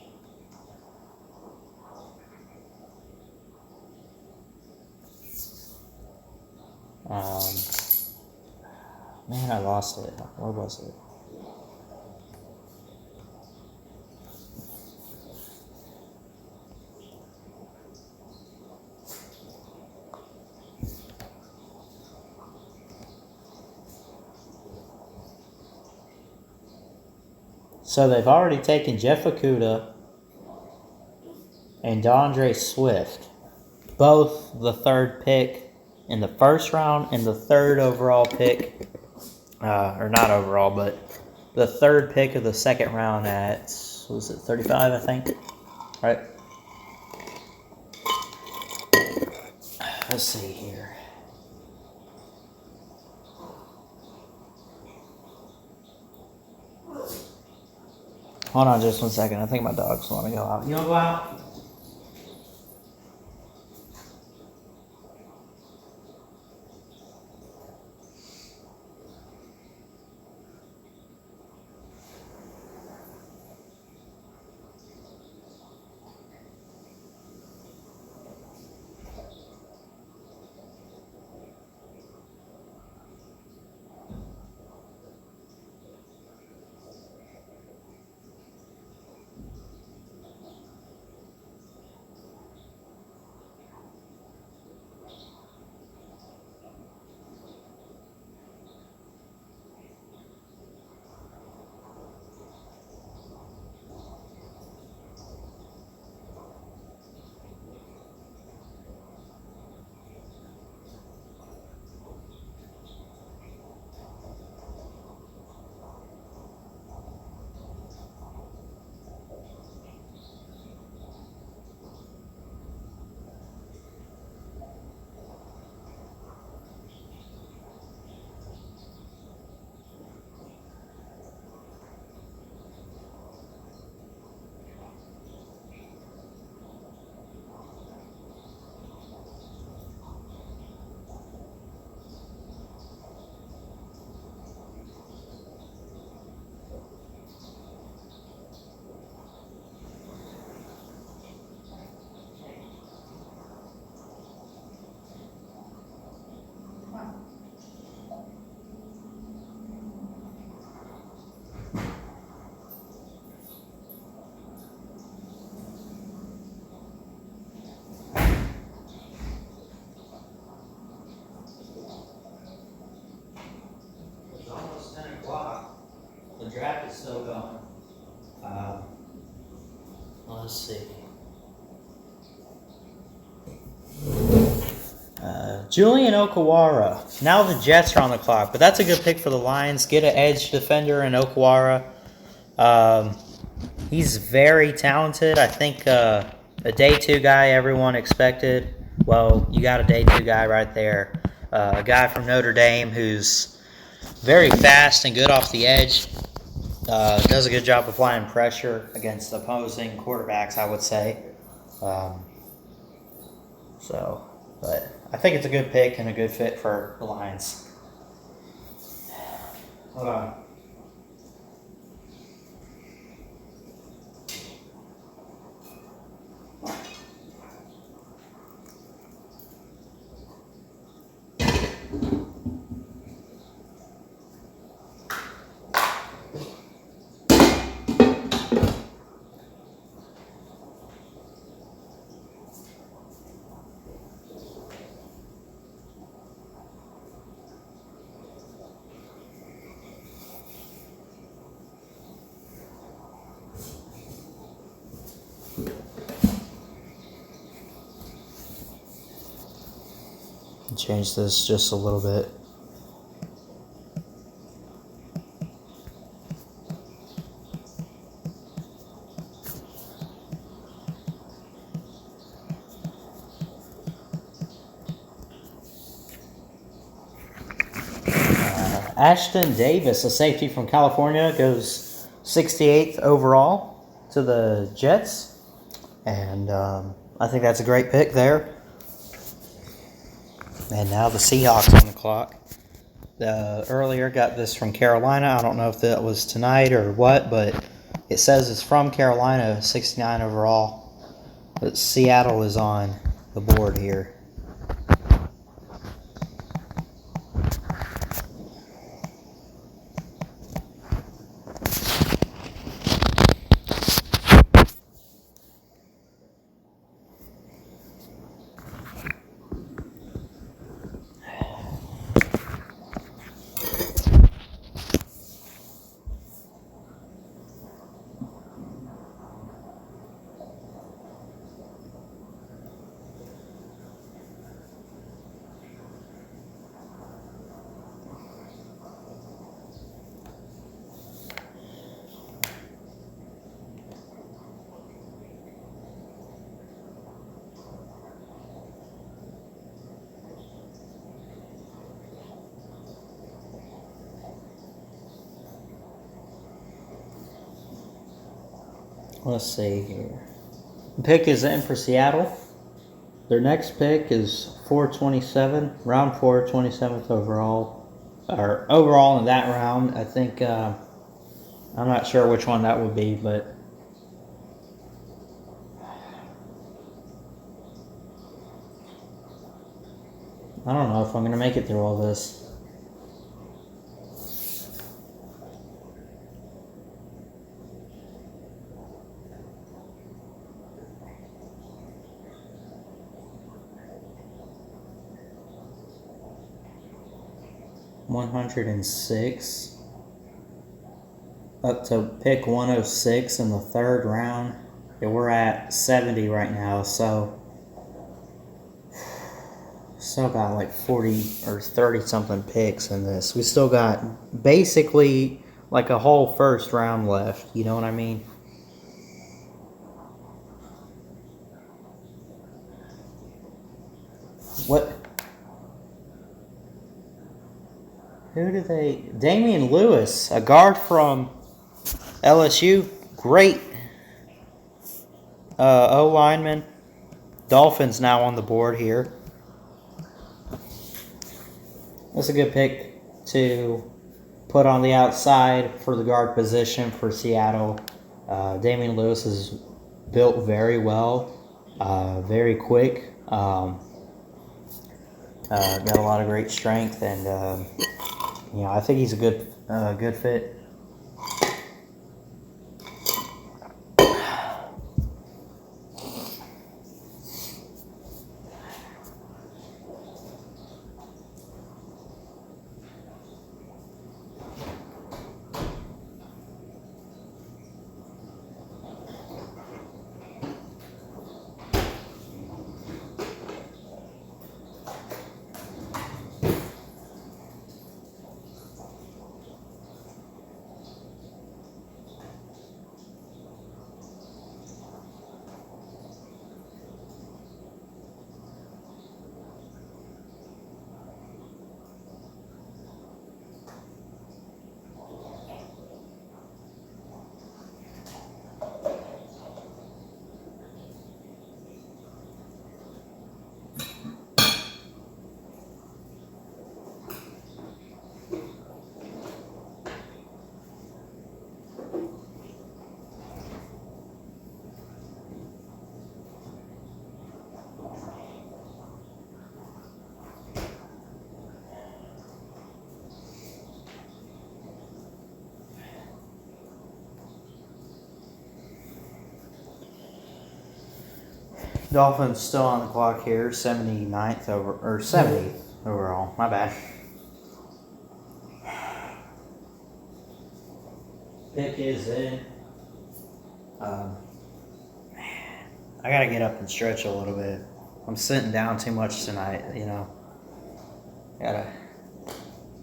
Man, I lost it. Where was it? So they've already taken Jeff Okudah and DeAndre Swift, both the third pick in the first round and the third overall pick, or not overall, but the third pick of the second round at, what was it, 35, I think, right? Let's see here. Hold on just 1 second. I think my dogs want to go out. You want to go out? Let's see. Julian Okwara. Now the Jets are on the clock, but that's a good pick for the Lions. Get an edge defender in Okwara. He's very talented. I think a day two guy everyone expected. Well, you got a day two guy right there. A guy from Notre Dame who's very fast and good off the edge. Does a good job applying pressure against opposing quarterbacks, I would say. But I think it's a good pick and a good fit for the Lions. Hold on. Change this just a little bit. Ashton Davis, a safety from California, goes 68th overall to the Jets. And I think that's a great pick there. And now the Seahawks on the clock. Earlier got this from Carolina. I don't know if that was tonight or what, but it says it's from Carolina, 69 overall. But Seattle is on the board here. Let's see here. The pick is in for Seattle. Their next pick is 427, round 4, 27th overall. Or overall in that round, I think, I'm not sure which one that would be, but I don't know if I'm going to make it through all this. $106 up to pick 106 in the third round. Yeah, we're at 70 right now, so still got like 40 or 30 something picks in this. We still got basically like a whole first round left, you know what I mean? What? Who do they... Damian Lewis, a guard from LSU. Great O-lineman. Dolphins now on the board here. That's a good pick to put on the outside for the guard position for Seattle. Damian Lewis is built very well. Very quick. Got a lot of great strength, and I think he's a good fit. Dolphins still on the clock here, 79th over or 70th overall. My bad. Pick is in. I gotta get up and stretch a little bit. I'm sitting down too much tonight, you know.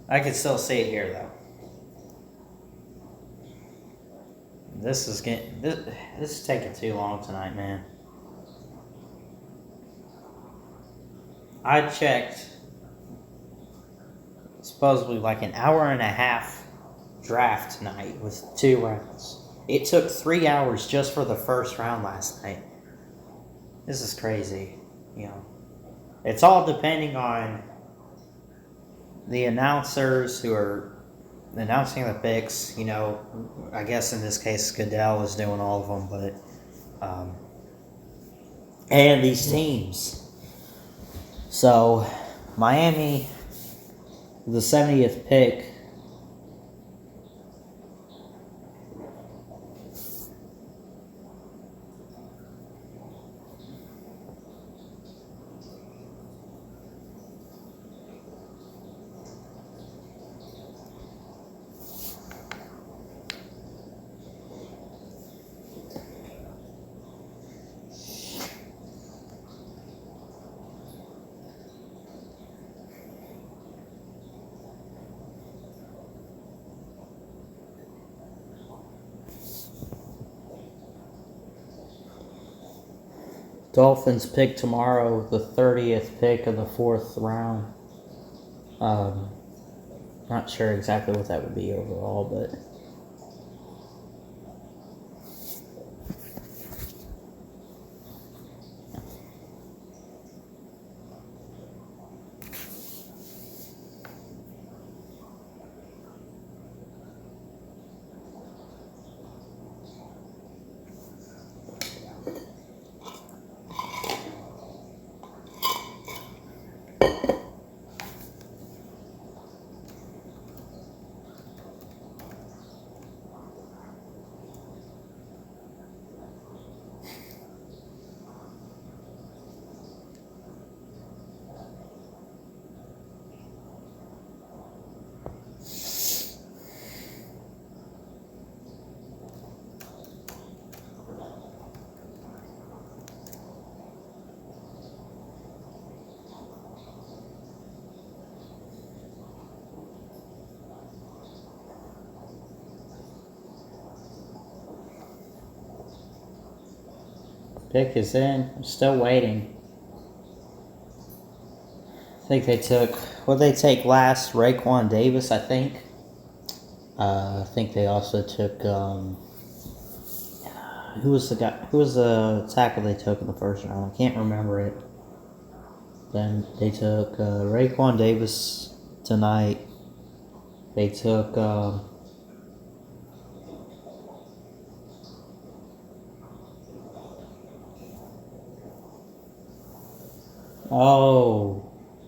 I can still see it here though. This is taking too long tonight, man. I checked supposedly like an hour and a half draft tonight with 2 rounds. It took 3 hours just for the first round last night. This is crazy, you know. It's all depending on the announcers who are announcing the picks. You know, I guess in this case Goodell is doing all of them, but and these teams. So Miami, the 70th pick. Dolphins pick tomorrow, the 30th pick of the 4th round. Not sure exactly what that would be overall, but pick is in. I'm still waiting. I think they took, what did they take last? Raekwon Davis, I think. I think they also took, who was the tackle they took in the first round? I can't remember it. Then they took Raekwon Davis tonight. They took,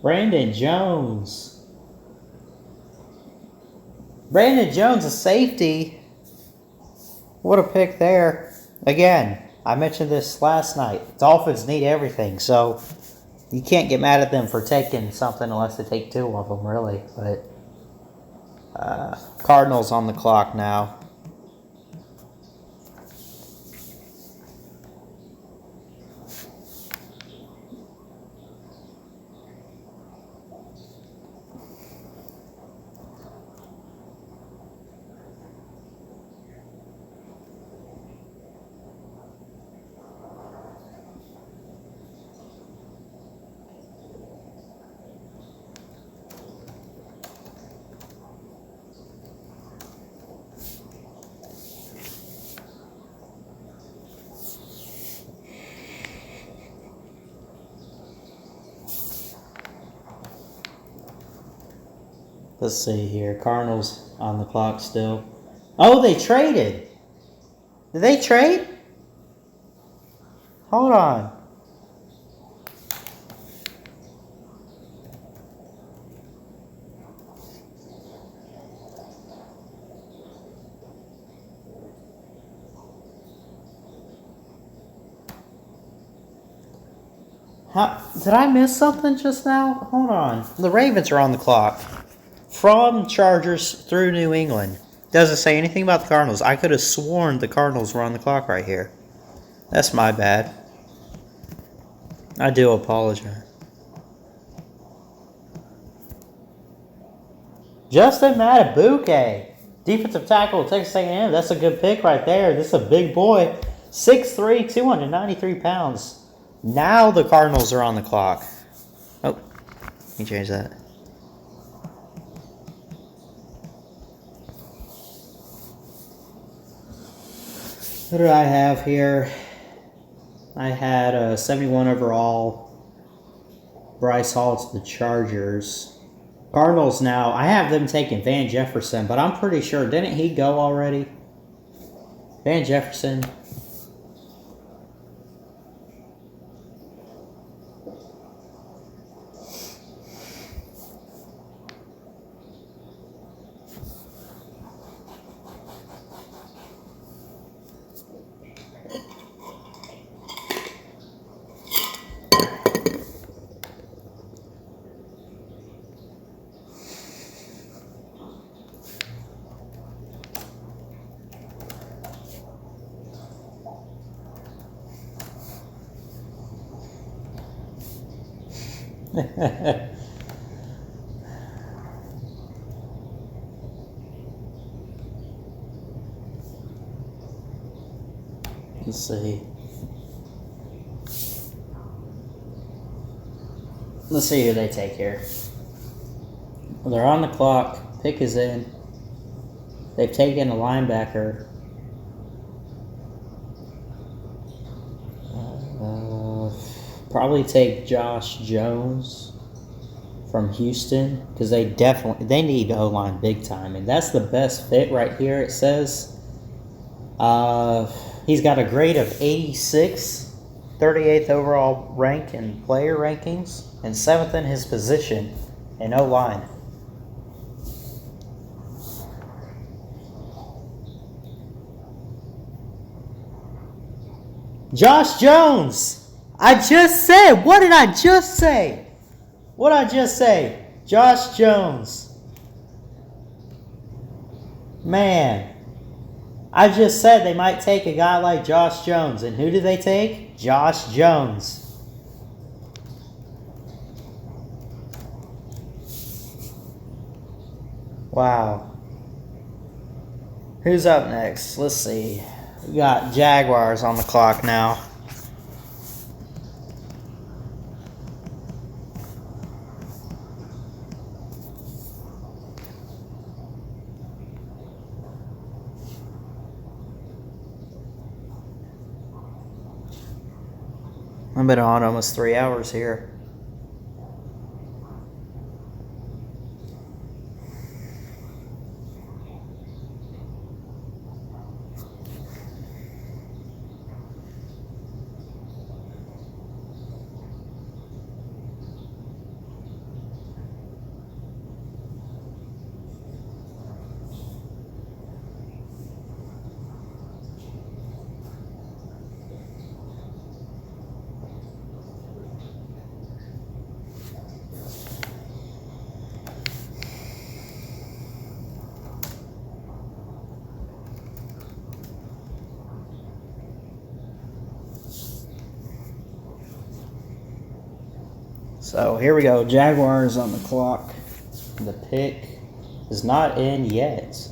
Brandon Jones. Brandon Jones, a safety. What a pick there. Again, I mentioned this last night. Dolphins need everything, so you can't get mad at them for taking something unless they take 2 of them, really. But Cardinals on the clock now. Let's see here. Cardinals on the clock still. Oh, they traded. Did they trade? Hold on. Did I miss something just now? Hold on. The Ravens are on the clock. From Chargers through New England. Doesn't say anything about the Cardinals. I could have sworn the Cardinals were on the clock right here. That's my bad. I do apologize. Justin Matabuke, defensive tackle, Texas A&M. That's a good pick right there. This is a big boy. 6'3", 293 pounds. Now the Cardinals are on the clock. Oh, let me change that. What do I have here? I had a 71 overall. Bryce Hall to the Chargers. Cardinals now, I have them taking Van Jefferson, but I'm pretty sure, didn't he go already? Van Jefferson. Let's see. Let's see who they take here. They're on the clock. Pick is in. They've taken a linebacker. Probably take Josh Jones from Houston because they need O-line big time, and that's the best fit right here. It says he's got a grade of 86, 38th overall rank in player rankings, and 7th in his position in O-line. Josh Jones! I just said, what did I just say? What did I just say? Josh Jones. Man. I just said they might take a guy like Josh Jones. And who do they take? Josh Jones. Wow. Who's up next? Let's see. We got Jaguars on the clock now. I've been on almost 3 hours here. So here we go. Jaguars on the clock. The pick is not in yet.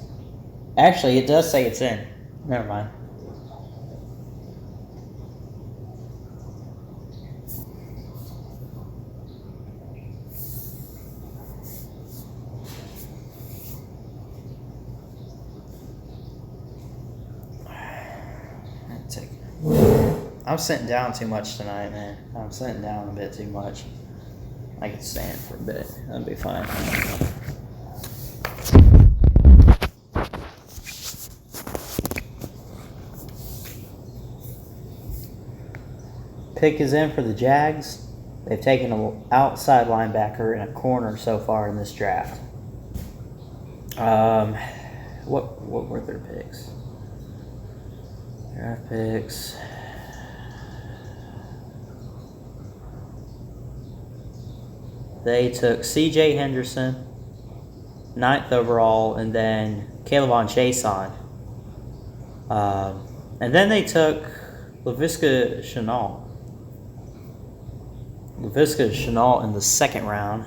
Actually, it does say it's in. Never mind. I'm sitting down too much tonight, man. I'm sitting down a bit too much. I could stand for a bit. That'd be fine. Pick is in for the Jags. They've taken an outside linebacker and a corner so far in this draft. What were their picks? Draft picks. they took C.J. Henderson, 9th overall, and then Caleb Chason. And then they took Laviska Shenault. Laviska Shenault in the 2nd round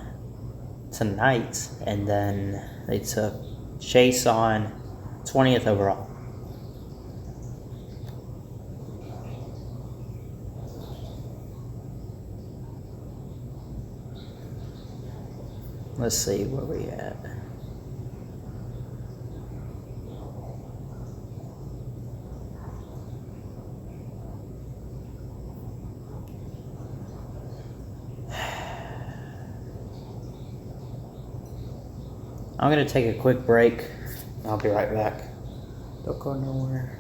tonight, and then they took Chason, 20th overall. Let's see where we at. I'm going to take a quick break. I'll be right back. Don't go nowhere.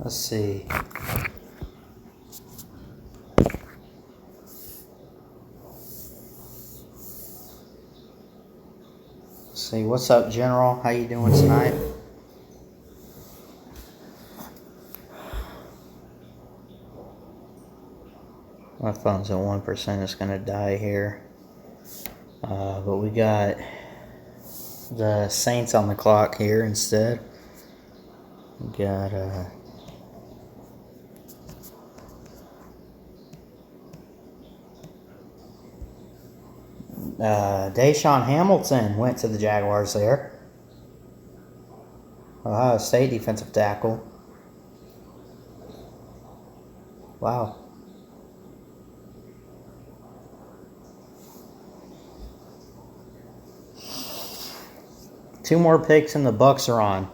Let's see. Let's see. What's up, General? How you doing tonight? My phone's at 1%. It's gonna die here. But we got the Saints on the clock here instead. We got Deshaun Hamilton went to the Jaguars there. Ohio State defensive tackle. Wow. Two more picks and the Bucks are on.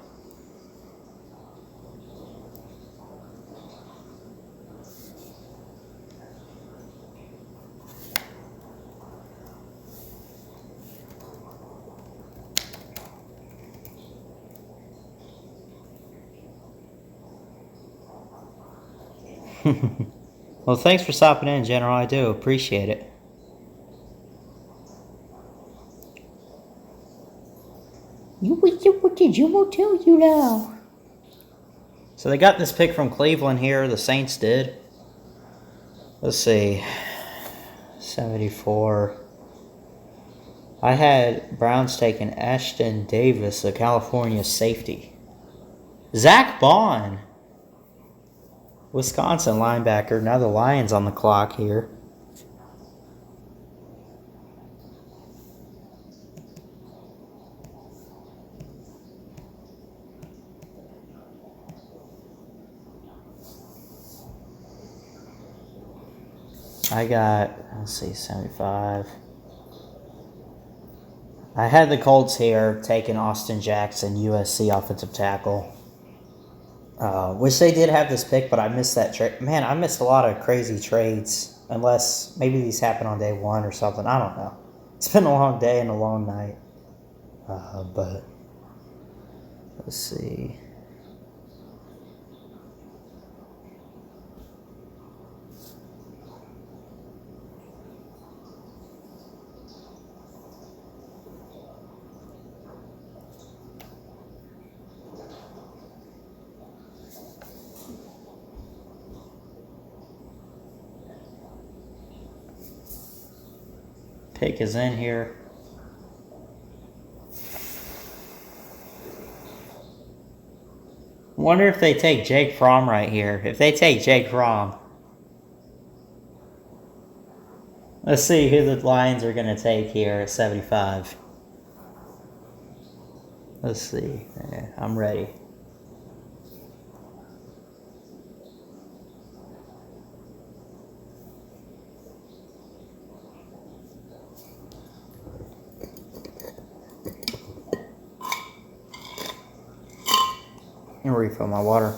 Well, thanks for stopping in, General. I do appreciate it. What did you will tell you now? So they got this pick from Cleveland here. The Saints did. Let's see. 74. I had Browns taking Ashton Davis, a California safety. Zack Bond, Wisconsin linebacker. Now the Lions on the clock here. I got, let's see, 75. I had the Colts here taking Austin Jackson, USC offensive tackle. Wish they did have this pick, but I missed that trade. Man, I missed a lot of crazy trades. Unless maybe these happen on day one or something. I don't know. It's been a long day and a long night. But let's see. Pick is in here. Wonder if they take Jake Fromm right here. If they take Jake Fromm. Let's see who the Lions are going to take here at 75. Let's see. Yeah, I'm ready. I'm gonna refill my water.